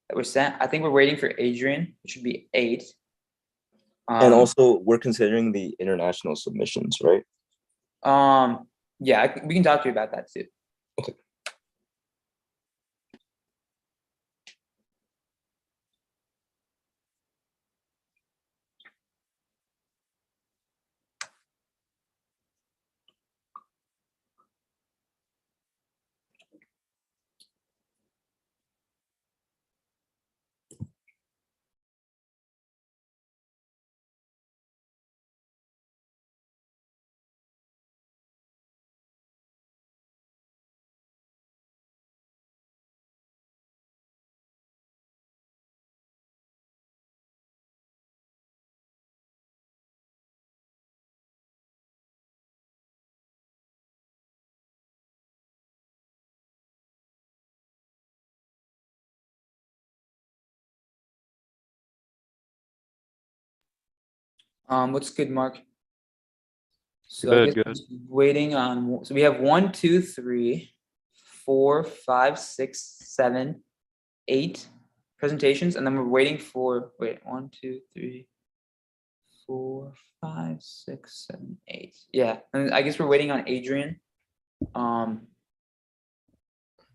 that were sent. I think we're waiting for Adrian, which should be 8.
And also, we're considering the international submissions, right?
Yeah, we can talk to you about that too.
Okay.
What's good, Mark? So I guess
Good.
waiting on. So we have 1, 2, 3, 4, 5, 6, 7, 8 presentations, and then we're waiting for 1, 2, 3, 4, 5, 6, 7, 8. Yeah, and I guess we're waiting on Adrian. And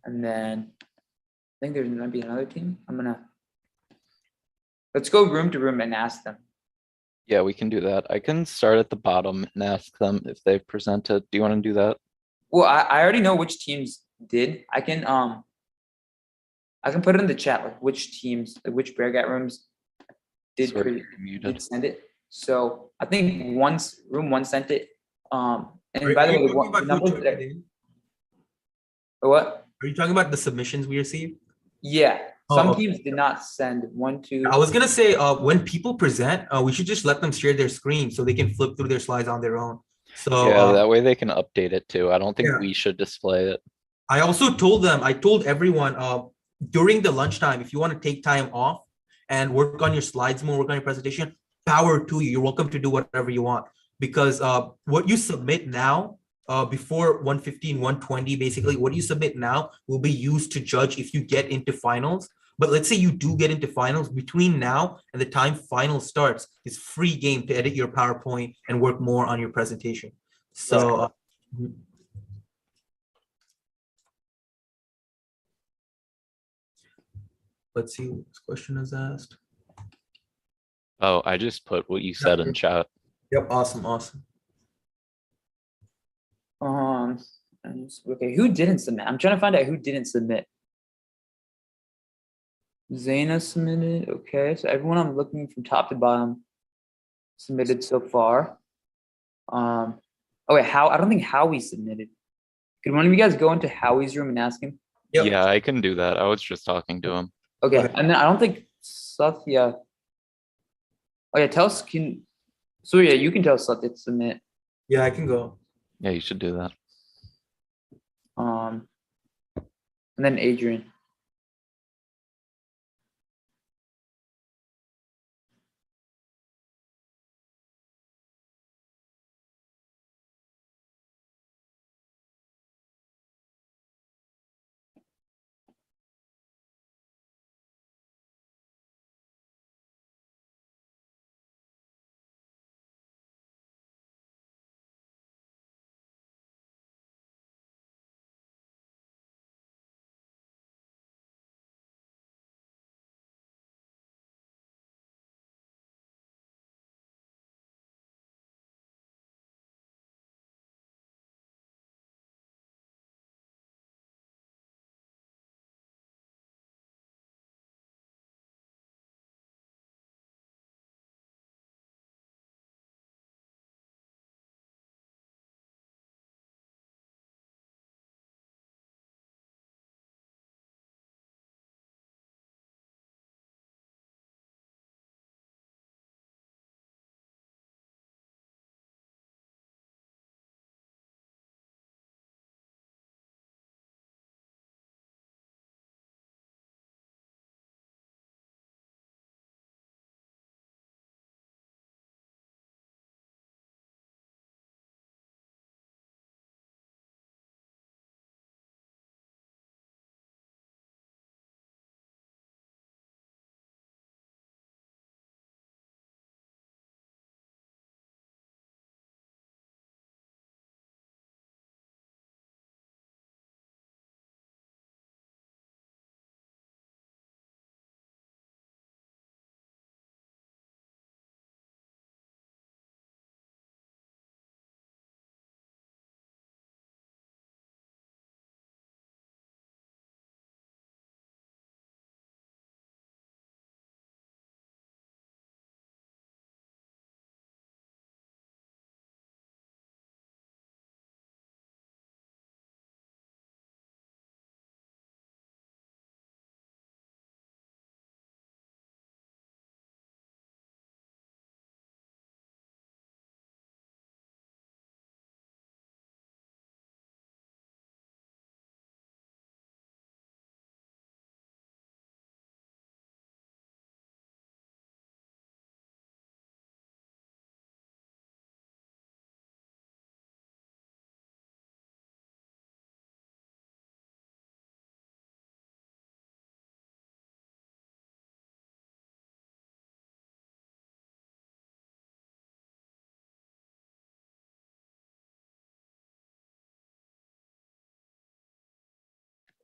then I think there might be another team. Let's go room to room and ask them.
Yeah, we can do that. I can start at the bottom and ask them if they've presented. Do you want to do that?
Well, I already know which teams did. I can put it in the chat, like which teams, like which breakout rooms did
Sorry, you're muted.
send it. So I think room 1 sent it. And
Are
by the
you
way,
talking about
the numbers
who
that,
took it?
what?
Are you talking about the submissions we received?
Yeah,
Oh,
some
okay.
teams did not send 1, 2.
I was gonna say, when people present, we should just let them share their screen so they can flip through their slides on their own. So
Yeah, that way they can update it too. I don't think
yeah.
we should display it.
I also told everyone during the lunchtime, if you want to take time off and work on your slides more, work on your presentation, power to you. You're welcome to do whatever you want, because what you submit now, before 1:15, 1:20, basically what you submit now will be used to judge if you get into finals. But let's say you do get into finals, between now and the time final starts, it's free game to edit your PowerPoint and work more on your presentation. So let's see what this question is asked.
Oh, I just put what you said in chat.
Yep, awesome.
Okay, who didn't submit? I'm trying to find out who didn't submit. Zaina submitted. Okay, so everyone I'm looking from top to bottom submitted so far. Oh wait, I don't think Howie submitted. Could one of you guys go into Howie's room and ask him?
Yep.
Yeah, I can do that. I was just talking to him.
Okay,
Okay.
and then I don't think Satya. Oh yeah, tell us so yeah, you can tell Satya to submit.
Yeah, I can go.
Yeah, you should do that.
And then Adrian.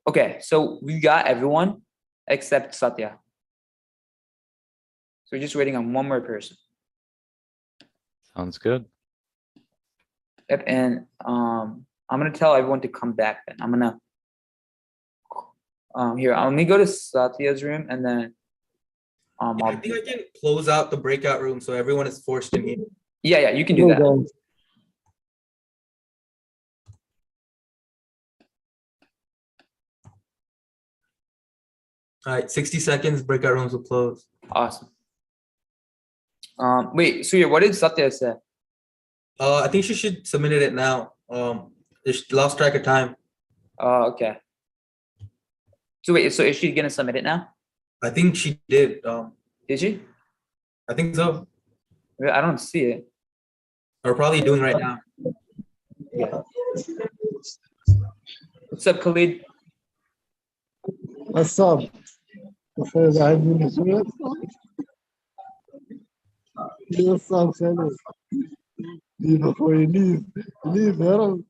Okay, so we got everyone except Satya. So we're just waiting on one more person.
Sounds good.
Yep, and I'm gonna tell everyone to come back then. I'm gonna here, let me go to Satya's room and then
I think I can close out the breakout room so everyone is forced in here.
yeah, you can do that.
All right, 60 seconds, breakout rooms will close.
Awesome. Wait, Surya, what did Satya say?
I think she should submit it now. She lost track of time.
Okay. So wait, so is she gonna submit it now?
I think she did.
Did she?
I think so.
I don't see it.
Or probably doing right now.
Yeah. What's up, Khalid?
What's up? What's up, fellas? Leave before you leave. Leave, man.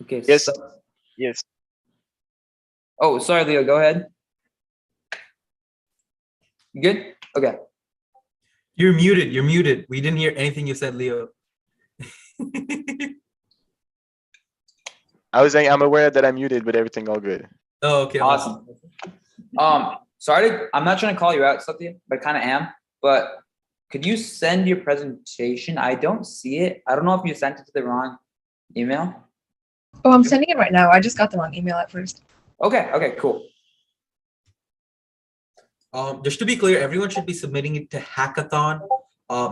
Okay.
Yes. Yes.
Oh, sorry, Leo. Go ahead. You good? Okay.
You're muted. You're muted. We didn't hear anything you said, Leo.
I was saying I'm aware that I'm muted, but everything all good.
Oh, okay.
Awesome. I'm not trying to call you out, Satya, but I kind of am. But could you send your presentation? I don't see it. I don't know if you sent it to the wrong email.
Oh, I'm sending it right now. I just got the wrong email at first.
Okay, cool.
Just to be clear, everyone should be submitting it to Hackathon.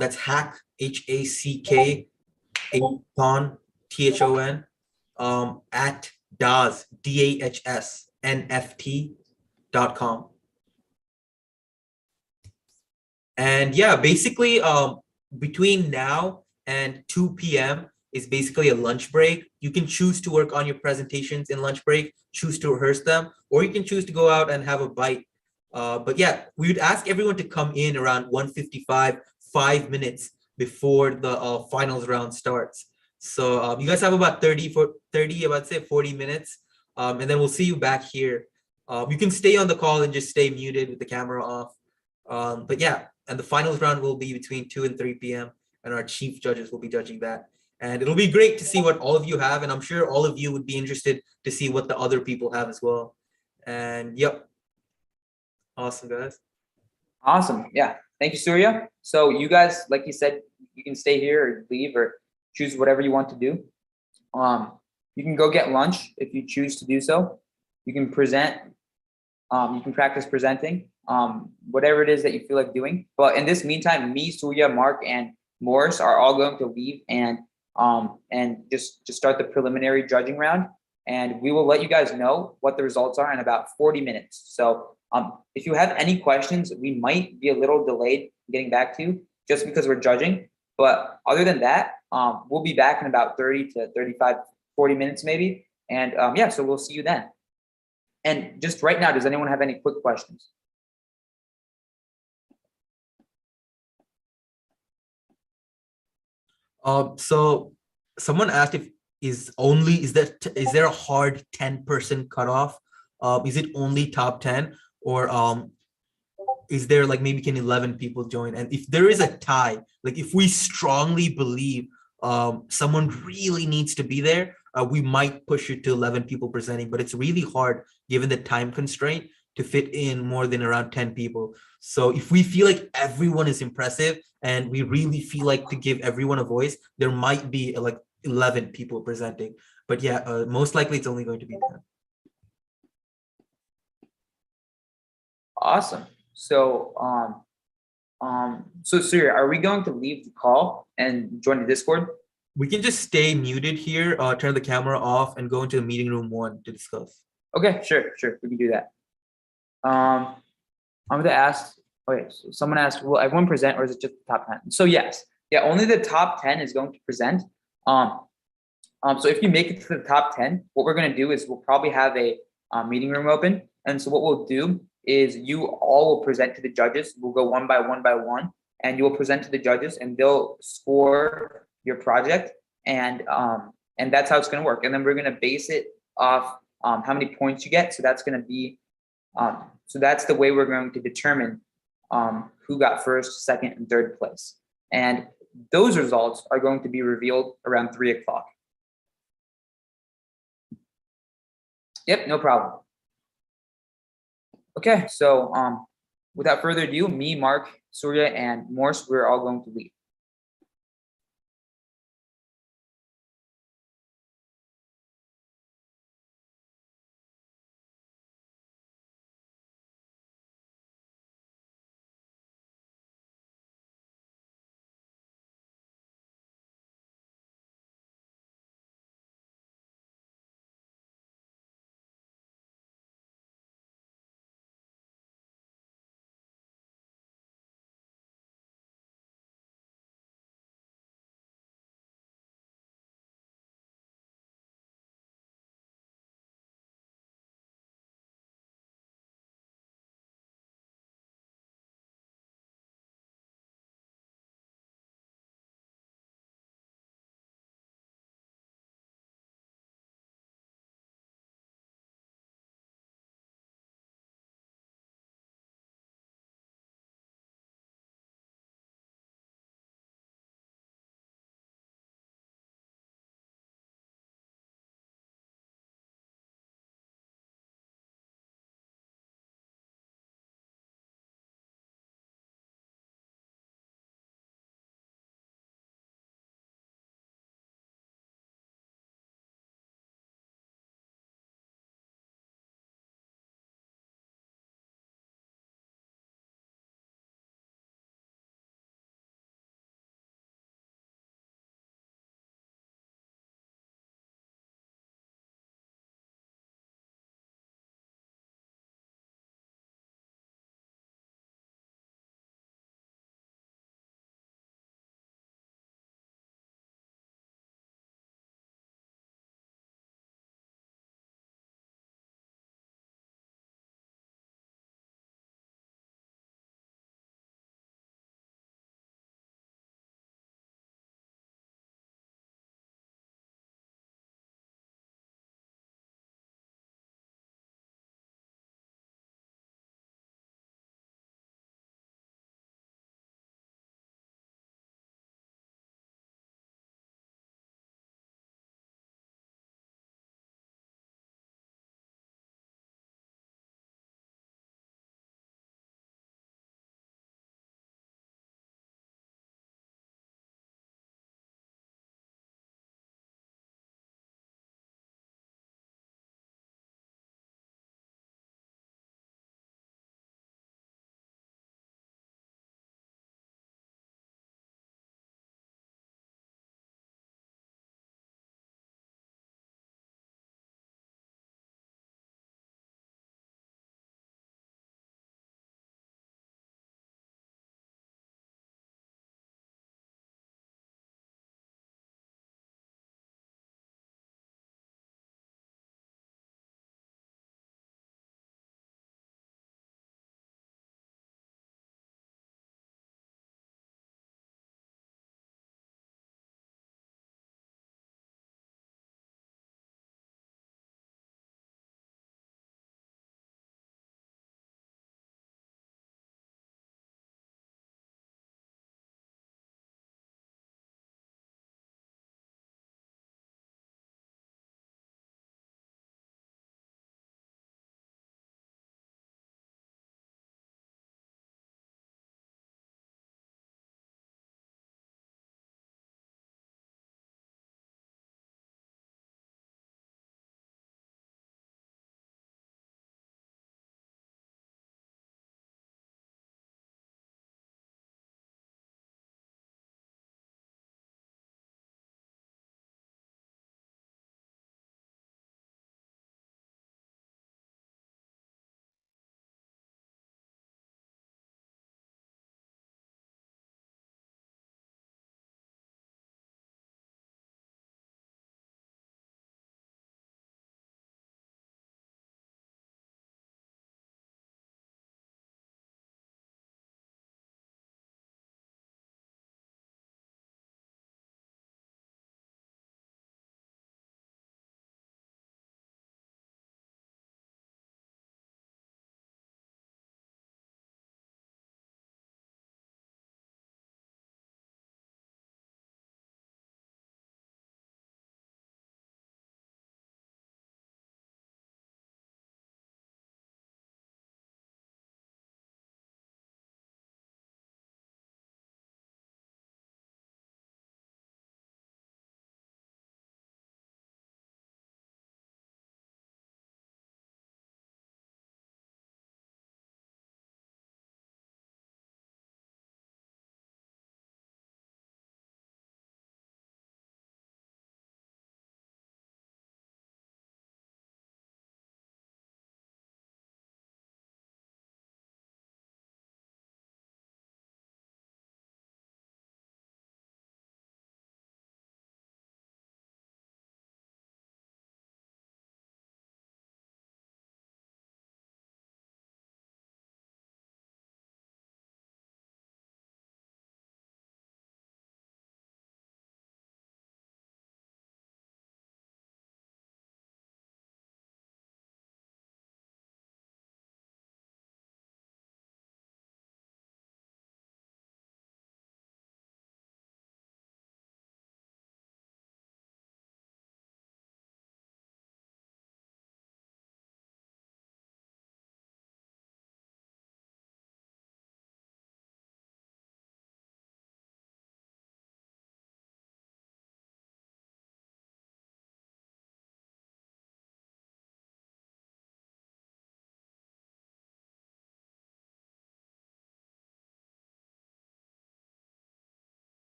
That's hack, HACK, Thon, THON, at DAHS, DAHS, NFT.com. And yeah, basically, between now and 2 p.m. is basically a lunch break. You can choose to work on your presentations in lunch break, choose to rehearse them, or you can choose to go out and have a bite. But yeah, we would ask everyone to come in around 1:55, 5 minutes before the finals round starts. So you guys have about 30, about say 40 minutes, and then we'll see you back here. You can stay on the call and just stay muted with the camera off. But yeah, and the finals round will be between 2 and 3 p.m. and our chief judges will be judging that. And it'll be great to see what all of you have, and I'm sure all of you would be interested to see what the other people have as well. And yep. Awesome, guys.
Awesome. Yeah. Thank you, Surya. So you guys, like you said, you can stay here or leave or choose whatever you want to do. You can go get lunch if you choose to do so. You can present. You can practice presenting. Whatever it is that you feel like doing. But in this meantime, me, Surya, Mark, and Morris are all going to leave and just start the preliminary judging round. And we will let you guys know what the results are in about 40 minutes. So if you have any questions, we might be a little delayed getting back to you just because we're judging. But other than that, we'll be back in about 30 to 35, 40 minutes maybe. And yeah, so we'll see you then. And just right now, does anyone have any quick questions?
So someone asked if is there a hard 10% cutoff? Is it only top 10 or is there like maybe can 11 people join? And if there is a tie, like if we strongly believe someone really needs to be there, we might push it to 11 people presenting, but it's really hard given the time constraint to fit in more than around 10 people. So if we feel like everyone is impressive and we really feel like to give everyone a voice, there might be like 11 people presenting. But yeah, most likely it's only going to be 10.
Awesome. So So Surya, are we going to leave the call and join the Discord?
We can just stay muted here, turn the camera off, and go into the meeting room 1 to discuss.
Okay, sure, we can do that. I'm going to ask. Okay, so someone asked, will everyone present, or is it just the top 10? So yes, yeah, only the top 10 is going to present. So if you make it to the top 10, what we're going to do is we'll probably have a meeting room open, and so what we'll do is you all will present to the judges. We'll go one by one, and you will present to the judges, and they'll score your project, and that's how it's going to work. And then we're going to base it off how many points you get. So that's going to be so that's the way we're going to determine who got first, second, and third place. And those results are going to be revealed around 3 o'clock. Yep, no problem. Okay, so without further ado, me, Mark, Surya, and Morse, we're all going to leave.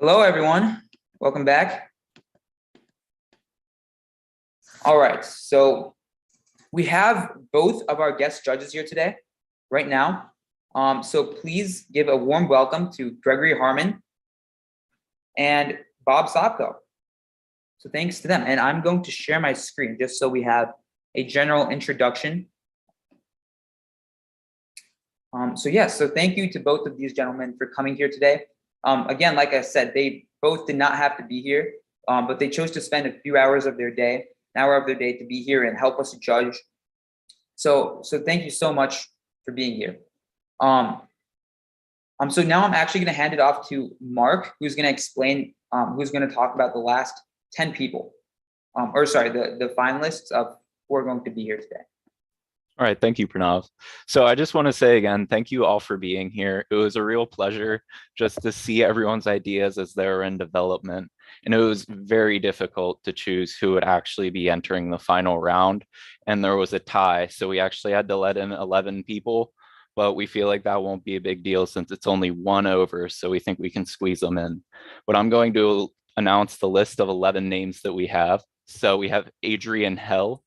Hello, everyone. Welcome back. All right, so we have both of our guest judges here today, right now. So please give a warm welcome to Gregory Harmon and Bob Sopko. So thanks to them. And I'm going to share my screen just so we have a general introduction. So thank you to both of these gentlemen for coming here today. Again, like I said, they both did not have to be here, but they chose to spend a few hours of their day, an hour of their day to be here and help us judge. So thank you so much for being here. So now I'm actually going to hand it off to Mark, who's going to explain, who's going to talk about the last 10 people, the finalists of who are going to be here today.
All right, thank you, Pranav. So I just want to say again, thank you all for being here. It was a real pleasure just to see everyone's ideas as they were in development. And it was very difficult to choose who would actually be entering the final round. And there was a tie, so we actually had to let in 11 people, but we feel like that won't be a big deal since it's only one over, so we think we can squeeze them in. But I'm going to announce the list of 11 names that we have. So we have Adrian Hell,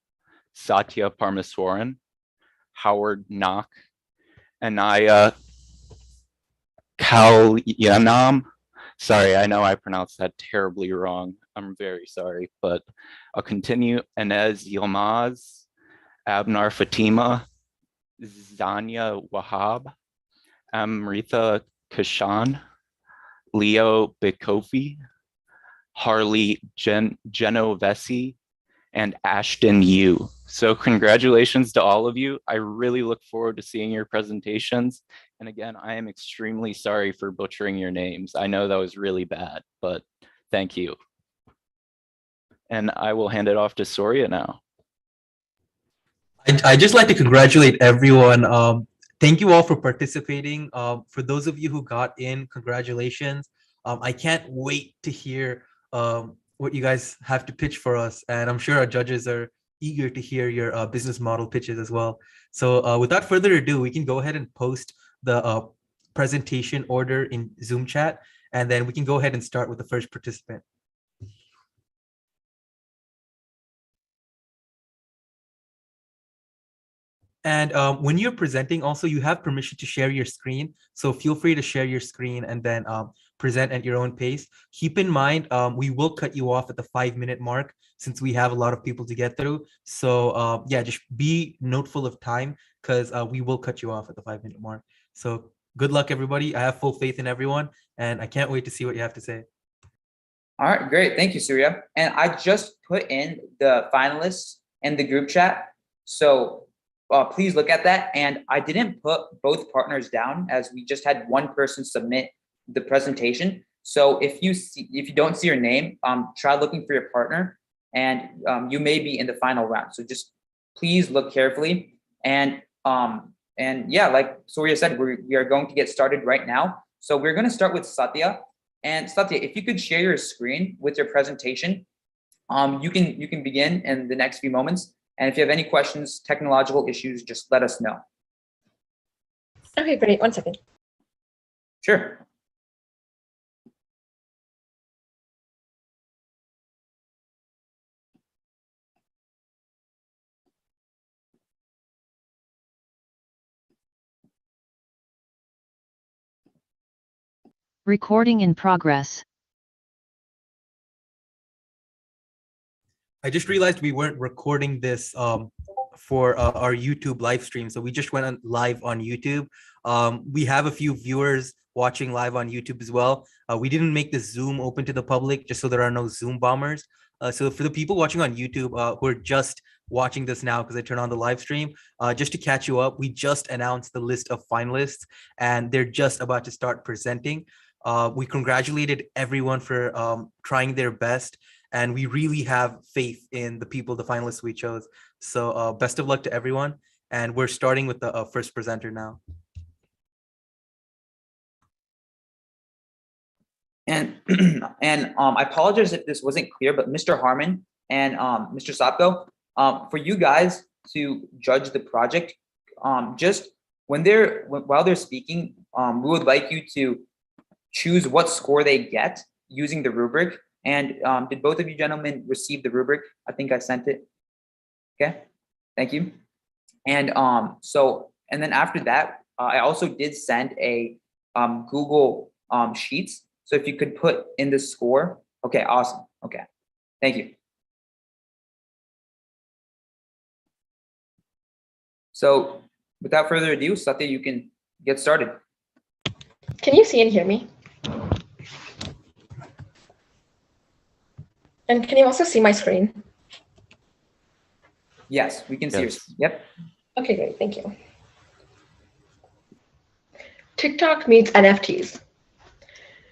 Satya Parmeswaran, Howard Knock, Anaya Kalyanam. Sorry, I know I pronounced that terribly wrong. I'm very sorry, but I'll continue. Inez Yilmaz, Abnar Fatima, Zanya Wahab, Amrita Kashan, Leo Bikofi, Harley Genovesi, and Ashton Yu. So congratulations to all of you. I really look forward to seeing your presentations. And again, I am extremely sorry for butchering your names. I know that was really bad, but thank you. And I will hand it off to Soria now.
I just like to congratulate everyone. Thank you all for participating. For those of you who got in, congratulations. I can't wait to hear what you guys have to pitch for us. And I'm sure our judges are eager to hear your business model pitches as well. So without further ado, we can go ahead and post the presentation order in Zoom chat, and then we can go ahead and start with the first participant. And when you're presenting, also, you have permission to share your screen. So feel free to share your screen and then present at your own pace. Keep in mind, we will cut you off at the 5-minute mark since we have a lot of people to get through. So yeah, just be noteful of time because we will cut you off at the 5-minute mark. So good luck, everybody. I have full faith in everyone, and I can't wait to see what you have to say.
All right, great. Thank you, Surya. And I just put in the finalists in the group chat. So please look at that. And I didn't put both partners down as we just had one person submit the presentation. So if you don't see your name, try looking for your partner, and you may be in the final round. So just please look carefully. And yeah, like Surya said, we are going to get started right now. So we're going to start with Satya. And Satya, if you could share your screen with your presentation, you can begin in the next few moments. And if you have any questions, technological issues, just let us know.
Okay, great. 1 second.
Sure.
Recording in progress.
I just realized we weren't recording this for our YouTube live stream. So we just went on live on YouTube. We have a few viewers watching live on YouTube as well. We didn't make the Zoom open to the public just so there are no Zoom bombers. So for the people watching on YouTube who are just watching this now because I turned on the live stream, just to catch you up, we just announced the list of finalists and they're just about to start presenting. We congratulated everyone for trying their best. And we really have faith in the people, the finalists we chose. So best of luck to everyone. And we're starting with the first presenter now.
And I apologize if this wasn't clear, but Mr. Harmon and Mr. Sopko, for you guys to judge the project, just while they're speaking, we would like you to choose what score they get. using the rubric. And did both of you gentlemen receive the rubric? I think I sent it. Okay, thank you. And and then after that, I also did send a Google Sheets. So if you could put in the score. Okay, awesome. Okay, thank you. So without further ado, Satya, you can get started.
Can you see and hear me? And can you also see my screen?
Yes, we can see your screen. Yep.
Okay, great. Thank you. TikTok meets NFTs.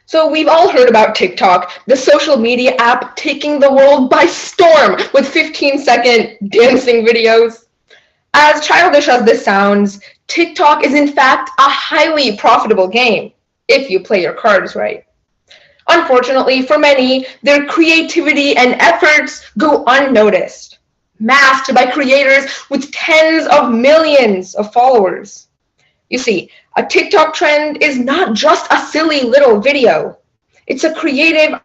So we've all heard about TikTok, the social media app taking the world by storm with 15-second dancing videos. As childish as this sounds, TikTok is in fact a highly profitable game if you play your cards right. Unfortunately, for many, their creativity and efforts go unnoticed, masked by creators with tens of millions of followers. You see, a TikTok trend is not just a silly little video. It's a creative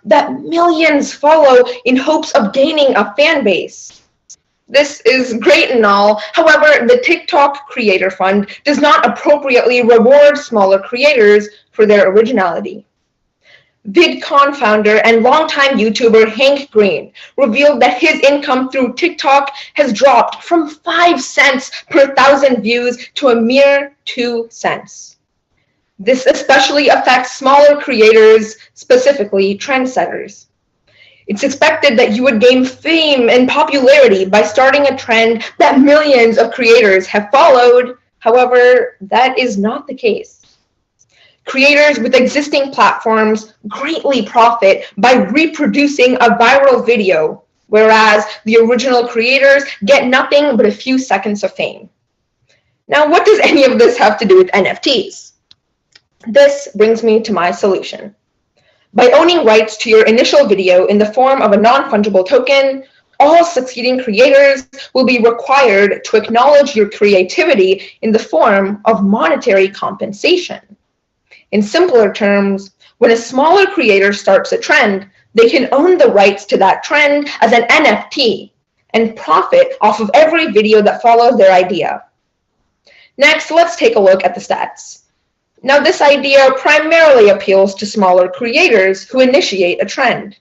that millions follow in hopes of gaining a fan base. This is great and all. However, the TikTok Creator Fund does not appropriately reward smaller creators for their originality. VidCon founder and longtime YouTuber Hank Green revealed that his income through TikTok has dropped from 5 cents per 1,000 views to a mere 2 cents. This especially affects smaller creators, specifically trendsetters. It's expected that you would gain fame and popularity by starting a trend that millions of creators have followed. However, that is not the case. Creators with existing platforms greatly profit by reproducing a viral video, whereas the original creators get nothing but a few seconds of fame. Now, what does any of this have to do with NFTs? This brings me to my solution. By owning rights to your initial video in the form of a non-fungible token, all succeeding creators will be required to acknowledge your creativity in the form of monetary compensation. In simpler terms, when a smaller creator starts a trend, they can own the rights to that trend as an NFT and profit off of every video that follows their idea. Next, let's take a look at the stats. Now, this idea primarily appeals to smaller creators who initiate a trend.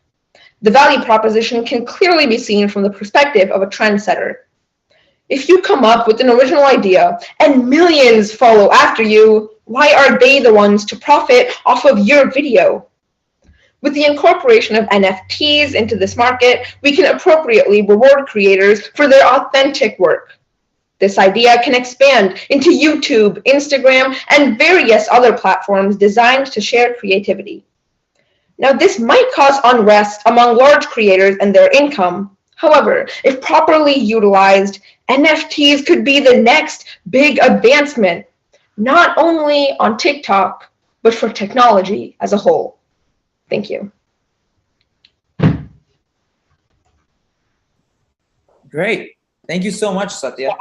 The value proposition can clearly be seen from the perspective of a trendsetter. If you come up with an original idea and millions follow after you, why are they the ones to profit off of your video? With the incorporation of NFTs into this market, we can appropriately reward creators for their authentic work. This idea can expand into YouTube, Instagram, and various other platforms designed to share creativity. Now, this might cause unrest among large creators and their income. However, if properly utilized, NFTs could be the next big advancement, not only on TikTok, but for technology as a whole. Thank you.
Great. Thank you so much, Satya.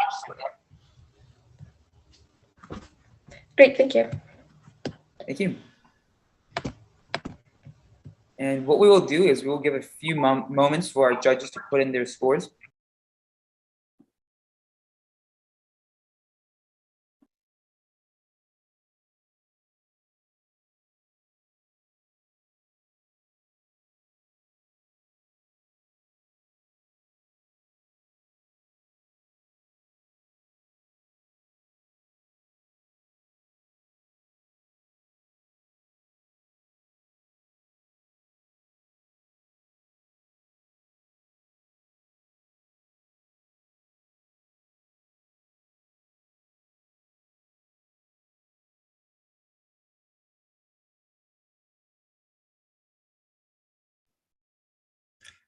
Great, thank you.
Thank you. And what we will do is we will give a few moments for our judges to put in their scores.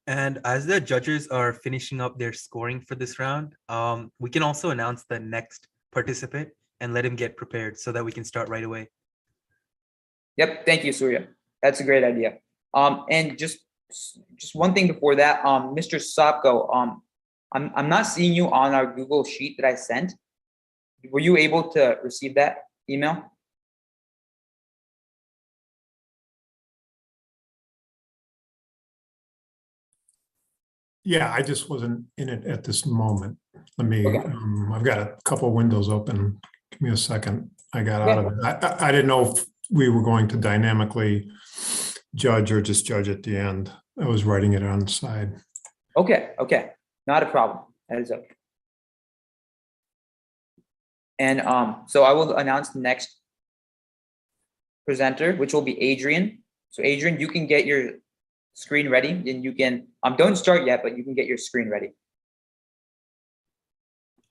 And as the judges are finishing up their scoring for this round, we can also announce the next participant and let him get prepared so that we can start right away.
Yep, thank you, Surya. That's a great idea. And just one thing before that, Mr. Sopko, I'm not seeing you on our Google Sheet that I sent. Were you able to receive that email?
Yeah, I just wasn't in it at this moment. Let me,
Okay.
I've got a couple windows open. Give me a second. I got
Yeah.
out of it. I didn't know if we were going to dynamically judge or just judge at the end. I was writing it on the side.
Okay, okay, not a problem. That is okay. And so I will announce the next presenter, which will be Adrian. So Adrian, you can get your screen ready, and you can don't start yet, but you can get your screen ready.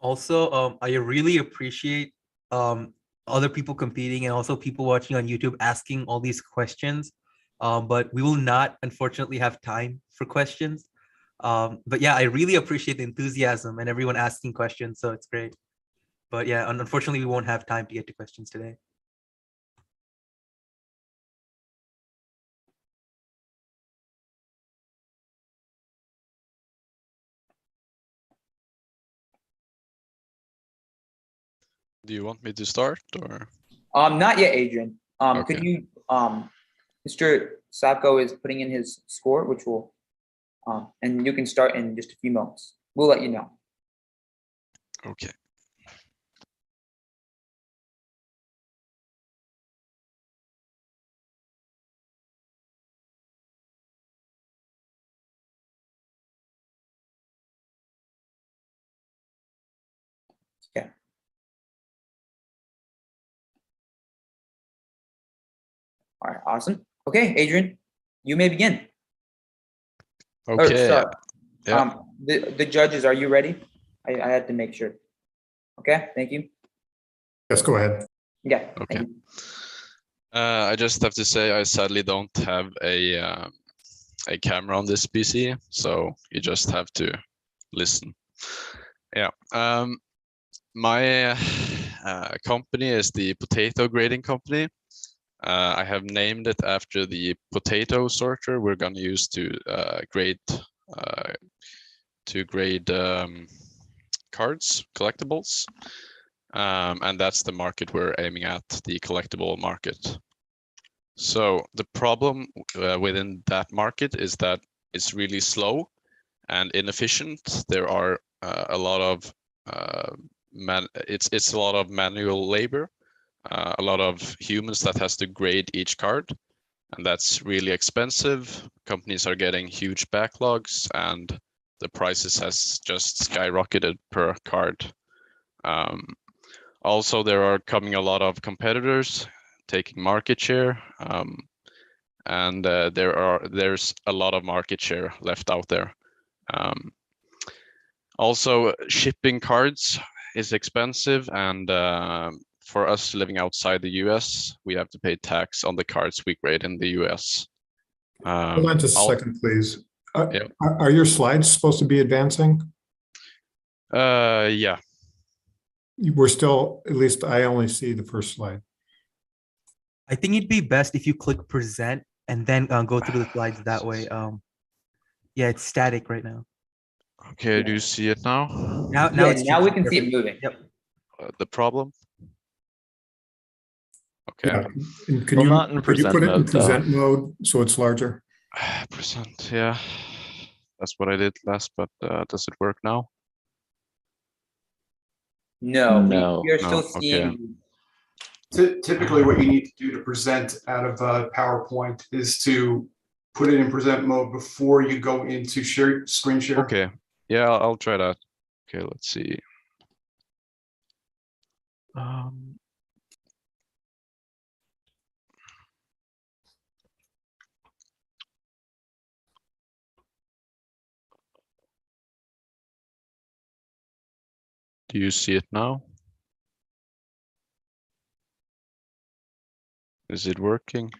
Also, I really appreciate other people competing and also people watching on YouTube asking all these questions. But we will not, unfortunately, have time for questions. But yeah, I really appreciate the enthusiasm and everyone asking questions, so it's great. But yeah, unfortunately, we won't have time to get to questions today.
Do you want me to start or?
Not yet, Adrian.
Okay.
Could you Mr. Sopko is putting in his score, which will and you can start in just a few moments. We'll let you know.
Okay.
Okay. All right, awesome. Okay, Adrian, you may begin.
Okay.
Sorry.
Yeah.
The judges, are you ready? I had to make sure. Okay, thank you.
Yes, go ahead.
Yeah.
Okay. I just have to say I sadly don't have a camera on this PC, so you just have to listen. Yeah. My company is the potato grading company. I have named it after the potato sorter we're going to use to grade cards, collectibles, and that's the market we're aiming at, the collectible market. So the problem within that market is that it's really slow and inefficient. There are a lot of it's a lot of manual labor, a lot of humans that has to grade each card, and that's really expensive. Companies are getting huge backlogs, and the prices has just skyrocketed per card. Also, there are coming a lot of competitors taking market share, and there's a lot of market share left out there. Also, shipping cards is expensive, and for us living outside the US, we have to pay tax on the cards we grade in the US.
Hold on just a second, please.
Yeah.
Are your slides supposed to be advancing?
Yeah.
We're still, at least I only see the first slide.
I think it'd be best if you click present and then go through the slides that way. Yeah, it's static right now.
Okay, do you see it now?
Now we can see it moving.
Yep.
The problem? Okay.
Yeah. And
Well, not in
could you
present
put it in
mode, though.
present mode so it's larger?
Present, yeah. That's what I did last, but does it work now?
No,
No.
we are
No,
still seeing.
Typically, what you need to do to present out of PowerPoint is to put it in present mode before you go into screen share.
Okay. Yeah, I'll try that. Okay, let's see. Do you see it now? Is it working?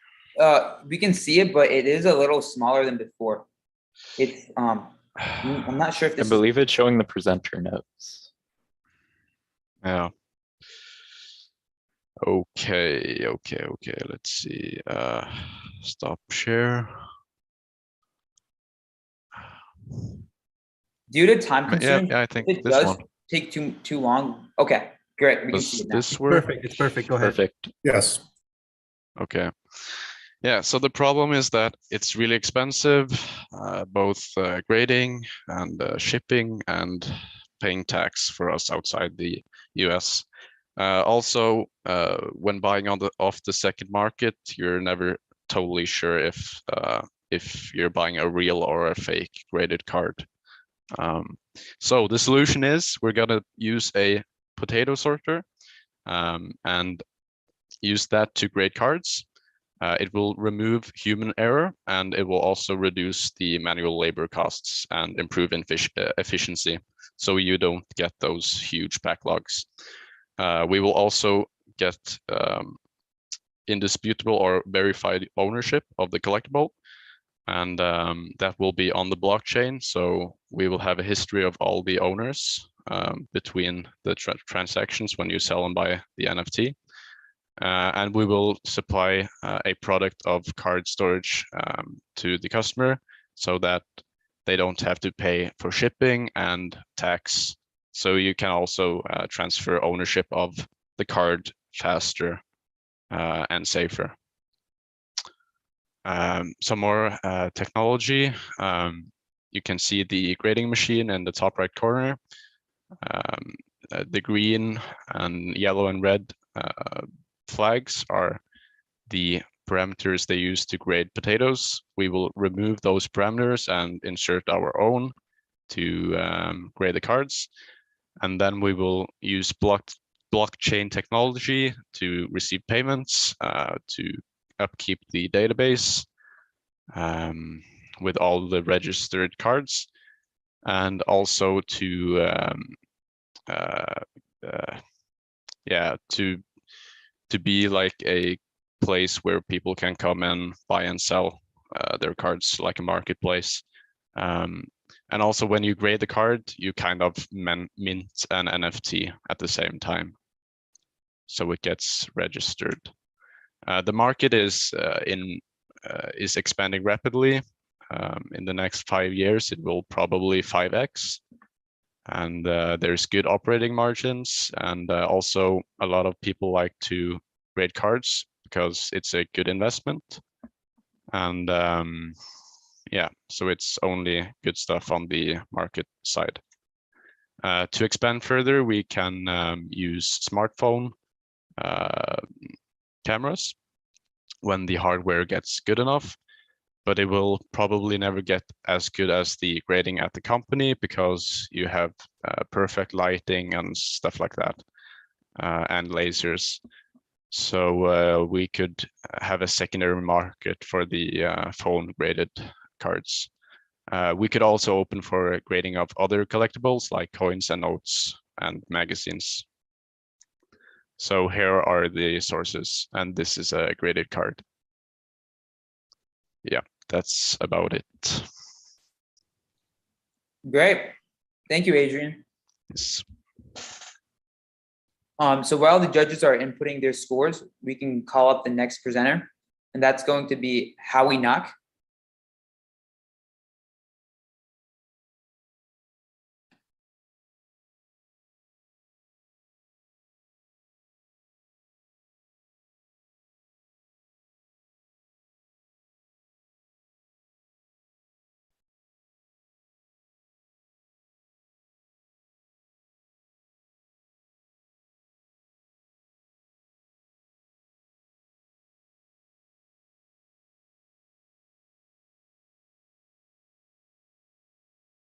We can see it, but it is a little smaller than before. It's I'm not sure if
I
this
believe it's showing the presenter notes.
Yeah. Okay, let's see. Stop share.
due to time constraints.
Yeah, I think
it
this
does
one.
take too long. Okay, great. We can see
Does
it now.
this work?
Perfect. It's perfect. Go ahead.
Perfect.
Yes.
Okay. Yeah, so the problem is that it's really expensive, both grading and shipping and paying tax for us outside the US. Also, when buying off the second market, you're never totally sure if you're buying a real or a fake graded card. So the solution is we're gonna use a potato sorter and use that to grade cards. It will remove human error, and it will also reduce the manual labor costs and improve efficiency, so you don't get those huge backlogs. We will also get indisputable or verified ownership of the collectible, and that will be on the blockchain. So we will have a history of all the owners between the transactions when you sell and buy the NFT. And we will supply a product of card storage to the customer so that they don't have to pay for shipping and tax. So you can also transfer ownership of the card faster and safer. Some more technology. You can see the grading machine in the top right corner. The green and yellow and red flags are the parameters they use to grade potatoes. We will remove those parameters and insert our own to grade the cards. And then we will use blockchain technology to receive payments, to upkeep the database with all the registered cards, and also to to be like a place where people can come and buy and sell their cards, like a marketplace. And also when you grade the card, you kind of mint an NFT at the same time, so it gets registered. The market is expanding rapidly. In the next 5 years, it will probably 5x. And there's good operating margins, and also a lot of people like to grade cards because it's a good investment. And yeah, so it's only good stuff on the market side. To expand further, we can use smartphone cameras when the hardware gets good enough, but it will probably never get as good as the grading at the company because you have perfect lighting and stuff like that, and lasers. So we could have a secondary market for the phone graded cards. We could also open for grading of other collectibles like coins and notes and magazines. So here are the sources, and this is a graded card. Yeah, that's about it.
Great. Thank you, Adrian.
Yes.
So while the judges are inputting their scores, we can call up the next presenter, and that's going to be Howie Knock.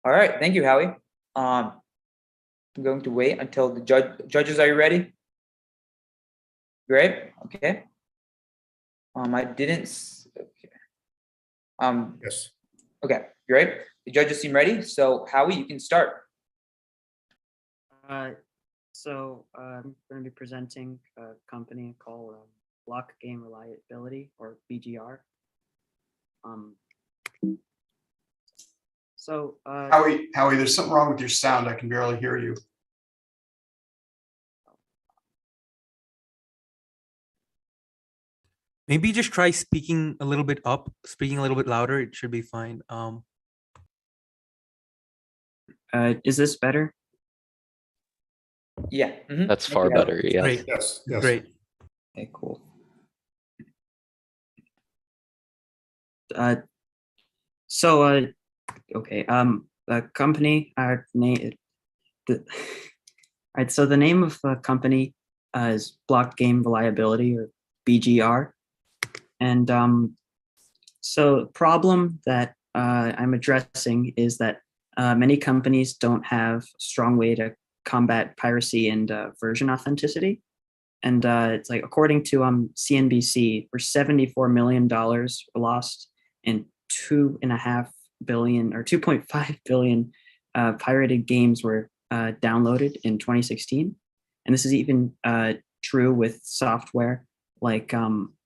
All right, thank you, Howie. I'm going to wait until the judges. Are you ready? Great. Okay. I didn't. Okay.
Yes.
Okay. Great. The judges seem ready. So Howie, you can start.
So I'm going to be presenting a company called Block Game Reliability, or BGR. So
Howie, there's something wrong with your sound. I can barely hear you.
Maybe just try speaking a little bit up, speaking a little bit louder. It should be fine.
is this better?
Yeah. Mm-hmm.
That's far better. Yes.
Great.
Yes. Yes.
Great.
Okay, cool.
So okay, the company, our name, all right, so the name of the company is Block Game Reliability, or BGR. And so the problem that I'm addressing is that many companies don't have a strong way to combat piracy and version authenticity. And it's like, according to CNBC, for $74 million lost, and 2.5 billion or 2.5 billion pirated games were downloaded in 2016. And this is even true with software like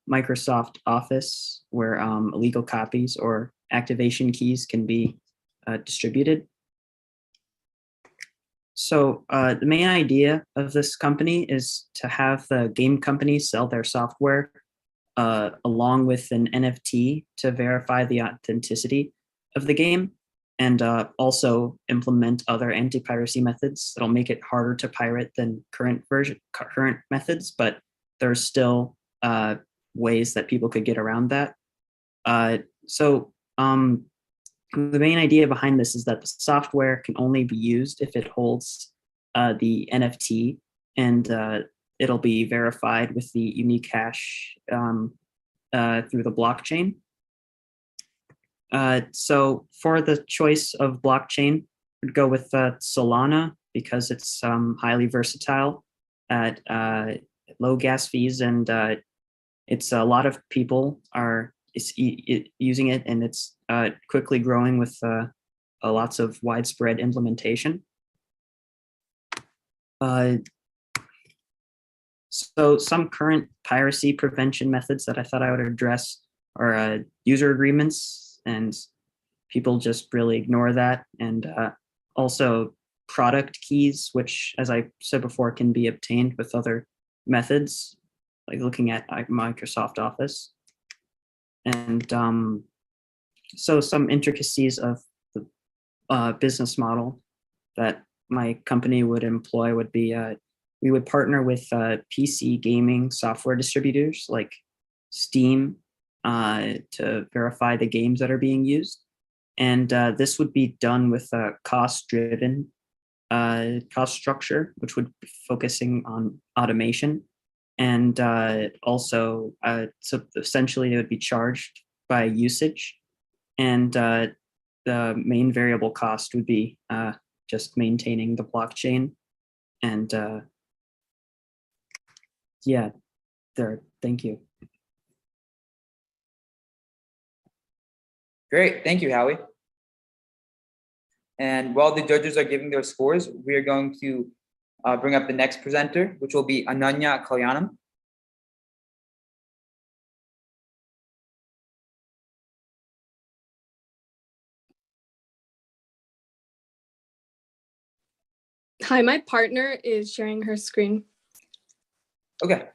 Microsoft Office, where illegal copies or activation keys can be distributed. So the main idea of this company is to have the game companies sell their software along with an NFT to verify the authenticity of the game, and also implement other anti-piracy methods that'll make it harder to pirate than current methods, but there's still ways that people could get around that. The main idea behind this is that the software can only be used if it holds the NFT, and it'll be verified with the unique hash through the blockchain. So for the choice of blockchain, I'd go with Solana because it's highly versatile at low gas fees, and it's a lot of people are using it, and it's quickly growing with lots of widespread implementation. So some current piracy prevention methods that I thought I would address are user agreements, and people just really ignore that, and also product keys, which, as I said before, can be obtained with other methods, like looking at Microsoft Office. And so some intricacies of the business model that my company would employ would be we would partner with PC gaming software distributors like Steam to verify the games that are being used. And this would be done with a cost-driven cost structure, which would be focusing on automation. And also, so essentially they would be charged by usage. And the main variable cost would be just maintaining the blockchain. And yeah, thank you.
Great, thank you, Howie. And while the judges are giving their scores, we are going to bring up the next presenter, which will be Ananya Kalyanam.
Hi, my partner is sharing her screen.
Okay.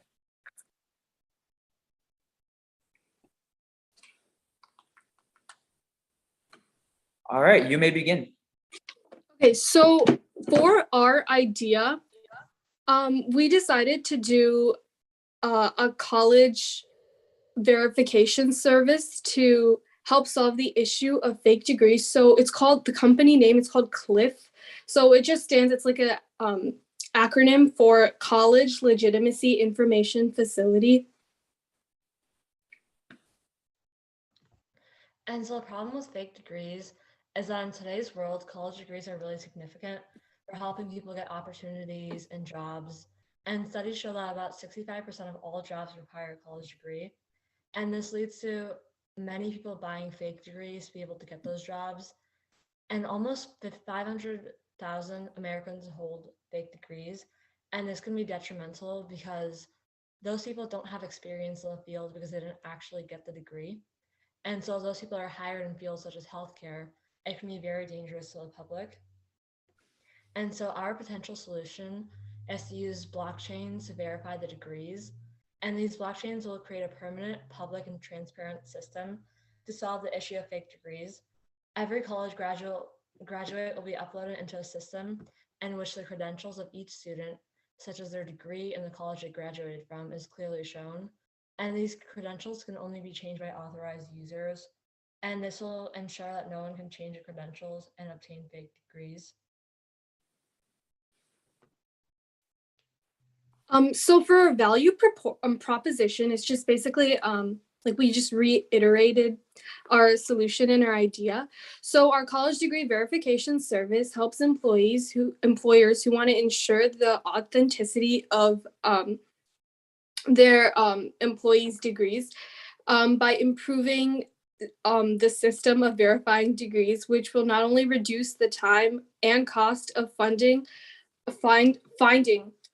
All right, you may begin.
Okay, so for our idea, we decided to do a college verification service to help solve the issue of fake degrees. So it's called, the company name is called CLIF. So it just stands, it's like a acronym for College Legitimacy Information Facility.
And so the problem with fake degrees is that in today's world, college degrees are really significant for helping people get opportunities and jobs. And studies show that about 65% of all jobs require a college degree. And this leads to many people buying fake degrees to be able to get those jobs. And almost 500,000 Americans hold fake degrees. And this can be detrimental because those people don't have experience in the field because they didn't actually get the degree. And so those people are hired in fields such as healthcare. It can be very dangerous to the public. And so our potential solution is to use blockchains to verify the degrees. And these blockchains will create a permanent, public, and transparent system to solve the issue of fake degrees. Every college graduate will be uploaded into a system in which the credentials of each student, such as their degree and the college they graduated from, is clearly shown. And these credentials can only be changed by authorized users. and this will ensure that no one can change their credentials and obtain fake degrees.
So for our value proposition, it's just basically like we just reiterated our solution and our idea. So our college degree verification service helps employers who want to ensure the authenticity of their employees' degrees by improving the system of verifying degrees, which will not only reduce the time and cost of finding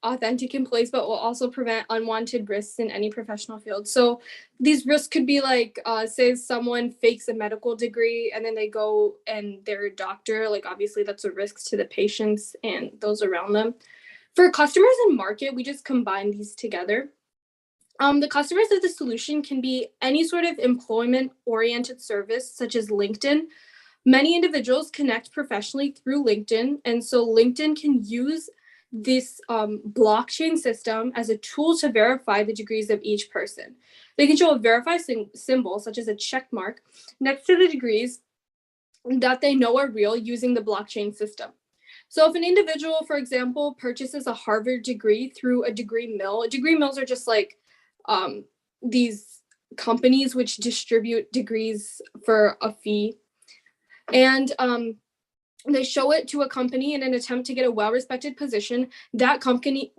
authentic employees, but will also prevent unwanted risks in any professional field. So these risks could be like, say someone fakes a medical degree and then they go and they're a doctor, like obviously that's a risk to the patients and those around them. For customers and market, we just combine these together. The customers of the solution can be any sort of employment-oriented service, such as LinkedIn. Many individuals connect professionally through LinkedIn, and so LinkedIn can use this blockchain system as a tool to verify the degrees of each person. They can show a verify symbol, such as a check mark, next to the degrees that they know are real using the blockchain system. So if an individual, for example, purchases a Harvard degree through a degree mill, degree mills are just like these companies which distribute degrees for a fee. And they show it to a company in an attempt to get a well-respected position. That company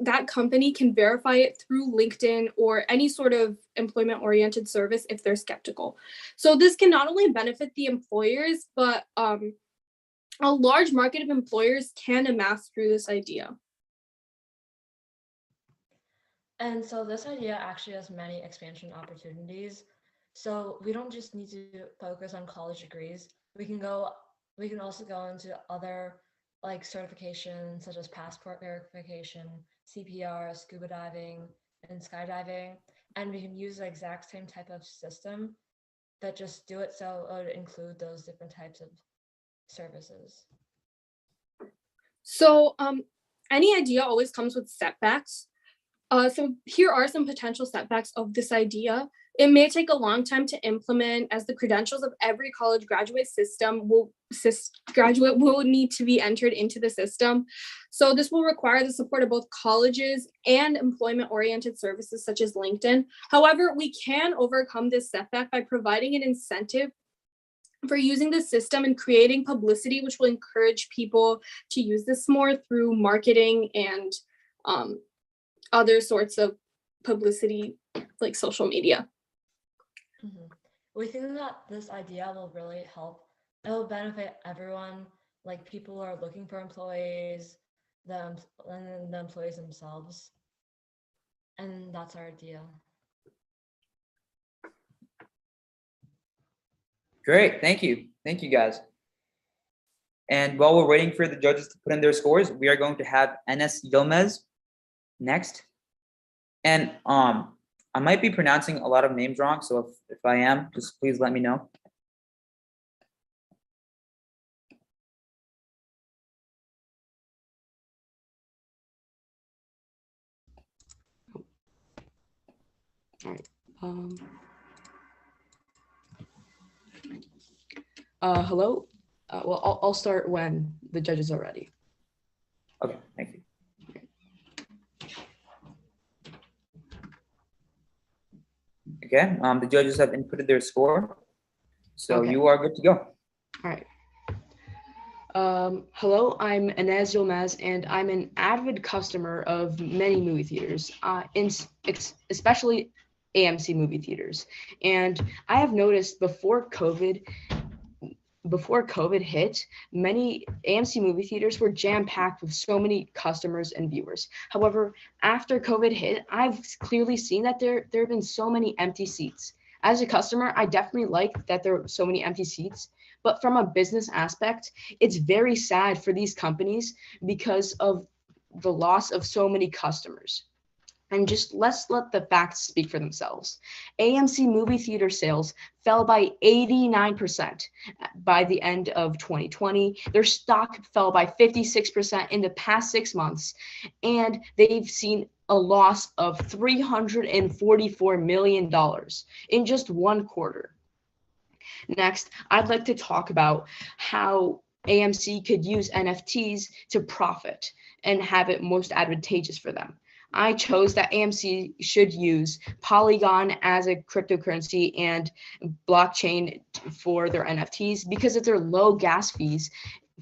can verify it through LinkedIn or any sort of employment-oriented service if they're skeptical. So this can not only benefit the employers, but a large market of employers can amass through this idea.
And so this idea actually has many expansion opportunities. So we don't just need to focus on college degrees. We can also go into other like certifications such as passport verification, CPR, scuba diving, and skydiving. And we can use the exact same type of system, but just do it so it would include those different types of services.
So any idea always comes with setbacks. So here are some potential setbacks of this idea. It may take a long time to implement, as the credentials of every college graduate will need to be entered into the system. So this will require the support of both colleges and employment-oriented services such as LinkedIn. However, we can overcome this setback by providing an incentive for using the system and creating publicity, which will encourage people to use this more through marketing and other sorts of publicity like social media.
Mm-hmm. We think that this idea will really help. It will benefit everyone, like people who are looking for employees, and the employees themselves. And that's our idea.
Great, thank you. Thank you guys. And while we're waiting for the judges to put in their scores, we are going to have Enes Yilmaz next. And I might be pronouncing a lot of names wrong, so if I am, just please let me know.
All right. Hello. Well, I'll start when the judges are ready.
Okay, thank you. Okay, the judges have inputted their score, so
Okay.
you are good to go.
All right. Hello, I'm Enes Yilmaz, and I'm an avid customer of many movie theaters, especially AMC movie theaters. And I have noticed before COVID hit, many AMC movie theaters were jam-packed with so many customers and viewers. However, after COVID hit, I've clearly seen that there have been so many empty seats. As a customer, I definitely like that there are so many empty seats, but from a business aspect, it's very sad for these companies because of the loss of so many customers. And just let's let the facts speak for themselves. AMC movie theater sales fell by 89% by the end of 2020. Their stock fell by 56% in the past 6 months, and they've seen a loss of $344 million in just one quarter. Next, I'd like to talk about how AMC could use NFTs to profit and have it most advantageous for them. I chose that AMC should use Polygon as a cryptocurrency and blockchain for their NFTs because of their low gas fees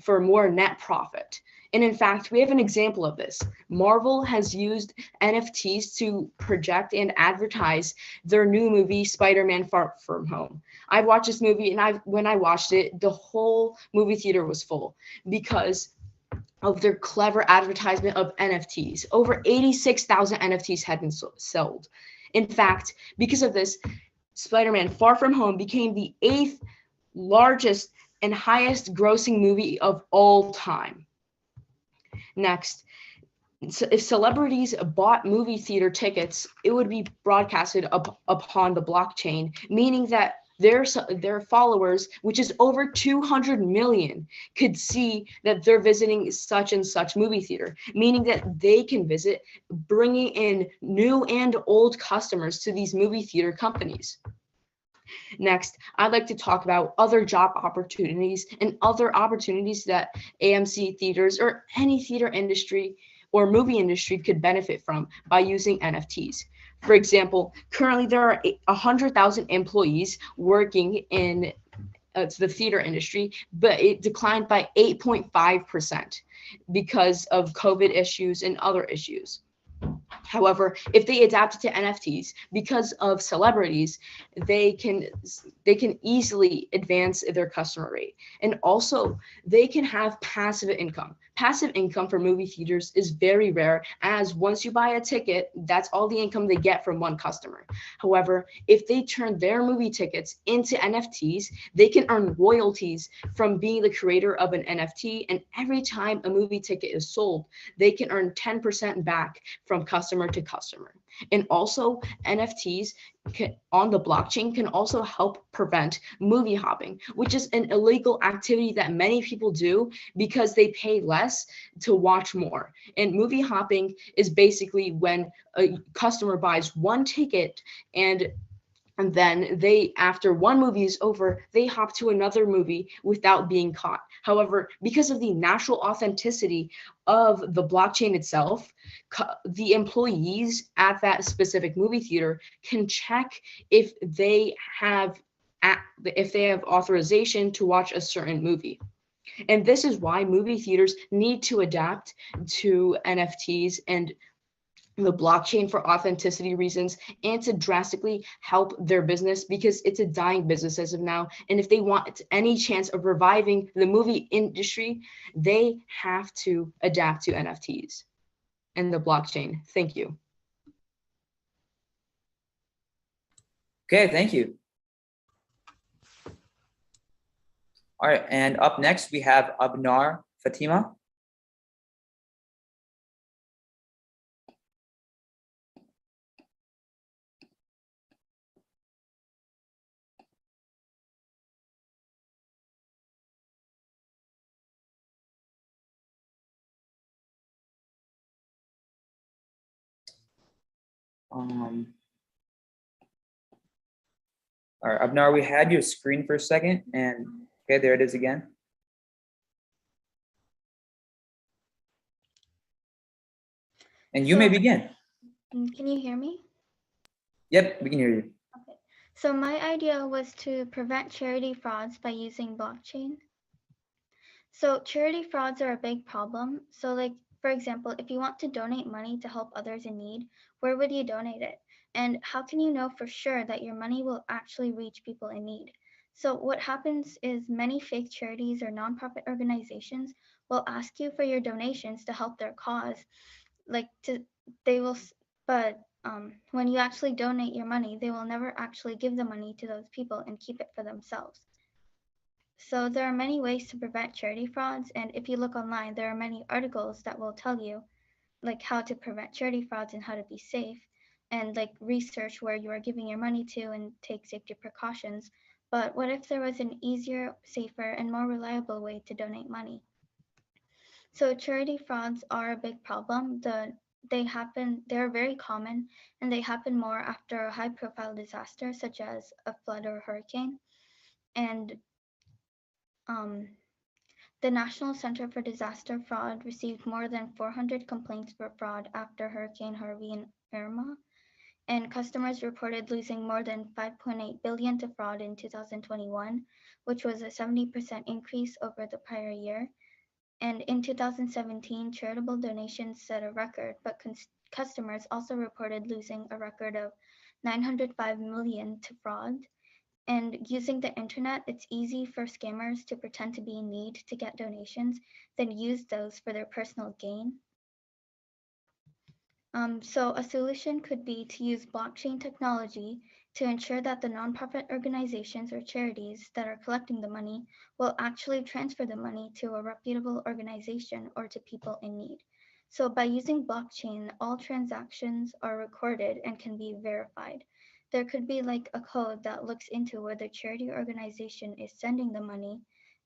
for more net profit. And in fact, we have an example of this. Marvel has used NFTs to project and advertise their new movie, Spider-Man Far From Home. I watched this movie, and when I watched it, the whole movie theater was full because of their clever advertisement of NFTs. Over 86,000 NFTs had been sold. In fact, because of this, Spider-Man Far From Home became the 8th largest and highest grossing movie of all time. Next, if celebrities bought movie theater tickets, it would be broadcasted upon the blockchain, meaning that their followers, which is over 200 million, could see that they're visiting such and such movie theater, meaning that they can visit, bringing in new and old customers to these movie theater companies. Next, I'd like to talk about other job opportunities and other opportunities that AMC theaters or any theater industry or movie industry could benefit from by using NFTs. For example, currently there are 100,000 employees working in the theater industry, but it declined by 8.5% because of COVID issues and other issues. However, if they adapted to NFTs because of celebrities, they can easily advance their customer rate. And also, they can have passive income. Passive income for movie theaters is very rare, as once you buy a ticket, that's all the income they get from one customer. However, if they turn their movie tickets into NFTs, they can earn royalties from being the creator of an NFT, and every time a movie ticket is sold, they can earn 10% back from customer to customer. And also, NFTs on the blockchain can also help prevent movie hopping, which is an illegal activity that many people do because they pay less to watch more. And movie hopping is basically when a customer buys one ticket and then after one movie is over, they hop to another movie without being caught. However, because of the natural authenticity of the blockchain itself, the employees at that specific movie theater can check if they have authorization to watch a certain movie. And this is why movie theaters need to adapt to NFTs and the blockchain for authenticity reasons and to drastically help their business because it's a dying business as of now. And if they want any chance of reviving the movie industry, they have to adapt to NFTs and the blockchain. Thank you.
Okay, thank you. All right, and up next we have Abnar Fatima. All right, Abnar, we had your screen for a second, and okay, there it is again. And you may begin.
Can you hear me?
Yep, we can hear you.
Okay. So my idea was to prevent charity frauds by using blockchain. So charity frauds are a big problem. So like, for example, if you want to donate money to help others in need, where would you donate it? And how can you know for sure that your money will actually reach people in need? So what happens is many fake charities or nonprofit organizations will ask you for your donations to help their cause. But when you actually donate your money, they will never actually give the money to those people and keep it for themselves. So there are many ways to prevent charity frauds, and if you look online, there are many articles that will tell you like how to prevent charity frauds and how to be safe, and like research where you are giving your money to and take safety precautions. But what if there was an easier, safer, and more reliable way to donate money? So charity frauds are a big problem. They're very common, and they happen more after a high-profile disaster such as a flood or hurricane. And the National Center for Disaster Fraud received more than 400 complaints for fraud after Hurricane Harvey and Irma, and customers reported losing more than $5.8 billion to fraud in 2021, which was a 70% increase over the prior year. And in 2017, charitable donations set a record, but customers also reported losing a record of $905 million to fraud. And using the internet, it's easy for scammers to pretend to be in need to get donations, then use those for their personal gain. So a solution could be to use blockchain technology to ensure that the nonprofit organizations or charities that are collecting the money will actually transfer the money to a reputable organization or to people in need. So by using blockchain, all transactions are recorded and can be verified. There could be like a code that looks into where the charity organization is sending the money,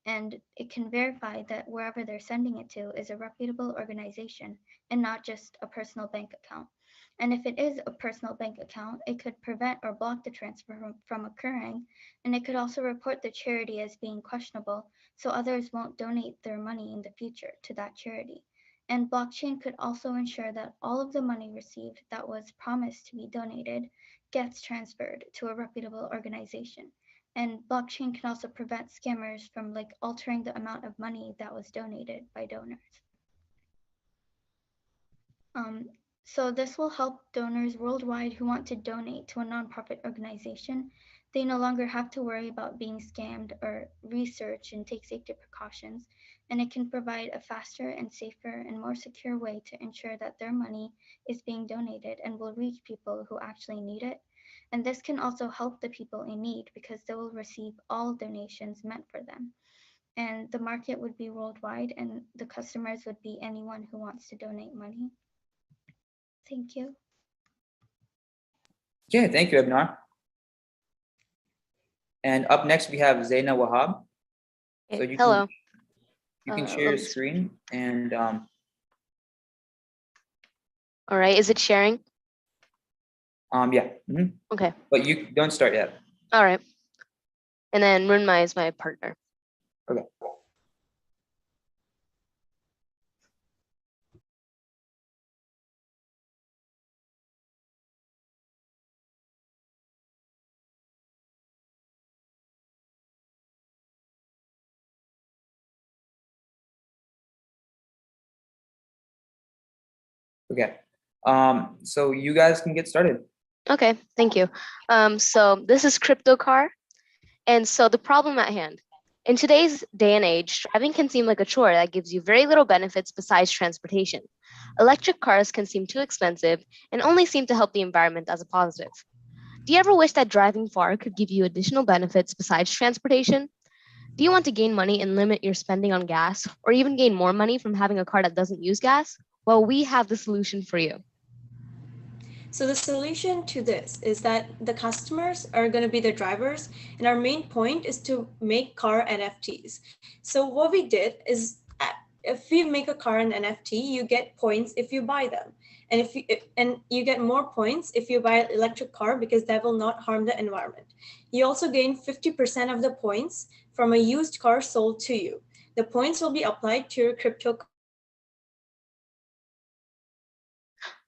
and it can verify that wherever they're sending it to is a reputable organization and not just a personal bank account. And if it is a personal bank account, it could prevent or block the transfer from occurring, and it could also report the charity as being questionable so others won't donate their money in the future to that charity. And blockchain could also ensure that all of the money received that was promised to be donated gets transferred to a reputable organization. And blockchain can also prevent scammers from like altering the amount of money that was donated by donors. So this will help donors worldwide who want to donate to a nonprofit organization. They no longer have to worry about being scammed or research and take safety precautions. And it can provide a faster and safer and more secure way to ensure that their money is being donated and will reach people who actually need it. And this can also help the people in need because they will receive all donations meant for them. And the market would be worldwide and the customers would be anyone who wants to donate money. Thank you.
Okay, thank you, Abnar. And up next, we have Zaina Wahab. So you
Hello.
You can share your screen and
all right, is it sharing?
yeah. Mhm.
Okay.
But you don't start yet.
All right. And then Runmai is my partner.
Okay. Okay. So you guys can get started.
Okay, thank you. So this is Crypto Car. And so the problem at hand. In today's day and age, driving can seem like a chore that gives you very little benefits besides transportation. Electric cars can seem too expensive and only seem to help the environment as a positive. Do you ever wish that driving far could give you additional benefits besides transportation? Do you want to gain money and limit your spending on gas, or even gain more money from having a car that doesn't use gas? Well, we have the solution for you.
So the solution to this is that the customers are going to be the drivers, and our main point is to make car NFTs. So what we did is, if you make a car an NFT, you get points if you buy them, and you get more points if you buy an electric car because that will not harm the environment. You also gain 50% of the points from a used car sold to you. The points will be applied to your crypto.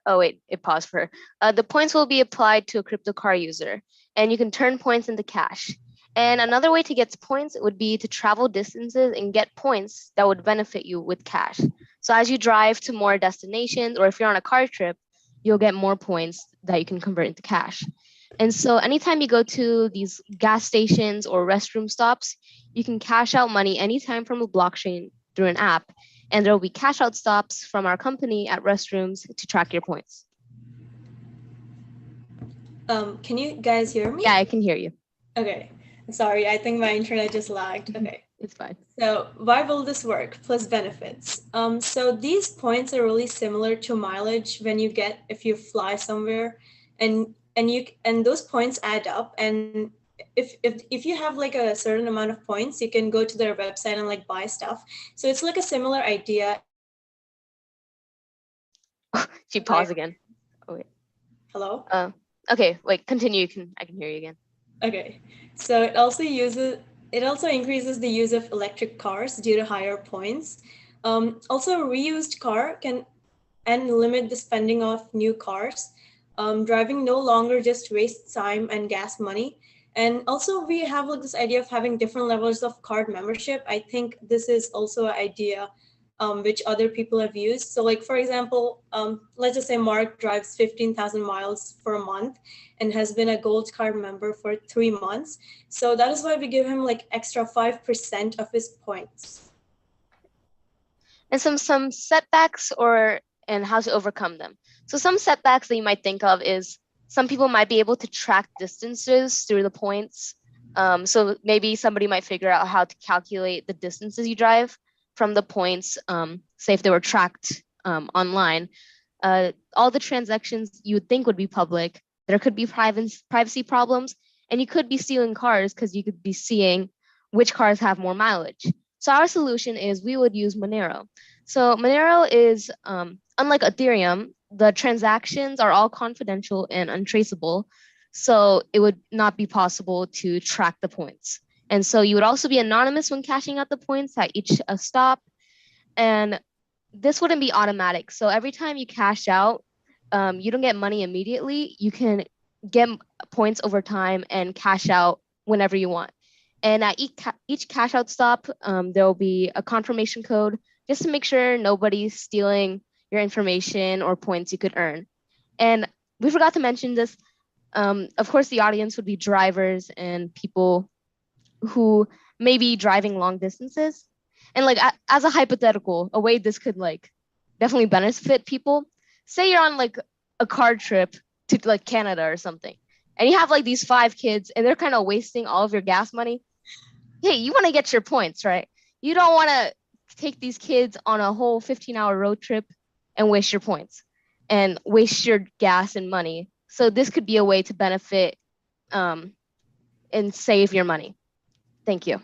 Oh, wait, it paused for her. The points will be applied to a crypto car user, and you can turn points into cash. And another way to get points would be to travel distances and get points that would benefit you with cash. So as you drive to more destinations, or if you're on a car trip, you'll get more points that you can convert into cash. And so anytime you go to these gas stations or restroom stops, you can cash out money anytime from a blockchain through an app. And there will be cash out stops from our company at restrooms to track your points.
Can you guys hear me?
Yeah, I can hear you.
Okay, sorry, I think my internet just lagged. Okay.
It's fine.
So why will this work? Plus benefits. So these points are really similar to mileage when you get if you fly somewhere, and those points add up, and if you have like a certain amount of points, you can go to their website and like buy stuff. So it's like a similar idea.
She paused again. Oh wait.
Hello?
Okay, wait, continue. I can hear you again.
Okay. So it also uses it also increases the use of electric cars due to higher points. Also, a reused car can limit the spending of new cars. Driving no longer just wastes time and gas money. And also we have like this idea of having different levels of card membership. I think this is also an idea which other people have used. So like, for example, let's just say Mark drives 15,000 miles for a month and has been a gold card member for 3 months. So that is why we give him like extra 5% of his points.
And some setbacks and how to overcome them. So some setbacks that you might think of is some people might be able to track distances through the points. So maybe somebody might figure out how to calculate the distances you drive from the points, say if they were tracked online. All the transactions you would think would be public, there could be privacy problems, and you could be stealing cars because you could be seeing which cars have more mileage. So our solution is we would use Monero. So Monero is, unlike Ethereum, the transactions are all confidential and untraceable. So it would not be possible to track the points. And so you would also be anonymous when cashing out the points at each stop. And this wouldn't be automatic. So every time you cash out, you don't get money immediately. You can get points over time and cash out whenever you want. And at each cash out stop, there will be a confirmation code just to make sure nobody's stealing your information or points you could earn. And we forgot to mention this. Of course, the audience would be drivers and people who may be driving long distances. And like as a hypothetical, a way this could like definitely benefit people. Say you're on like a car trip to like Canada or something, and you have like these 5 kids and they're kind of wasting all of your gas money. Hey, you want to get your points, right? You don't want to take these kids on a whole 15-hour road trip and waste your points and waste your gas and money. So this could be a way to benefit and save your money. Thank you.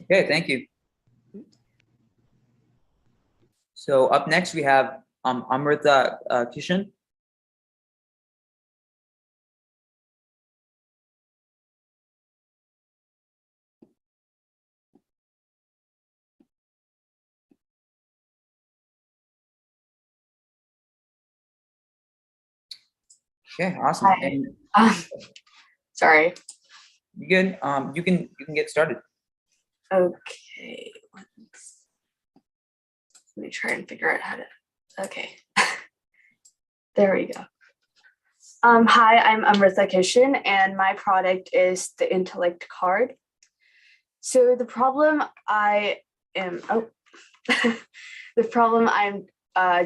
Okay, thank you. So up next we have Amrita Kishan. Okay, awesome.
Sorry.
You good? You can get started.
Okay. Let me try and figure out how to. Okay. There we go. Hi, I'm Amrita Kishan, and my product is the Intellect card. So the problem I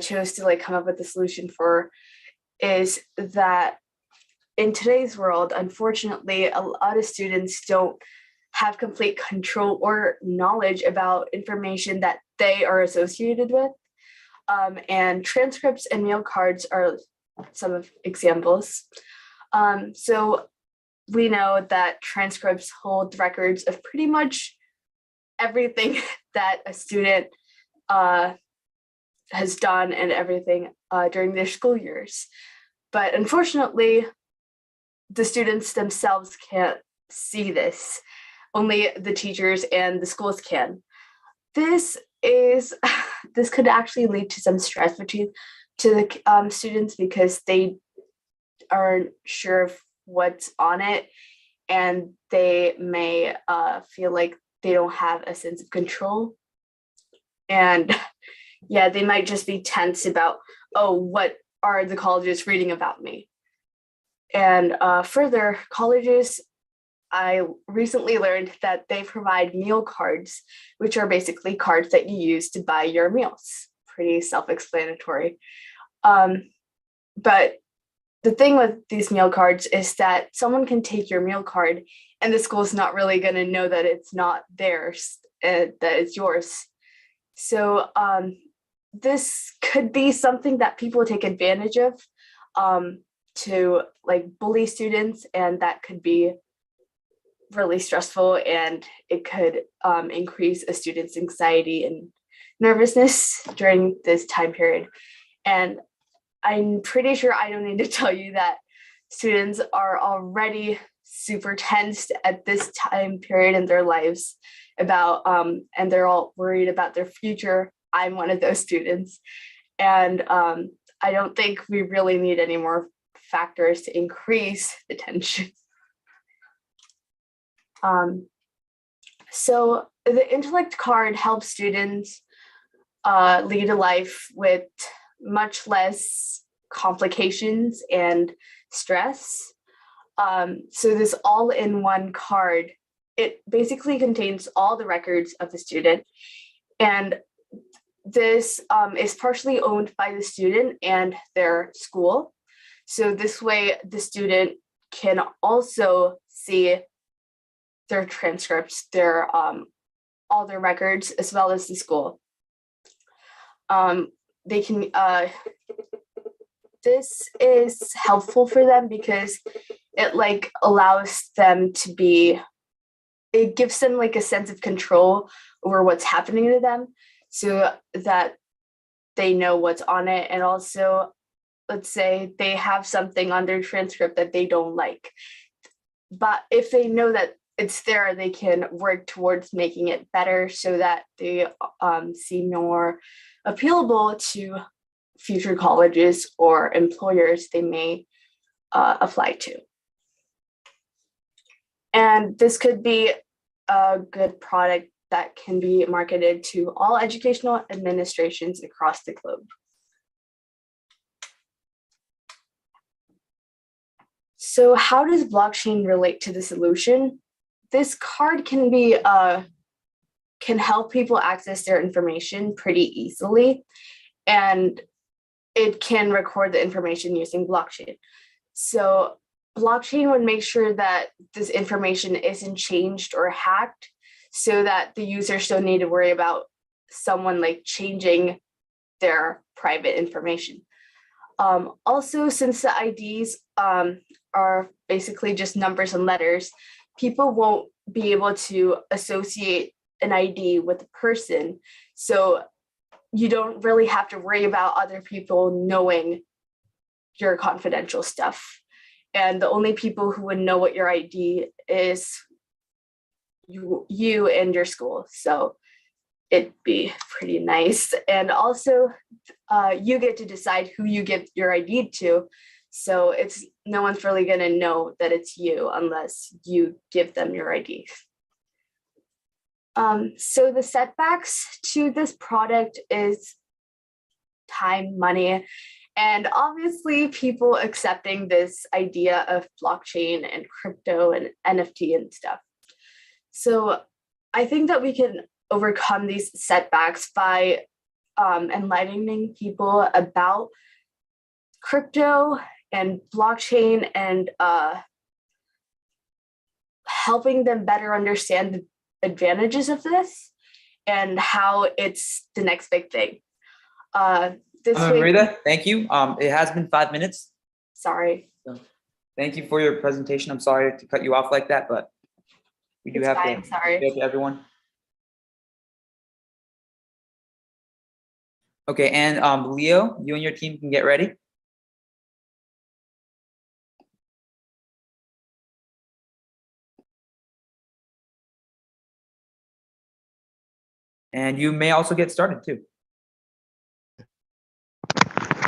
chose to like come up with a solution for is that in today's world, unfortunately, a lot of students don't have complete control or knowledge about information that they are associated with. And transcripts and meal cards are some of examples. So we know that transcripts hold records of pretty much everything that a student has done and everything during their school years. But unfortunately, the students themselves can't see this. Only the teachers and the schools can. This could actually lead to some stress to the students because they aren't sure of what's on it, and they may feel like they don't have a sense of control. And yeah, they might just be tense about, oh, what are the colleges reading about me? And further, colleges, I recently learned that they provide meal cards, which are basically cards that you use to buy your meals. Pretty self-explanatory. But the thing with these meal cards is that someone can take your meal card and the school's not really going to know that it's not theirs, that it's yours. So this could be something that people take advantage of to like bully students, and that could be really stressful, and it could increase a student's anxiety and nervousness during this time period. And I'm pretty sure I don't need to tell you that students are already super tense at this time period in their lives about, and they're all worried about their future. I'm one of those students. And I don't think we really need any more factors to increase the tension. So the intellect card helps students lead a life with much less complications and stress. So this all-in-one card, it basically contains all the records of the student, and this is partially owned by the student and their school. So this way the student can also see their transcripts, their all their records, as well as the school. They can, this is helpful for them because it like allows them to be, it gives them like a sense of control over what's happening to them, so that they know what's on it. And also, let's say they have something on their transcript that they don't like, but if they know that it's there, they can work towards making it better so that they seem more appealable to future colleges or employers they may apply to. And this could be a good product that can be marketed to all educational administrations across the globe. So how does blockchain relate to the solution? This card can be can help people access their information pretty easily, and it can record the information using blockchain. So blockchain would make sure that this information isn't changed or hacked, so that the users don't need to worry about someone like changing their private information. Also, since the IDs are basically just numbers and letters, people won't be able to associate an ID with a person. So you don't really have to worry about other people knowing your confidential stuff. And the only people who would know what your ID is you and your school. So it'd be pretty nice. And also you get to decide who you give your ID to. So it's no one's really gonna know that it's you unless you give them your ID. So the setbacks to this product is time, money, and obviously people accepting this idea of blockchain and crypto and NFT and stuff. So I think that we can overcome these setbacks by enlightening people about crypto and blockchain and helping them better understand the advantages of this and how it's the next big thing.
Marita, thank you. It has been 5 minutes.
Sorry.
So, thank you for your presentation. I'm sorry to cut you off like that, but we do
It's
have
fine,
to
sorry.
go to everyone. Okay, and Leo, you and your team can get ready. And you may also get started too.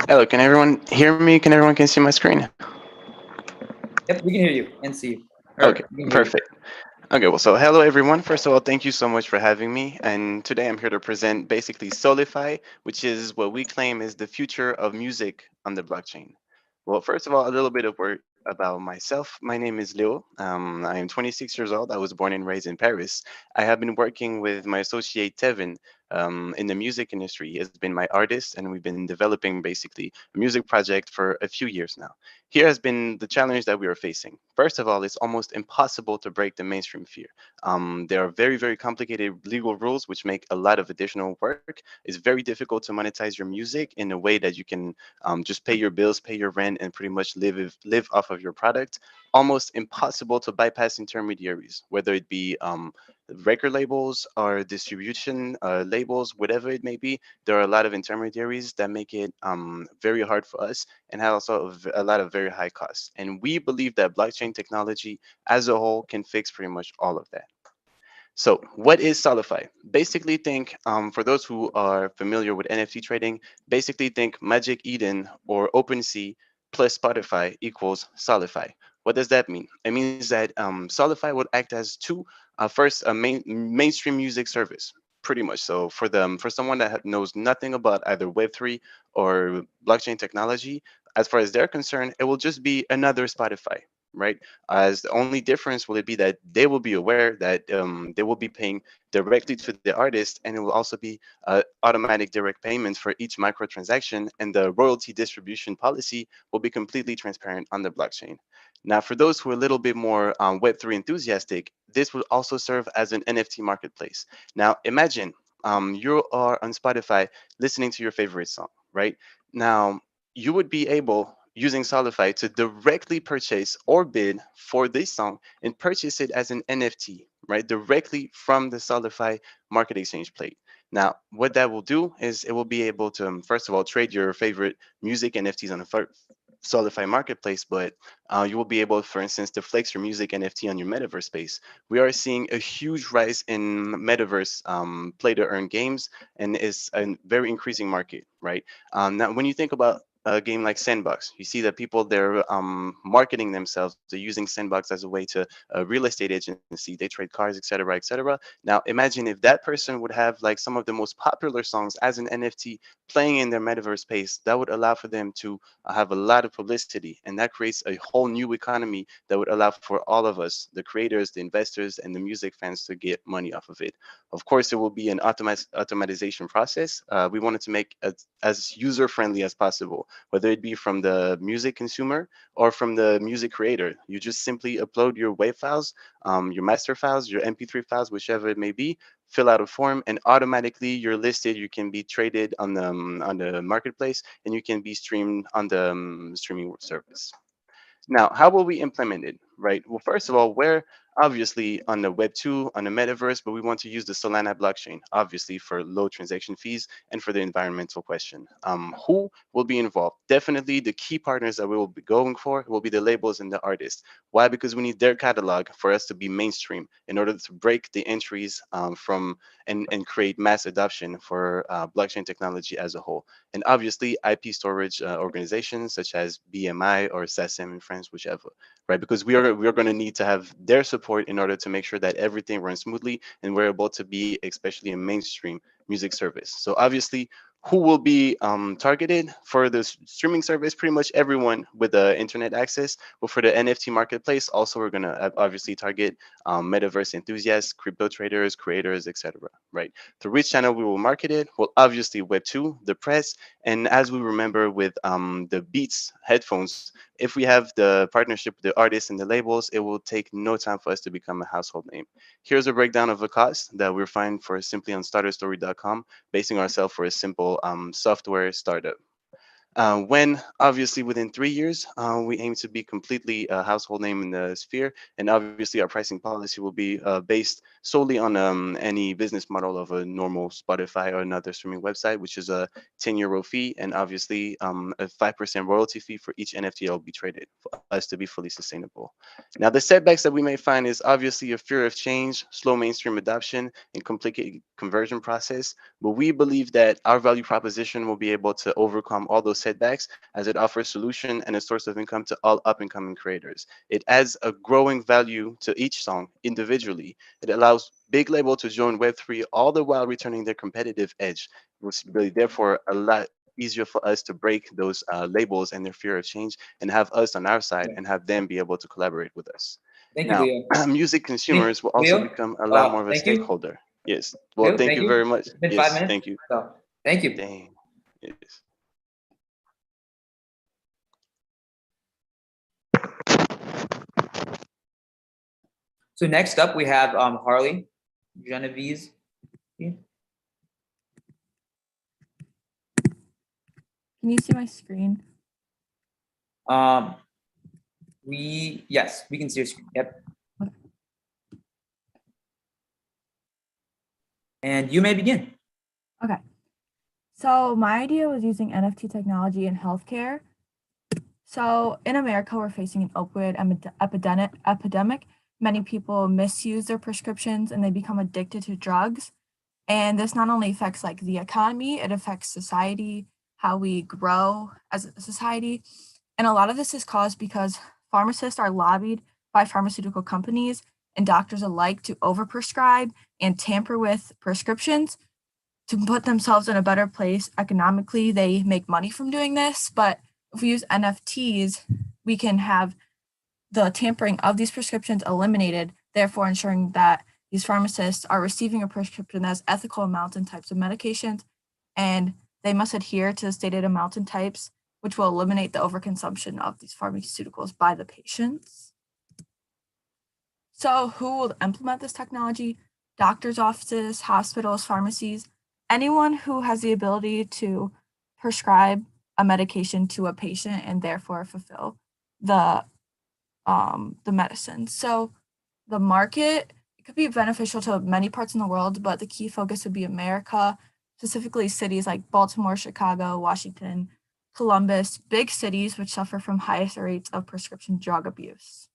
Hello, can everyone hear me? Can everyone see my screen?
Yep, we can hear you and see you.
Okay, perfect. Okay, well, so hello everyone. First of all, thank you so much for having me. And today I'm here to present basically Solify, which is what we claim is the future of music on the blockchain. Well, first of all, a little bit of word about myself. My name is Leo. I am 26 years old. I was born and raised in Paris. I have been working with my associate Tevin in the music industry. He has been my artist, and we've been developing basically a music project for a few years now. Here has been the challenge that we are facing. First of all, it's almost impossible to break the mainstream fear. There are very, very complicated legal rules which make a lot of additional work. It's very difficult to monetize your music in a way that you can just pay your bills, pay your rent, and pretty much live off of your product. Almost impossible to bypass intermediaries, whether it be record labels or distribution labels, whatever it may be. There are a lot of intermediaries that make it very hard for us and have also a lot of very high costs. And we believe that blockchain technology as a whole can fix pretty much all of that. So what is Solidify? Basically think, for those who are familiar with NFT trading, basically think Magic Eden or OpenSea plus Spotify equals Solidify. What does that mean? It means that Solidify would act as first a mainstream music service, pretty much. So for someone that knows nothing about either Web3 or blockchain technology, as far as they're concerned, it will just be another Spotify, right? As the only difference will it be that they will be aware that they will be paying directly to the artist, and it will also be automatic direct payments for each microtransaction, and the royalty distribution policy will be completely transparent on the blockchain. Now, for those who are a little bit more Web3 enthusiastic, this will also serve as an NFT marketplace. Now, imagine you are on Spotify listening to your favorite song, right? Now, you would be able, using Solidify, to directly purchase or bid for this song and purchase it as an NFT, right? Directly from the Solidify market exchange plate. Now, what that will do is it will be able to, first of all, trade your favorite music NFTs on the Solidify marketplace, but you will be able, for instance, to flex your music NFT on your metaverse space. We are seeing a huge rise in metaverse play to earn games, and it's a very increasing market, right? Now, when you think about a game like Sandbox, you see that people, they're marketing themselves. They're using Sandbox as a way to real estate agency. They trade cars, etc., etc. Now, imagine if that person would have like some of the most popular songs as an NFT playing in their metaverse space. That would allow for them to have a lot of publicity, and that creates a whole new economy that would allow for all of us, the creators, the investors, and the music fans, to get money off of it. Of course, it will be an automatization process. We wanted to make it as user-friendly as possible, whether it be from the music consumer or from the music creator. You just simply upload your WAV files, your master files, your MP3 files, whichever it may be, fill out a form, and automatically you're listed. You can be traded on the marketplace, and you can be streamed on the streaming service. Now, how will we implement it, right? Well, first of all, we're obviously on the Web 2, on the metaverse, but we want to use the Solana blockchain, obviously for low transaction fees and for the environmental question. Who will be involved? Definitely the key partners that we will be going for will be the labels and the artists. Why? Because we need their catalog for us to be mainstream in order to break the entries and create mass adoption for blockchain technology as a whole. And obviously IP storage organizations such as BMI or SACEM in France, whichever, right? Because we are going to need to have their support in order to make sure that everything runs smoothly and we're able to be especially a mainstream music service. So obviously, who will be targeted for the streaming service? Pretty much everyone with internet access. But for the NFT marketplace, also we're gonna obviously target metaverse enthusiasts, crypto traders, creators, etc. Right? Through which channel we will market it? Well, obviously Web2, the press, and as we remember with the Beats headphones, if we have the partnership with the artists and the labels, it will take no time for us to become a household name. Here's a breakdown of the cost that we're finding for simply on starterstory.com, basing ourselves for a simple software startup. When obviously within 3 years, we aim to be completely a household name in the sphere. And obviously our pricing policy will be based solely on any business model of a normal Spotify or another streaming website, which is a 10-euro fee, and obviously a 5% royalty fee for each NFT that will be traded for us to be fully sustainable. Now, the setbacks that we may find is obviously a fear of change, slow mainstream adoption, and complicated conversion process. But we believe that our value proposition will be able to overcome all those setbacks, as it offers solution and a source of income to all up-and-coming creators. It adds a growing value to each song individually. It allows big label to join Web3, all the while returning their competitive edge, which is really therefore a lot easier for us to break those labels and their fear of change, and have us on our side and have them be able to collaborate with us.
Thank
Now,
you, Leo.
music consumers will also
Leo,
become a lot more of a
thank you.
stakeholder. Yes. Well,
Leo,
thank you very much.
It's been
Yes,
5 minutes.
thank you.
So, thank you.
Dang. Yes.
So next up we have Harley Genovese.
Can you see my screen?
Yes, we can see your screen. Yep. And you may begin.
Okay. So my idea was using NFT technology in healthcare. So in America, we're facing an opioid epidemic. Many people misuse their prescriptions and they become addicted to drugs. And this not only affects like the economy, it affects society, how we grow as a society. And a lot of this is caused because pharmacists are lobbied by pharmaceutical companies and doctors alike to overprescribe and tamper with prescriptions to put themselves in a better place economically. They make money from doing this, but if we use NFTs, we can have the tampering of these prescriptions eliminated, therefore ensuring that these pharmacists are receiving a prescription that has ethical amounts and types of medications, and they must adhere to the stated amounts and types, which will eliminate the overconsumption of these pharmaceuticals by the patients. So who will implement this technology? Doctors' offices, hospitals, pharmacies, anyone who has the ability to prescribe a medication to a patient and therefore fulfill the medicine. So the market, it could be beneficial to many parts in the world, but the key focus would be America, specifically cities like Baltimore, Chicago, Washington, Columbus, big cities which suffer from highest rates of prescription drug abuse.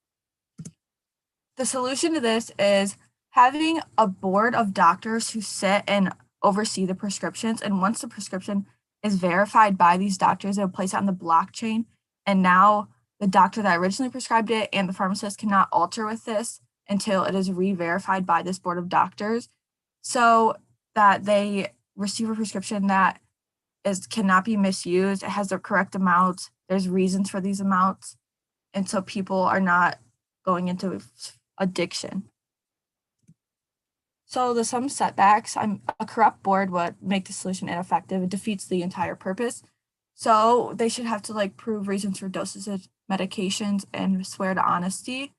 The solution to this is having a board of doctors who sit and oversee the prescriptions. And once the prescription is verified by these doctors, they'll place it on the blockchain. And now the doctor that originally prescribed it and the pharmacist cannot alter with this until it is re-verified by this board of doctors, so that they receive a prescription that cannot be misused. It has the correct amounts. There's reasons for these amounts. And so people are not going into addiction. So some setbacks, a corrupt board would make the solution ineffective. It defeats the entire purpose. So they should have to like prove reasons for doses of medications and swear to honesty.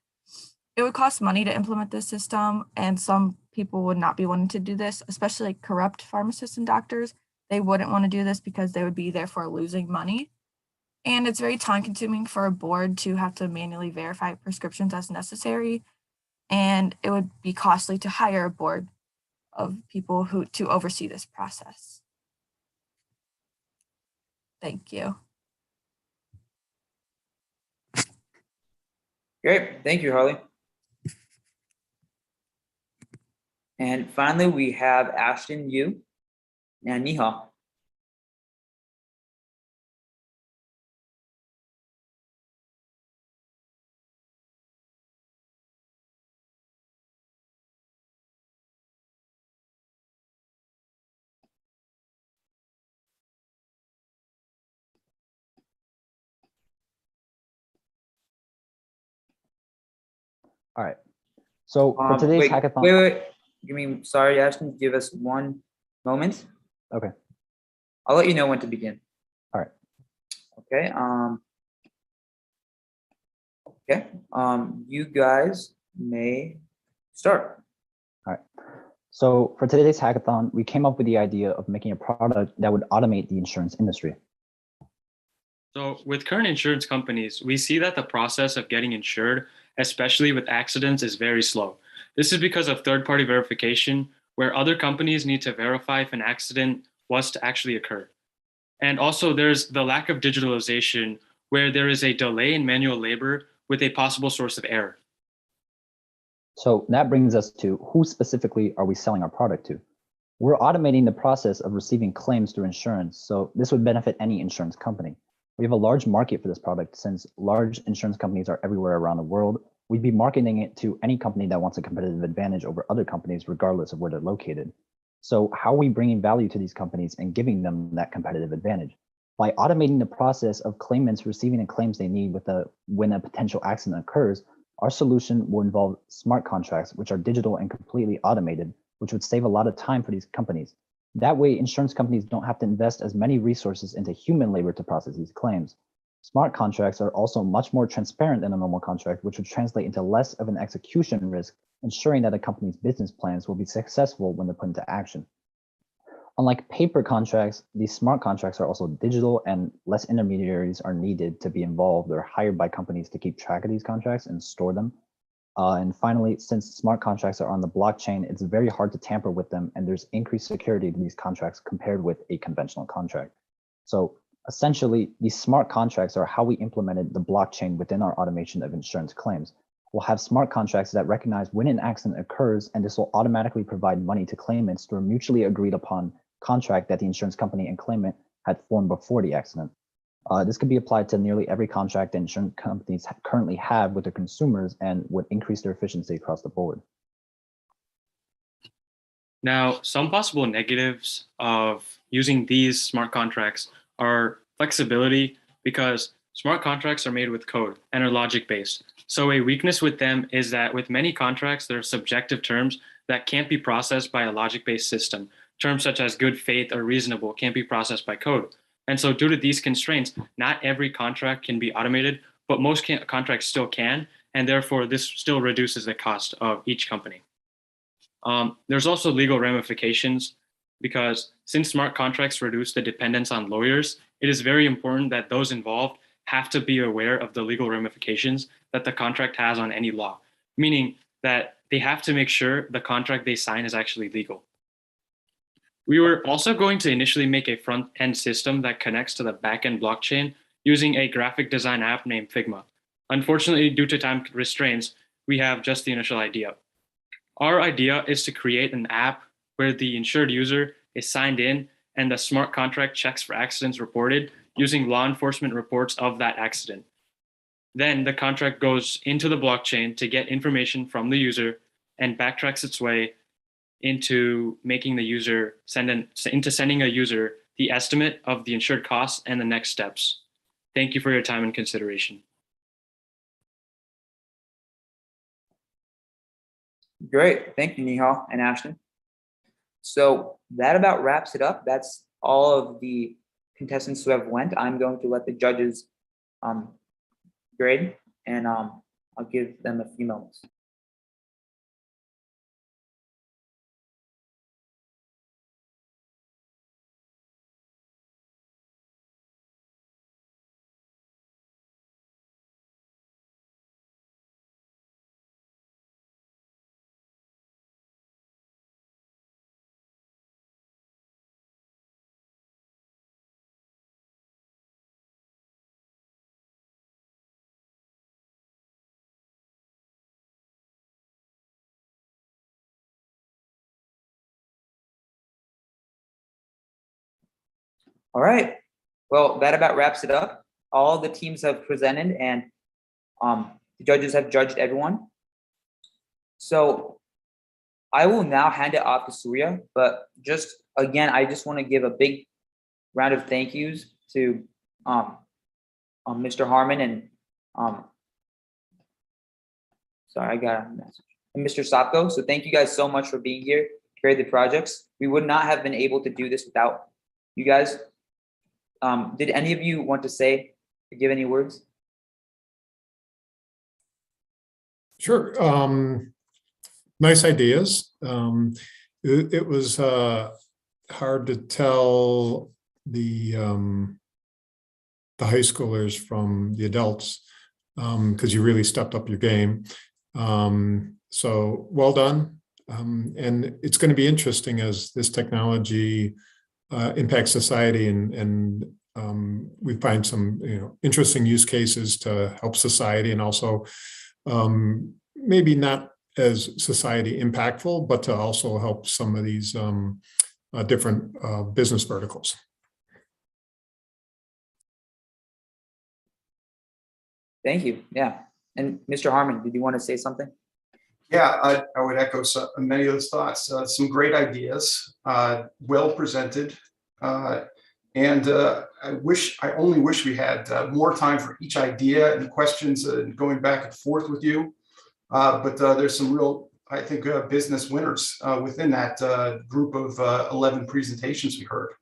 It would cost money to implement this system, and some people would not be wanting to do this, especially like corrupt pharmacists and doctors. They wouldn't want to do this because they would be therefore losing money. And it's very time consuming for a board to have to manually verify prescriptions as necessary. And it would be costly to hire a board of people to oversee this process. Thank you.
Great. Thank you, Harley. And finally, we have Ashton Yu and Niha.
All right. So for today's hackathon.
Wait. Sorry, Ashton, give us one moment.
Okay.
I'll let you know when to begin.
All right.
Okay. You guys may start.
All right. So for today's hackathon, we came up with the idea of making a product that would automate the insurance industry.
So with current insurance companies, we see that the process of getting insured, especially with accidents, is very slow. This is because of third-party verification, where other companies need to verify if an accident was to actually occur. And also there's the lack of digitalization, where there is a delay in manual labor with a possible source of error.
So that brings us to who specifically are we selling our product to? We're automating the process of receiving claims through insurance, so this would benefit any insurance company. We have a large market for this product since large insurance companies are everywhere around the world. We'd be marketing it to any company that wants a competitive advantage over other companies, regardless of where they're located. So how are we bringing value to these companies and giving them that competitive advantage? By automating the process of claimants receiving the claims they need when a potential accident occurs, our solution will involve smart contracts, which are digital and completely automated, which would save a lot of time for these companies. That way, insurance companies don't have to invest as many resources into human labor to process these claims. Smart contracts are also much more transparent than a normal contract, which would translate into less of an execution risk, ensuring that a company's business plans will be successful when they're put into action. Unlike paper contracts, these smart contracts are also digital and less intermediaries are needed to be involved or hired by companies to keep track of these contracts and store them. And finally, since smart contracts are on the blockchain, it's very hard to tamper with them, and there's increased security to these contracts compared with a conventional contract. So essentially, these smart contracts are how we implemented the blockchain within our automation of insurance claims. We'll have smart contracts that recognize when an accident occurs, and this will automatically provide money to claimants through a mutually agreed upon contract that the insurance company and claimant had formed before the accident. This could be applied to nearly every contract that insurance companies currently have with their consumers and would increase their efficiency across the board.
Now, some possible negatives of using these smart contracts are flexibility, because smart contracts are made with code and are logic-based. So a weakness with them is that with many contracts, there are subjective terms that can't be processed by a logic-based system. Terms such as good faith or reasonable can't be processed by code. And so due to these constraints, not every contract can be automated, but most contracts still can, and therefore this still reduces the cost of each company. There's also legal ramifications, because since smart contracts reduce the dependence on lawyers, it is very important that those involved have to be aware of the legal ramifications that the contract has on any law, meaning that they have to make sure the contract they sign is actually legal. We were also going to initially make a front-end system that connects to the back-end blockchain using a graphic design app named Figma. Unfortunately, due to time restraints, we have just the initial idea. Our idea is to create an app where the insured user is signed in and the smart contract checks for accidents reported using law enforcement reports of that accident. Then the contract goes into the blockchain to get information from the user and backtracks its way into making the user sending a user the estimate of the insured costs and the next steps. Thank you for your time and consideration.
Great. Thank you, Nihal and Ashton. So that about wraps it up. That's all of the contestants who have went. I'm going to let the judges grade, and I'll give them a few moments. All right. Well, that about wraps it up. All the teams have presented, and the judges have judged everyone. So I will now hand it off to Surya, but just again, I just want to give a big round of thank yous to Mr. Harmon and sorry, I got a message. And Mr. Sopko. So thank you guys so much for being here to create the projects. We would not have been able to do this without you guys. Did any of you want to say or give any words?
Sure. Nice ideas. It was hard to tell the high schoolers from the adults because you really stepped up your game. So well done. And it's going to be interesting as this technology impacts society, and we find some interesting use cases to help society, and also maybe not as society impactful, but to also help some of these different business verticals.
Thank you. Yeah. And Mr. Harmon, did you want to say something?
Yeah, I would echo many of those thoughts. Some great ideas, well presented. And I only wish we had more time for each idea and questions and going back and forth with you. But there's some real, I think, business winners within that group of 11 presentations we heard.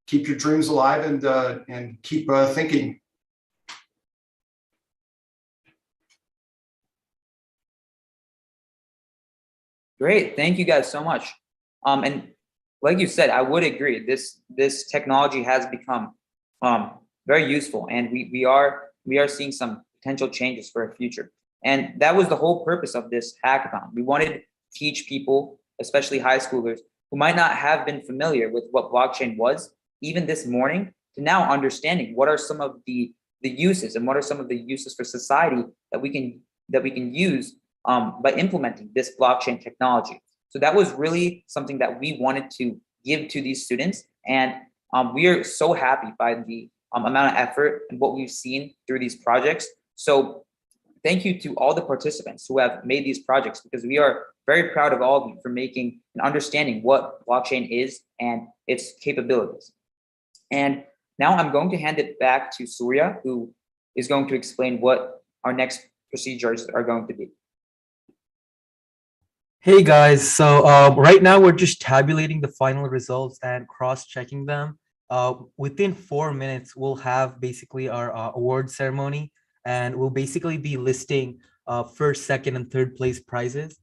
Keep your dreams alive and keep thinking.
Great, thank you guys so much. And like you said, I would agree. This technology has become very useful, and we are seeing some potential changes for our future. And that was the whole purpose of this hackathon. We wanted to teach people, especially high schoolers, who might not have been familiar with what blockchain was, even this morning, to now understanding what are some of the uses and what are some of the uses for society that we can use by implementing this blockchain technology. So that was really something that we wanted to give to these students. And we are so happy by the amount of effort and what we've seen through these projects. So thank you to all the participants who have made these projects, because we are very proud of all of you for making and understanding what blockchain is and its capabilities. And now I'm going to hand it back to Surya, who is going to explain what our next procedures are going to be.
Hey guys, so right now we're just tabulating the final results and cross-checking them. Within 4 minutes, we'll have basically our award ceremony, and we'll basically be listing first, second, and third place prizes.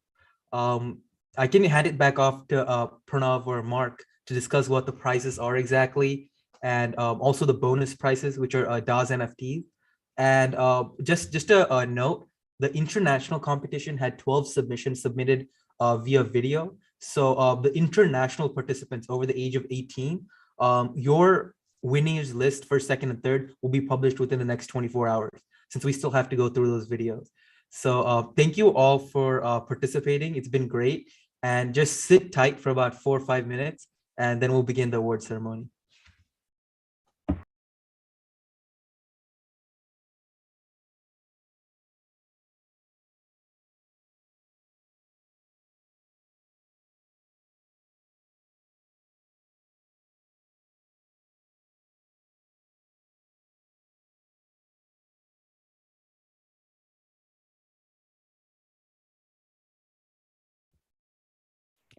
I can hand it back off to Pranav or Mark to discuss what the prizes are exactly, and also the bonus prizes, which are DAHS NFTs. And just a note, the international competition had 12 submissions submitted via video. So the international participants over the age of 18, your winners list for second and third will be published within the next 24 hours, since we still have to go through those videos. So thank you all for participating. It's been great. And just sit tight for about 4 or 5 minutes, and then we'll begin the award ceremony.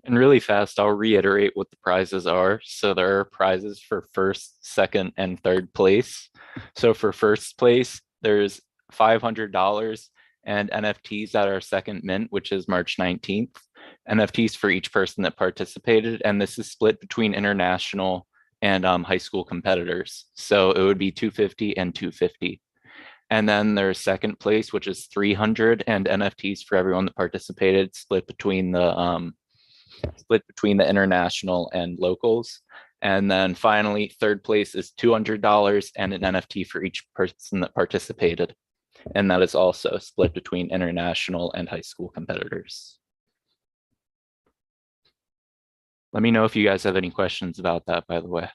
And really fast, I'll reiterate what the prizes are. So there are prizes for first, second, and third place. So for first place, there's $500 and NFTs at our second mint, which is March 19th. NFTs for each person that participated. And this is split between international and high school competitors. So it would be 250 and 250. And then there's second place, which is 300 and NFTs for everyone that participated, split between the international and locals. And then finally, third place is $200 and an NFT for each person that participated. And that is also split between international and high school competitors. Let me know if you guys have any questions about that, by the way.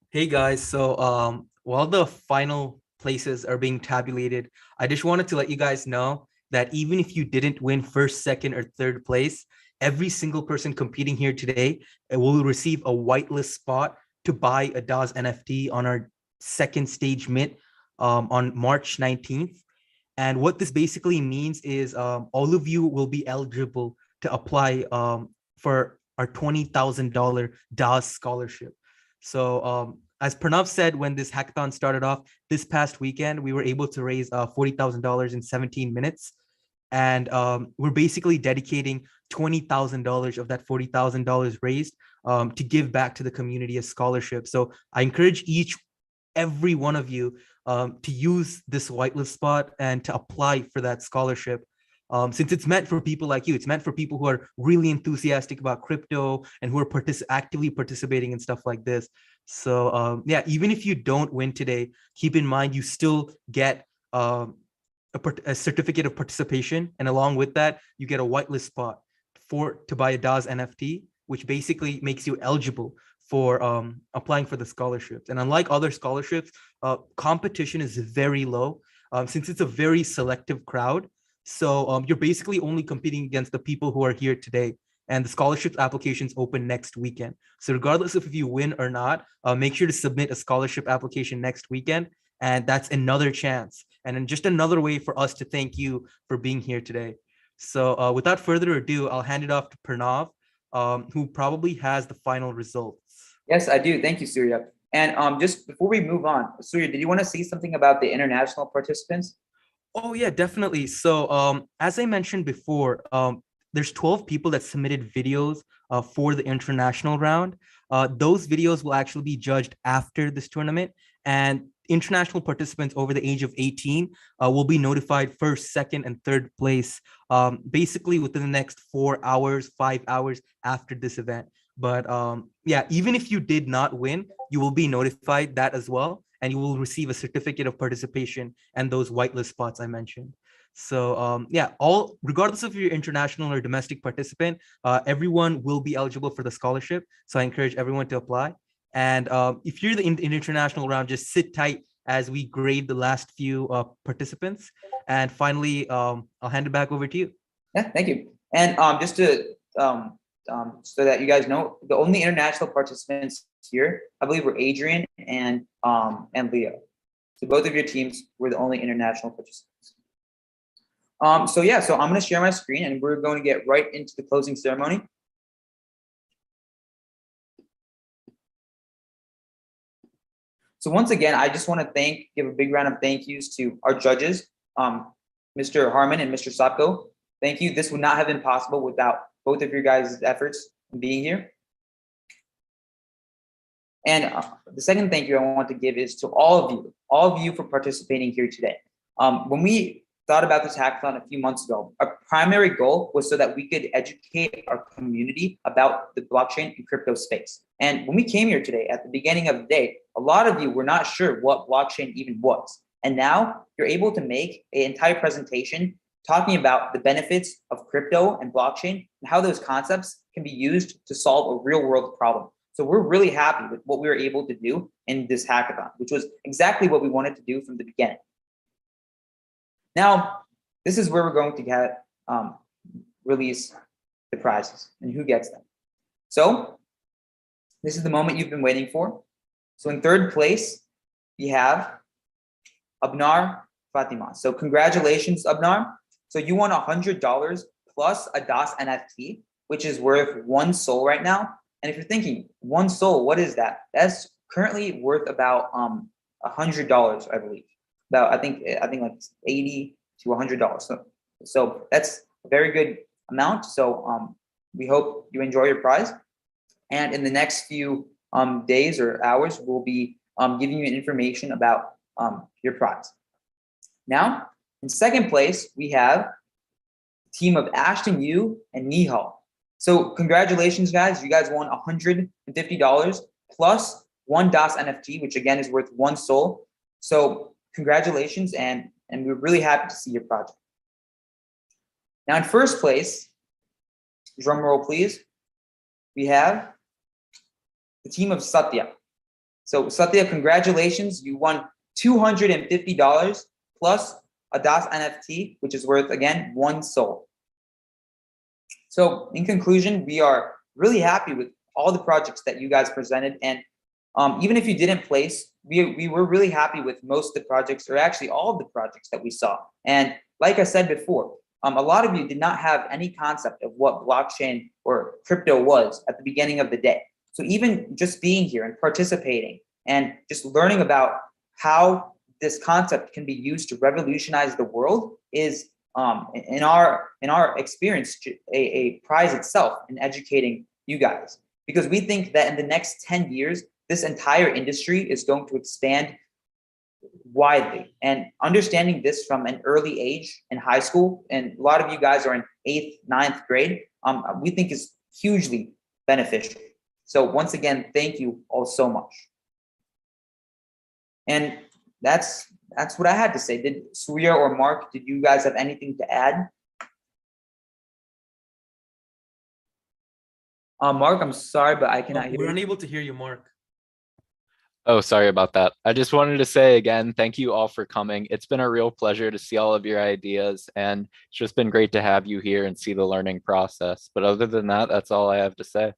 Hey guys, so while the final places are being tabulated, I just wanted to let you guys know that even if you didn't win first, second, or third place, every single person competing here today will receive a whitelist spot to buy a DAHS NFT on our second stage mint on March 19th. And what this basically means is all of you will be eligible to apply for our $20,000 DAHS scholarship. So as Pranav said, when this hackathon started off this past weekend, we were able to raise $40,000 in 17 minutes. And we're basically dedicating $20,000 of that $40,000 raised to give back to the community as scholarship. So I encourage every one of you to use this whitelist spot and to apply for that scholarship. Since it's meant for people like you, it's meant for people who are really enthusiastic about crypto and who are actively participating in stuff like this. So yeah, even if you don't win today, keep in mind you still get a certificate of participation, and along with that, you get a whitelist spot to buy a DAHS NFT, which basically makes you eligible for applying for the scholarships. And unlike other scholarships, competition is very low since it's a very selective crowd. So you're basically only competing against the people who are here today. And the scholarship applications open next weekend. So regardless of if you win or not, make sure to submit a scholarship application next weekend. And that's another chance. And then just another way for us to thank you for being here today. So without further ado, I'll hand it off to Pranav, who probably has the final results.
Yes, I do. Thank you, Surya. And just before we move on, Surya, did you want to say something about the international participants?
Oh, yeah, definitely. So as I mentioned before, there's 12 people that submitted videos for the international round. Those videos will actually be judged after this tournament, and international participants over the age of 18 will be notified first, second, and third place basically within the next 4 hours, 5 hours after this event. But yeah, even if you did not win, you will be notified that as well, and you will receive a certificate of participation and those whitelist spots I mentioned. So yeah, regardless of your international or domestic participant, everyone will be eligible for the scholarship. So I encourage everyone to apply. And if you're in international round, just sit tight as we grade the last few participants. And finally, I'll hand it back over to you.
Yeah, thank you. And just to so that you guys know, the only international participants here, I believe, were Adrian and Leo. So both of your teams were the only international participants. So yeah, so I'm going to share my screen and we're going to get right into the closing ceremony. So once again, I just want to give a big round of thank yous to our judges, Mr. Harmon and Mr. Sopko. Thank you. This would not have been possible without both of your guys' efforts in being here. And the second thank you I want to give is to all of you for participating here today. When we thought about this hackathon a few months ago, our primary goal was so that we could educate our community about the blockchain and crypto space. And when we came here today at the beginning of the day, a lot of you were not sure what blockchain even was. And now you're able to make an entire presentation talking about the benefits of crypto and blockchain and how those concepts can be used to solve a real world problem. So we're really happy with what we were able to do in this hackathon, which was exactly what we wanted to do from the beginning. Now, this is where we're going to release the prizes and who gets them. So this is the moment you've been waiting for. So in third place, we have Abnar Fatima. So congratulations, Abnar. So you won $100 plus a DAHS NFT, which is worth 1 SOL right now. And if you're thinking 1 SOL, what is that? That's currently worth about $100, I believe. About I think like $80 to $100. So that's a very good amount. So we hope you enjoy your prize. And in the next few days or hours, we'll be giving you information about your prize. Now, in second place, we have a team of Ashton Yu and Nihal. So congratulations, guys. You guys won $150 plus 1 DAHS NFT, which again is worth 1 SOL. So congratulations, and we're really happy to see your project. Now in first place, drum roll please, we have the team of Satya. So Satya, congratulations. You won $250 plus a DAHS NFT, which is worth, again, 1 soul. So in conclusion, we are really happy with all the projects that you guys presented. And even if you didn't place, we were really happy with most of the projects, or actually all of the projects that we saw. And like I said before, a lot of you did not have any concept of what blockchain or crypto was at the beginning of the day. So even just being here and participating and just learning about how this concept can be used to revolutionize the world is, in our experience, a prize itself in educating you guys. Because we think that in the next 10 years, this entire industry is going to expand widely. And understanding this from an early age in high school, and a lot of you guys are in 8th, 9th grade, we think is hugely beneficial. So once again, thank you all so much. And that's what I had to say. Did Surya or Mark, did you guys have anything to add? Mark, I'm sorry, but I cannot hear you.
We're unable to hear you, Mark.
Oh, sorry about that. I just wanted to say again, thank you all for coming. It's been a real pleasure to see all of your ideas, and it's just been great to have you here and see the learning process. But other than that, that's all I have to say.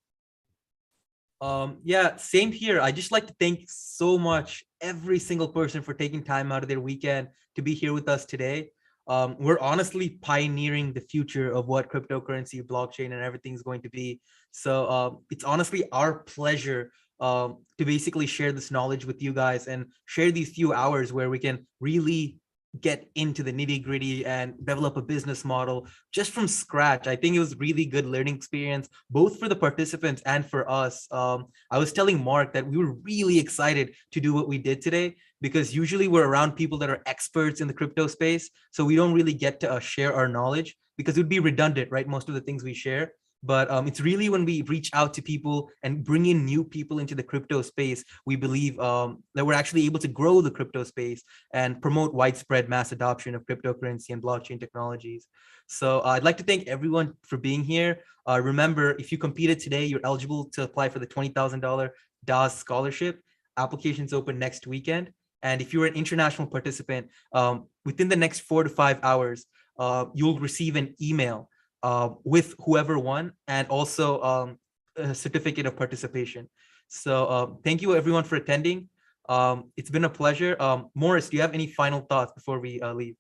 Yeah, same here. I just like to thank so much every single person for taking time out of their weekend to be here with us today. We're honestly pioneering the future of what cryptocurrency, blockchain, and everything's going to be. So it's honestly our pleasure to basically share this knowledge with you guys and share these few hours where we can really get into the nitty-gritty and develop a business model just from scratch. I think it was really good learning experience, both for the participants and for us. I was telling Mark that we were really excited to do what we did today, because usually we're around people that are experts in the crypto space, so we don't really get to share our knowledge, because it would be redundant, right? Most of the things we share. But it's really when we reach out to people and bring in new people into the crypto space, we believe that we're actually able to grow the crypto space and promote widespread mass adoption of cryptocurrency and blockchain technologies. So I'd like to thank everyone for being here. Remember, if you competed today, you're eligible to apply for the $20,000 DAHS scholarship. Applications open next weekend. And if you're an international participant, within the next 4 to 5 hours, you'll receive an email with whoever won, and also a certificate of participation. So thank you everyone for attending. It's been a pleasure. Morris, do you have any final thoughts before we leave?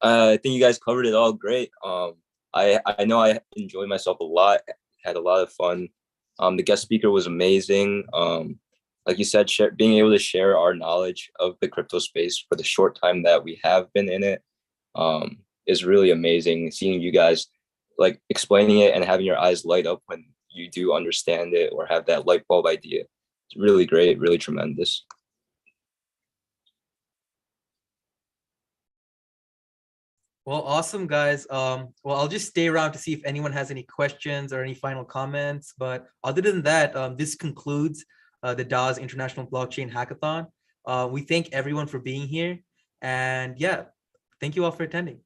I think you guys covered it all great. I know I enjoyed myself a lot, had a lot of fun. The guest speaker was amazing. Like you said, being able to share our knowledge of the crypto space for the short time that we have been in it is really amazing. Seeing you guys like explaining it and having your eyes light up when you do understand it or have that light bulb idea. It's really great, really tremendous.
Well, awesome, guys. Well, I'll just stay around to see if anyone has any questions or any final comments. But other than that, this concludes the DAHS International Blockchain Hackathon. We thank everyone for being here. And yeah, thank you all for attending.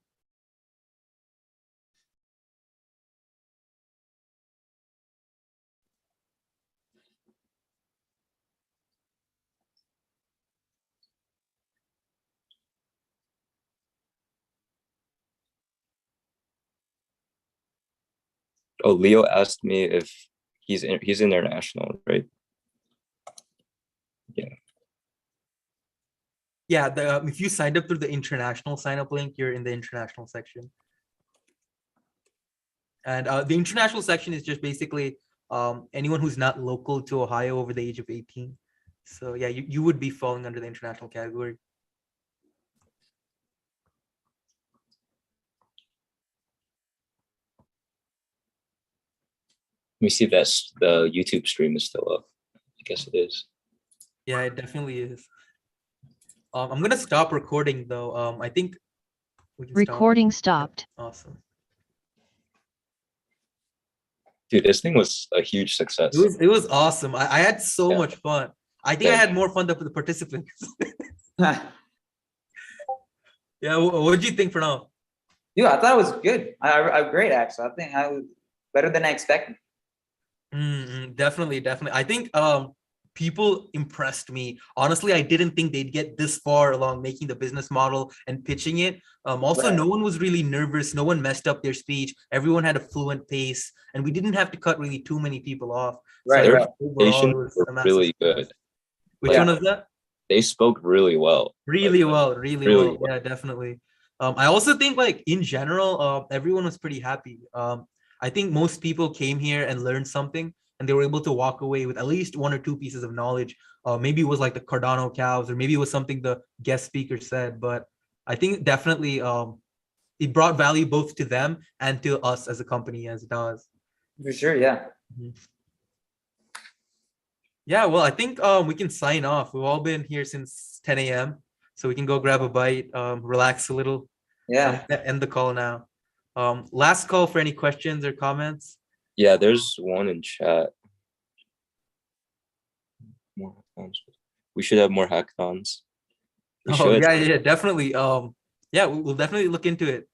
Oh, Leo asked me if he's international, right? Yeah.
Yeah, if you signed up through the international sign up link, you're in the international section. And the international section is just basically anyone who's not local to Ohio over the age of 18. So yeah, you would be falling under the international category.
Let me see if that's the YouTube stream is still up. I guess it is.
Yeah, it definitely is. I'm gonna stop recording though. I think we can
Recording stopped.
Awesome.
Dude, this thing was a huge success.
It was awesome. I had so much fun. I think I had more fun than the participants. Yeah, what did you think for now?
Yeah, I thought it was good. I great actually. I think I was better than I expected.
Definitely. I think people impressed me. Honestly, I didn't think they'd get this far along making the business model and pitching it. Also,
Right.
no one was really nervous. No one messed up their speech. Everyone had a fluent pace, and we didn't have to cut really too many people off. So I
Right,
think
right.
overall,
Presentations
it was
were
a massive
really
success.
good.
Which
Like,
one was that?
they spoke really well.
Really
Like,
well, really
really
well. Yeah, definitely. I also think like in general, everyone was pretty happy. I think most people came here and learned something, and they were able to walk away with at least one or two pieces of knowledge. Maybe it was like the Cardano cows, or maybe it was something the guest speaker said. But I think definitely it brought value both to them and to us as a company as it does.
For sure, yeah.
Yeah, well, I think we can sign off. We've all been here since 10 a.m. So we can go grab a bite, relax a little.
Yeah.
End the call now. Last call for any questions or comments.
Yeah, there's one in chat. More hackathons. We should have more hackathons. We should.
Yeah, definitely. Yeah, we'll definitely look into it.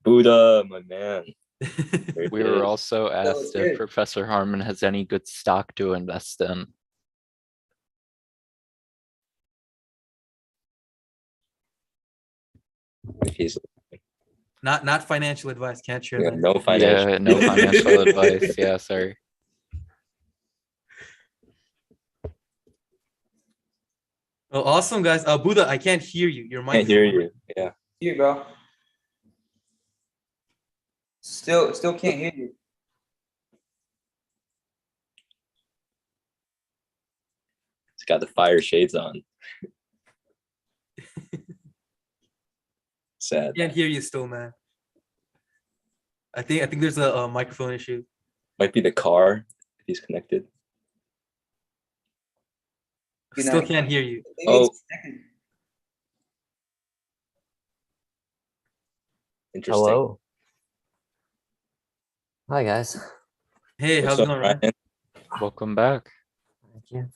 Buddha, my man.
Very
We
good.
were also asked if Professor Harmon has any good stock to invest in.
If he's
Not financial advice. Can't share that.
no financial.
Yeah, no financial advice. Yeah, sorry.
Well, awesome, guys. Buddha, I can't hear you. Your mic.
Can't hear you. Yeah.
You, bro. Still can't hear you.
He's got the fire shades on. Sad.
Can't hear you still, man. I think there's a microphone issue.
Might be the car if he's connected.
Still can't hear you.
Oh. Interesting.
Hello. Hi guys.
Hey,
What's
how's it
up,
going, Ryan?
Ryan?
Welcome back.
Thank you.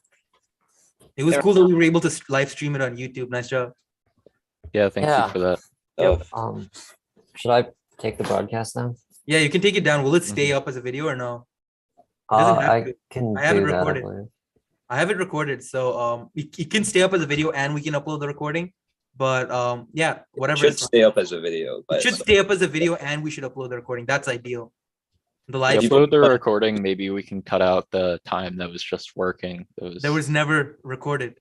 It was cool that we were able to live stream it on YouTube. Nice job.
Yeah, thank you for that.
Yep.
Should I take the broadcast now?
Yeah, you can take it down. Will it stay up as a video or no? It doesn't have
I
to.
can
I have it
do that, I
recorded.
believe.
I have it recorded, so it can stay up as a video and we can upload the recording. But yeah, whatever.
Should stay up as a video.
It should stay up as a video and we should upload the recording. That's ideal. The live
Upload the recording. Maybe we can cut out the time that was just working.
That was never recorded.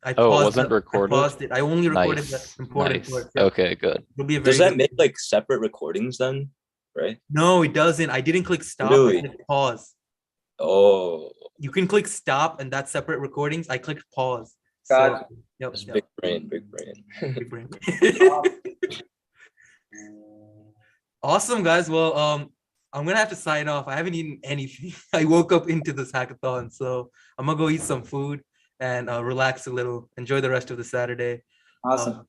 I
Oh, it
paused
wasn't recorded?
I paused it. I only recorded
Nice,
the important
nice.
parts. Yeah.
Okay, good.
It'll be a
Does
very
that
good-
make like separate recordings then? Right?
No, it doesn't. I didn't click stop.
Really?
I clicked pause.
Oh.
You can click stop and that's separate recordings. I clicked pause.
Gotcha.
So, yep,
That's
yep.
big brain, big brain.
Big brain. Awesome, guys. Well, I'm gonna have to sign off. I haven't eaten anything. I woke up into this hackathon, so I'm gonna go eat some food and relax a little. Enjoy the rest of the Saturday.
Awesome.